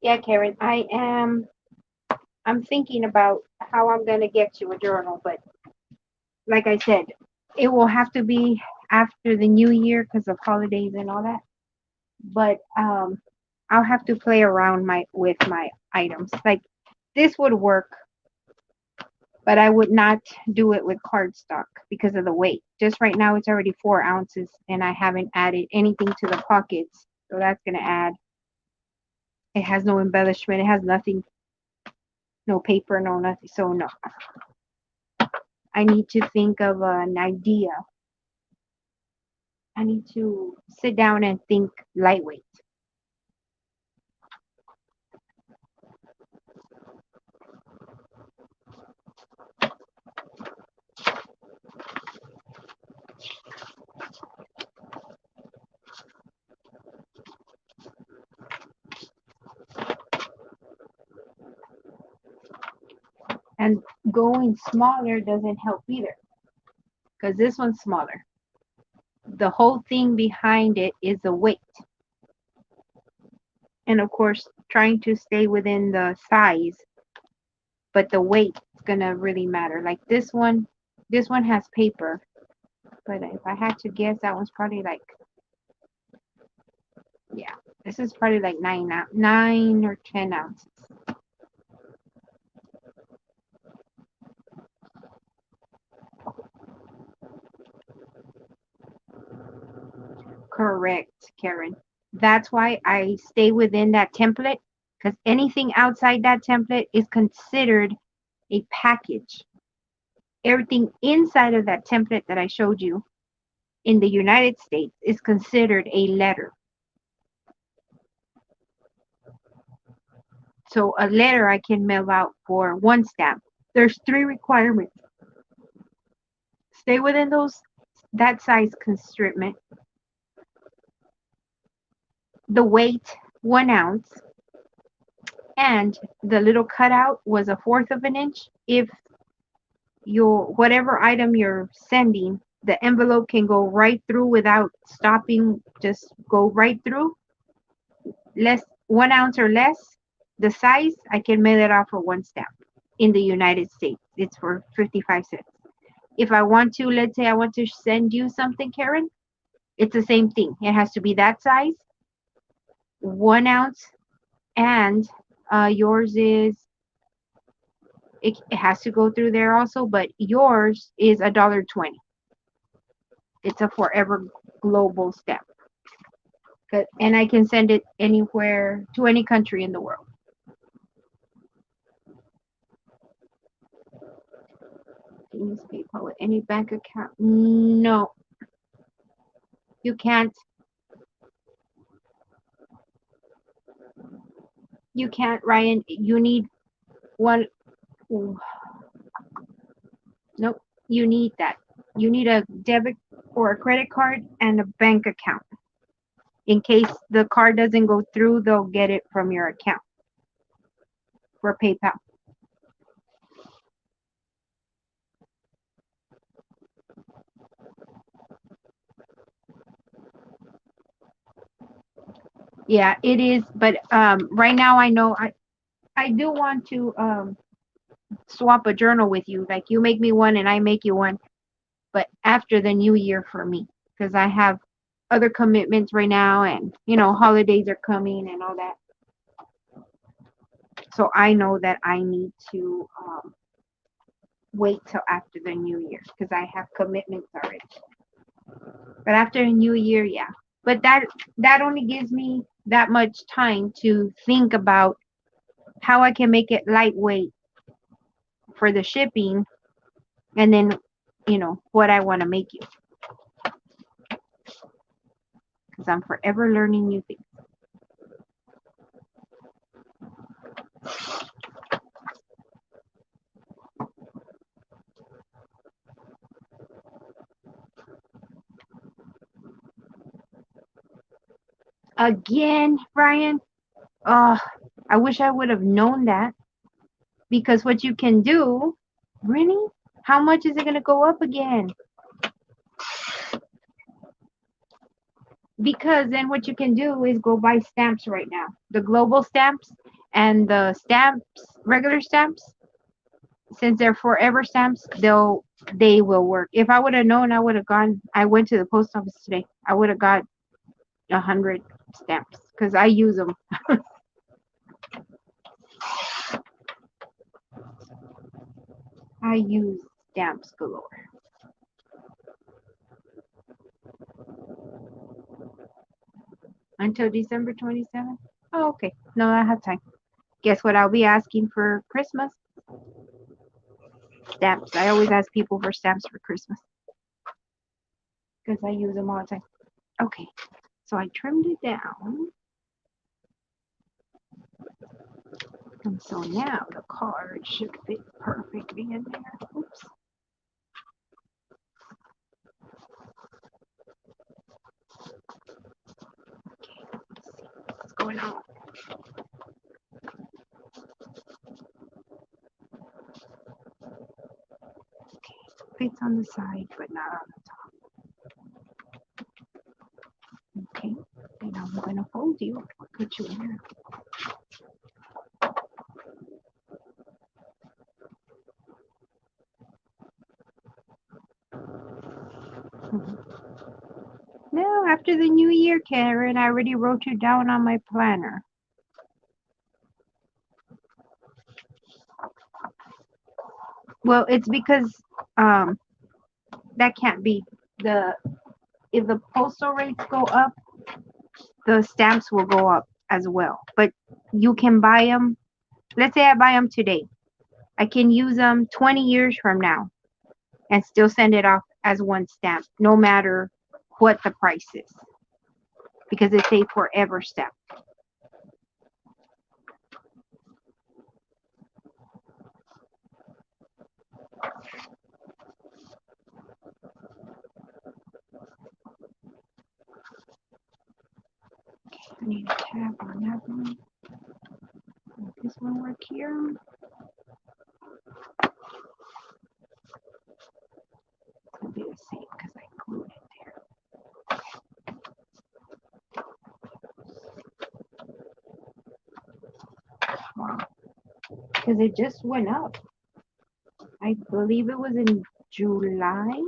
Yeah, Karen, I'm thinking about how I'm gonna get you a journal, but like I said, it will have to be after the new year because of holidays and all that. But I'll have to play around with my items. Like this would work, but I would not do it with cardstock because of the weight. Just right now, it's already 4 ounces, and I haven't added anything to the pockets, so that's gonna add. It has no embellishment. It has nothing, no paper, no nothing. So no, I need to think of an idea. I need to sit down and think lightweight. And going smaller doesn't help either because this one's smaller. The whole thing behind it is the weight. And of course, trying to stay within the size, but the weight is gonna really matter. Like this one has paper, but if I had to guess, that one's probably like, yeah, this is probably like 9 or 10 ounces. Karen. That's why I stay within that template, because anything outside that template is considered a package. Everything inside of that template that I showed you in the United States is considered a letter. So a letter I can mail out for one stamp. There's 3 requirements. Stay within that size constraint. The weight, 1 ounce, and the little cutout was 1/4 of an inch. If your whatever item you're sending, the envelope can go right through without stopping, just go right through. Less 1 ounce or less, the size, I can mail it out for 1 stamp. In the United States, it's for 55 cents. If I want to, let's say I want to send you something, Karen, it's the same thing. It has to be that size, 1 ounce, and yours is, it has to go through there also, but yours is $1.20. It's a Forever Global stamp. And I can send it anywhere to any country in the world. Can you use PayPal with any bank account? No, you can't. You can't, Ryan. You need one. Nope, you need that. You need a debit or a credit card and a bank account. In case the card doesn't go through, they'll get it from your account for PayPal. Yeah, it is. But right now I know I do want to swap a journal with you. Like you make me one and I make you one. But after the new year for me, because I have other commitments right now, and holidays are coming and all that. So I know that I need to wait till after the new year because I have commitments already. But after the new year, yeah. But that only gives me that much time to think about how I can make it lightweight for the shipping, and then what I want to make you, because I'm forever learning new things. Again, Brian, I wish I would have known that, because what you can do, really, how much is it going to go up again? Because then what you can do is go buy stamps right now, the global stamps and the stamps, regular stamps. Since they're forever stamps, they will work. If I would have known, I would have gone. I went to the post office today. I would have got 100 stamps because I use them. I use stamps galore. Until December 27th? Oh, okay. No, I have time. Guess what I'll be asking for Christmas? Stamps. I always ask people for stamps for Christmas because I use them all the time. Okay, so I trimmed it down. And so now the card should fit perfectly in there. Oops. Okay, let's see what's going on. Okay, fits on the side, but not on the top. Okay, and I'm going to fold you. I'll put you in there. No, after the new year, Karen, I already wrote you down on my planner. Well, it's because that can't be. If the postal rates go up, the stamps will go up as well. But you can buy them. Let's say I buy them today. I can use them 20 years from now and still send it off as one stamp, no matter what the price is, because it's a forever stamp. I need a tab on that one. This one work here. It's gonna be the same because I glued it there. Wow. Because it just went up. I believe it was in July.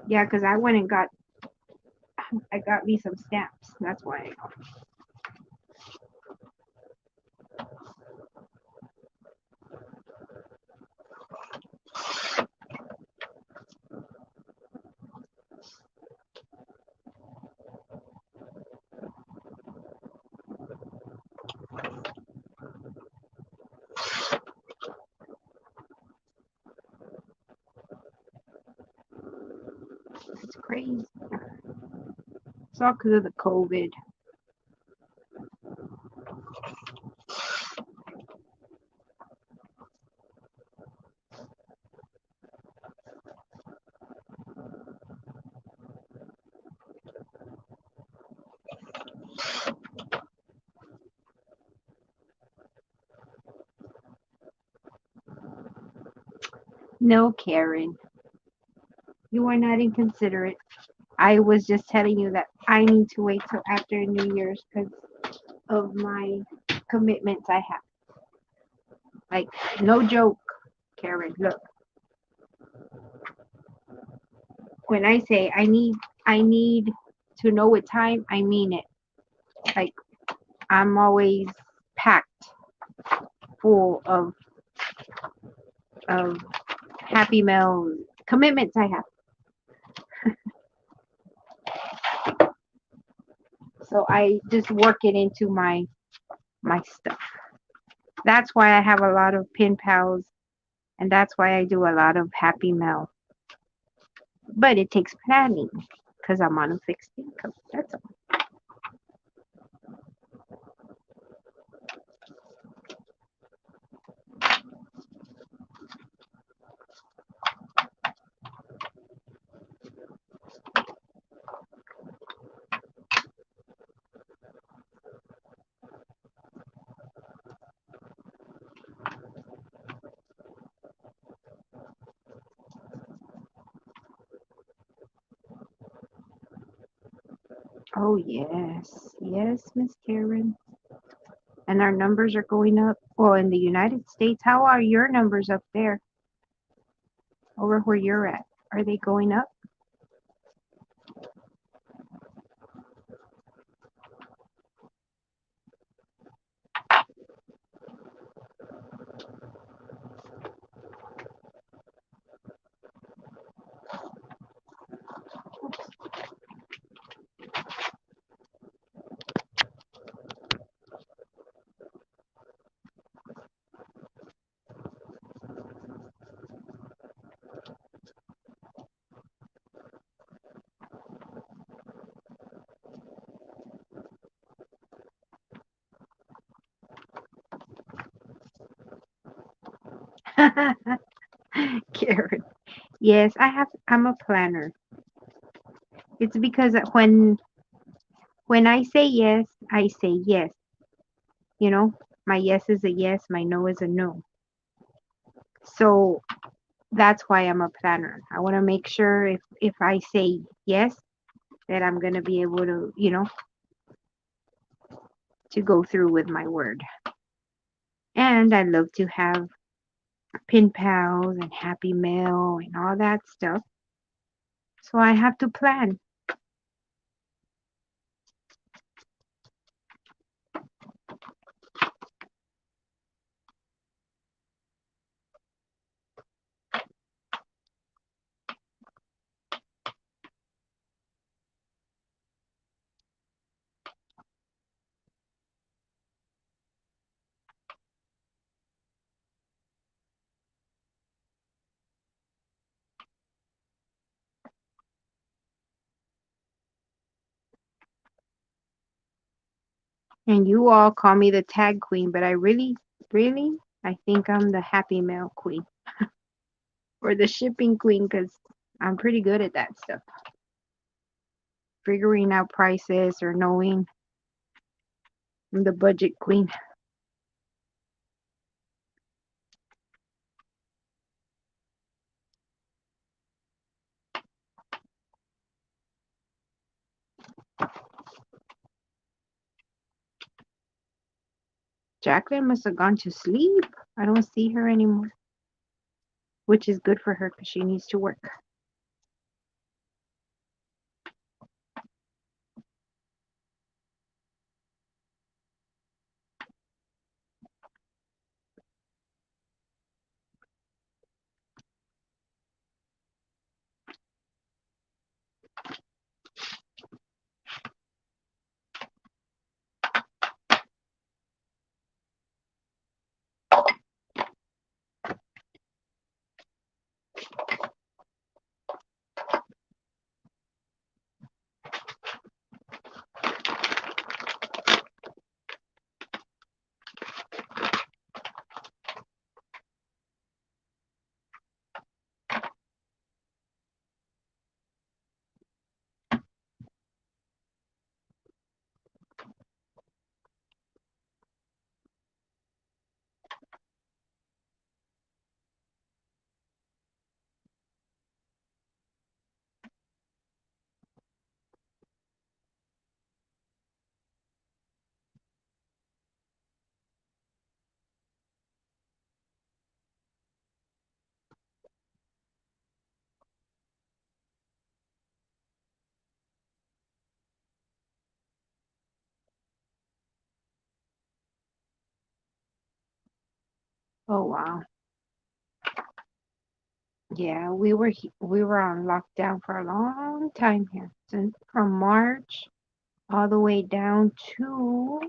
Yeah, because I went and I got me some stamps. That's why. It's crazy. It's all because of the COVID. No, Karen, you are not inconsiderate. I was just telling you that I need to wait till after New Year's because of my commitments I have. Like, no joke, Karen. Look, when I say I need to know what time, I mean it. Like, I'm always packed full of happy mail commitments I have. So I just work it into my stuff. That's why I have a lot of pen pals, and that's why I do a lot of happy mail. But it takes planning because I'm on a fixed income. That's all. Oh yes, yes, Miss Karen. And our numbers are going up. Well, in the United States, how are your numbers up there? Over where you're at? Are they going up? Karen. Yes, I'm a planner. It's because when I say yes, I say yes. You know, my yes is a yes, my no is a no. So that's why I'm a planner. I want to make sure if I say yes, that I'm going to be able to, to go through with my word. And I love to have pen pals and happy mail and all that stuff. So I have to plan. And you all call me the tag queen, but I really, really, I think I'm the happy mail queen or the shipping queen because I'm pretty good at that stuff. Figuring out prices or knowing I'm the budget queen. Jacqueline must have gone to sleep. I don't see her anymore, which is good for her because she needs to work. Oh wow. Yeah, we were on lockdown for a long time here, since from March all the way down to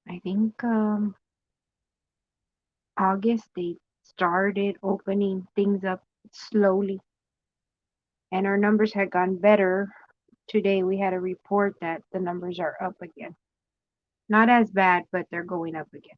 I think August. They started opening things up slowly, and our numbers had gone better. Today we had a report that the numbers are up again. Not as bad, but they're going up again.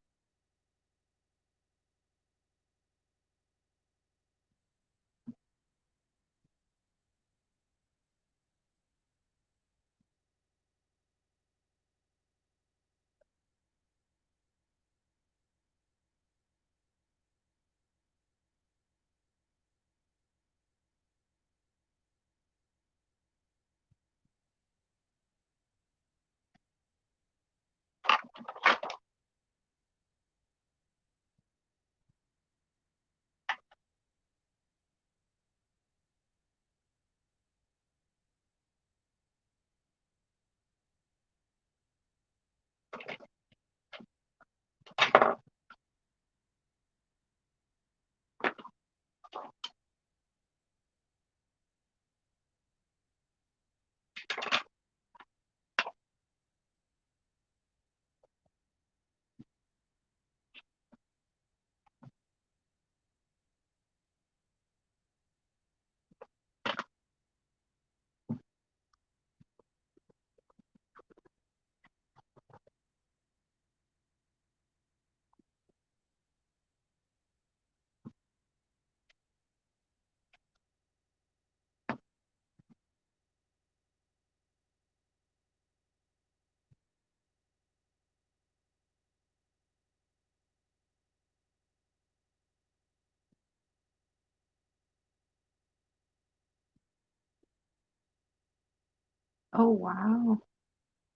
Oh wow.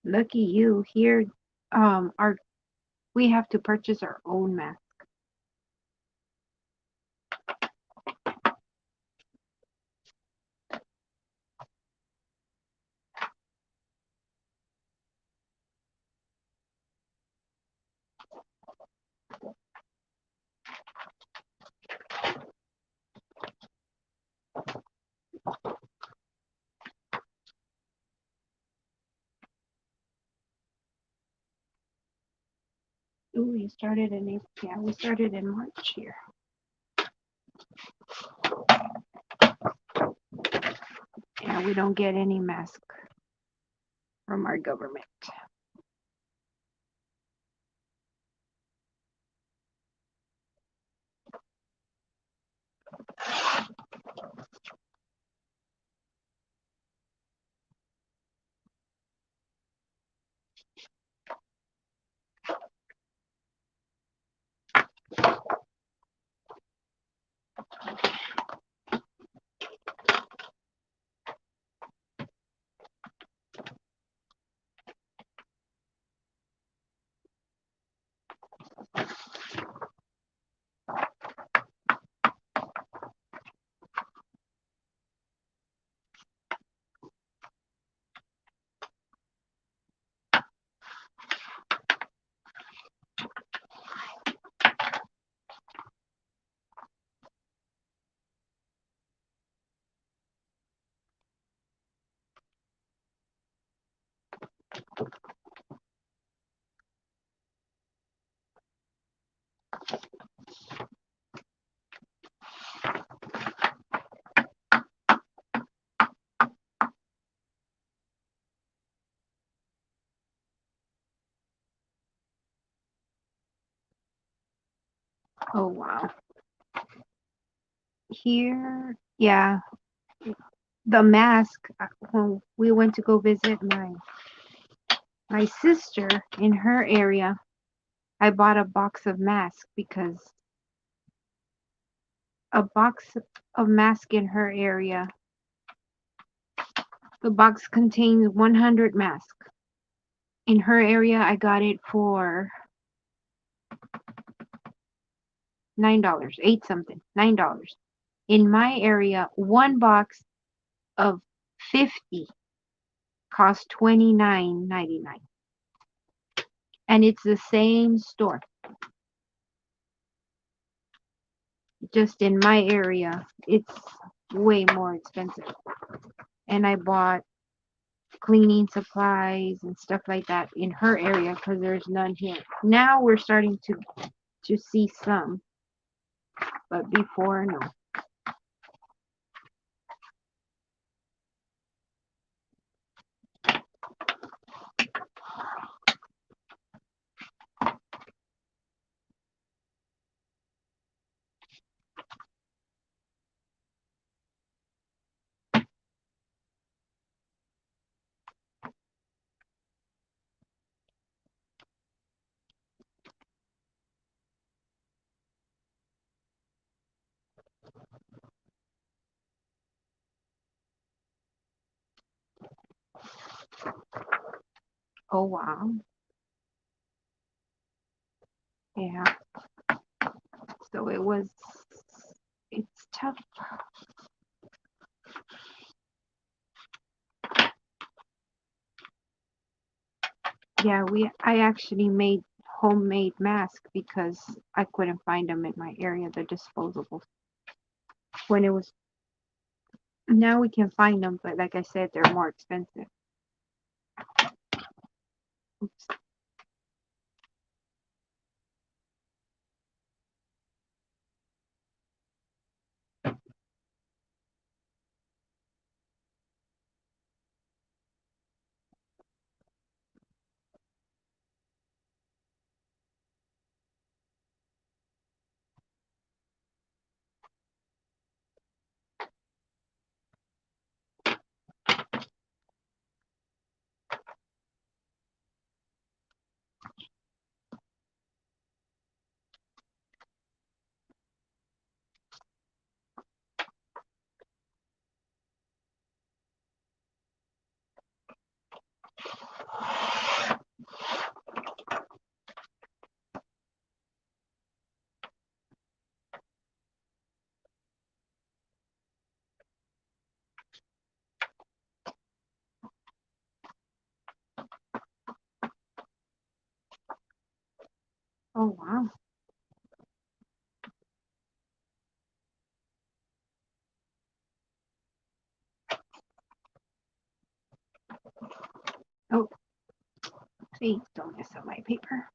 Lucky you. Here our we have to purchase our own mask. Ooh, we started in April. Yeah, we started in March here. Yeah, we don't get any mask. from our government. Oh wow. Here, yeah, the mask. When we went to go visit my sister in her area, I bought a box of masks because a box of mask in her area. The box contains 100 masks. In her area, I got it for $9, eight something, $9. In my area, one box of 50 cost $29.99, and it's the same store. Just in my area, it's way more expensive. And I bought cleaning supplies and stuff like that in her area because there's none here. Now we're starting to see some, but before, no. Oh wow. Yeah. So it's tough. Yeah, I actually made homemade masks because I couldn't find them in my area, the disposables. When it was Now we can find them, but like I said, they're more expensive. Oops. Oh wow. Oh, please don't mess up my paper.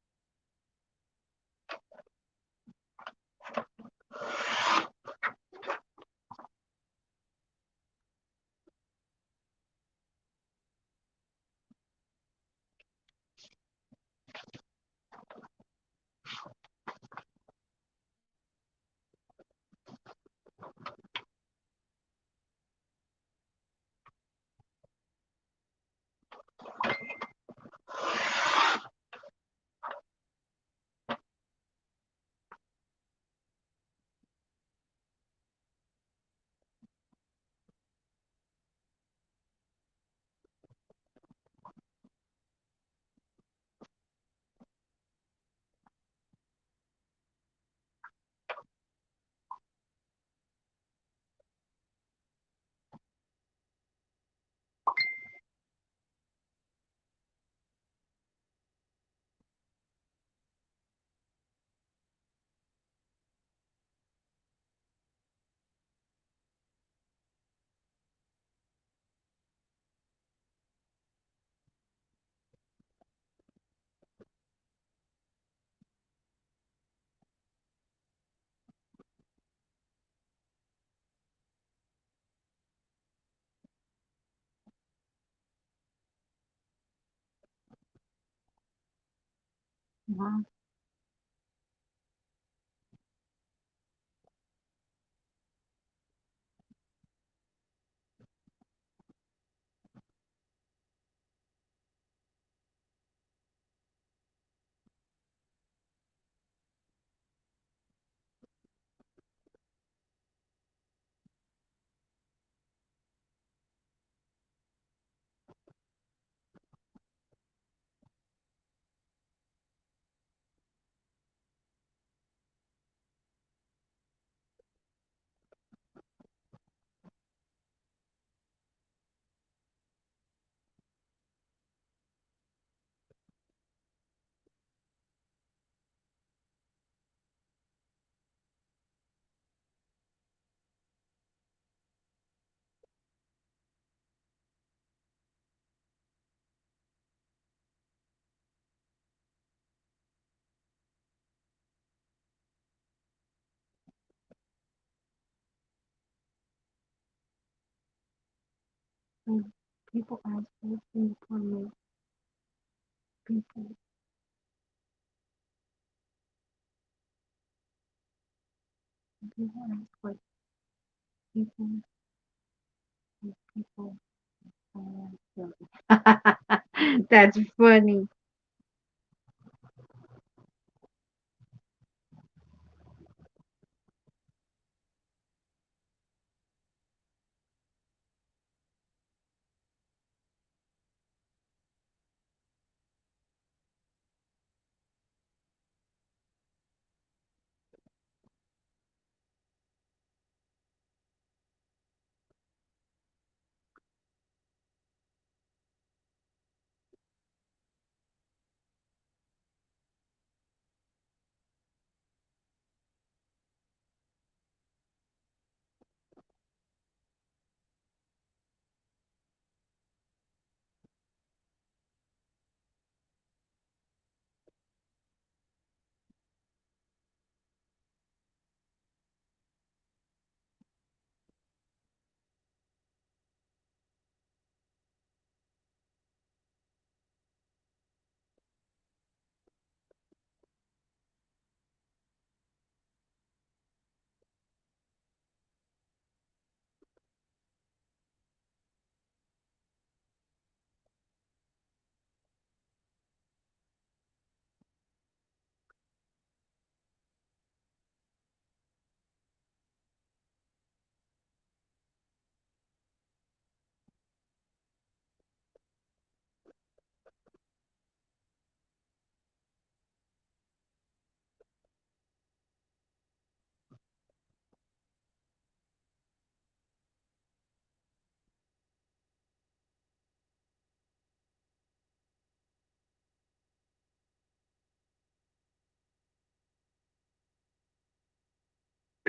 Wow. When people ask what's in for me, people, people ask what people, what people are. That's funny.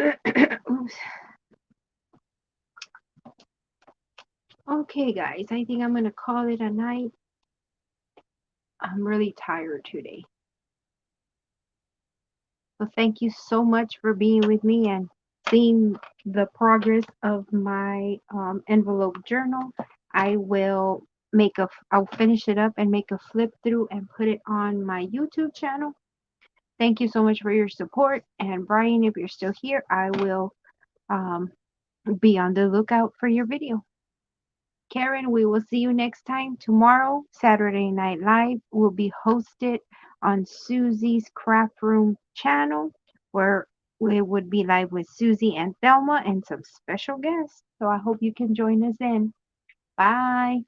Oops. Okay, guys, I think I'm gonna call it a night. I'm really tired today. So thank you so much for being with me and seeing the progress of my envelope journal. I will I'll finish it up and make a flip through and put it on my YouTube channel. Thank you so much for your support. And Brian, if you're still here, I will um, be on the lookout for your video. Karen, we will see you next time. Tomorrow, Saturday Night Live will be hosted on Susie's Craft Room channel, where we would be live with Susie and Thelma and some special guests. So I hope you can join us then. Bye.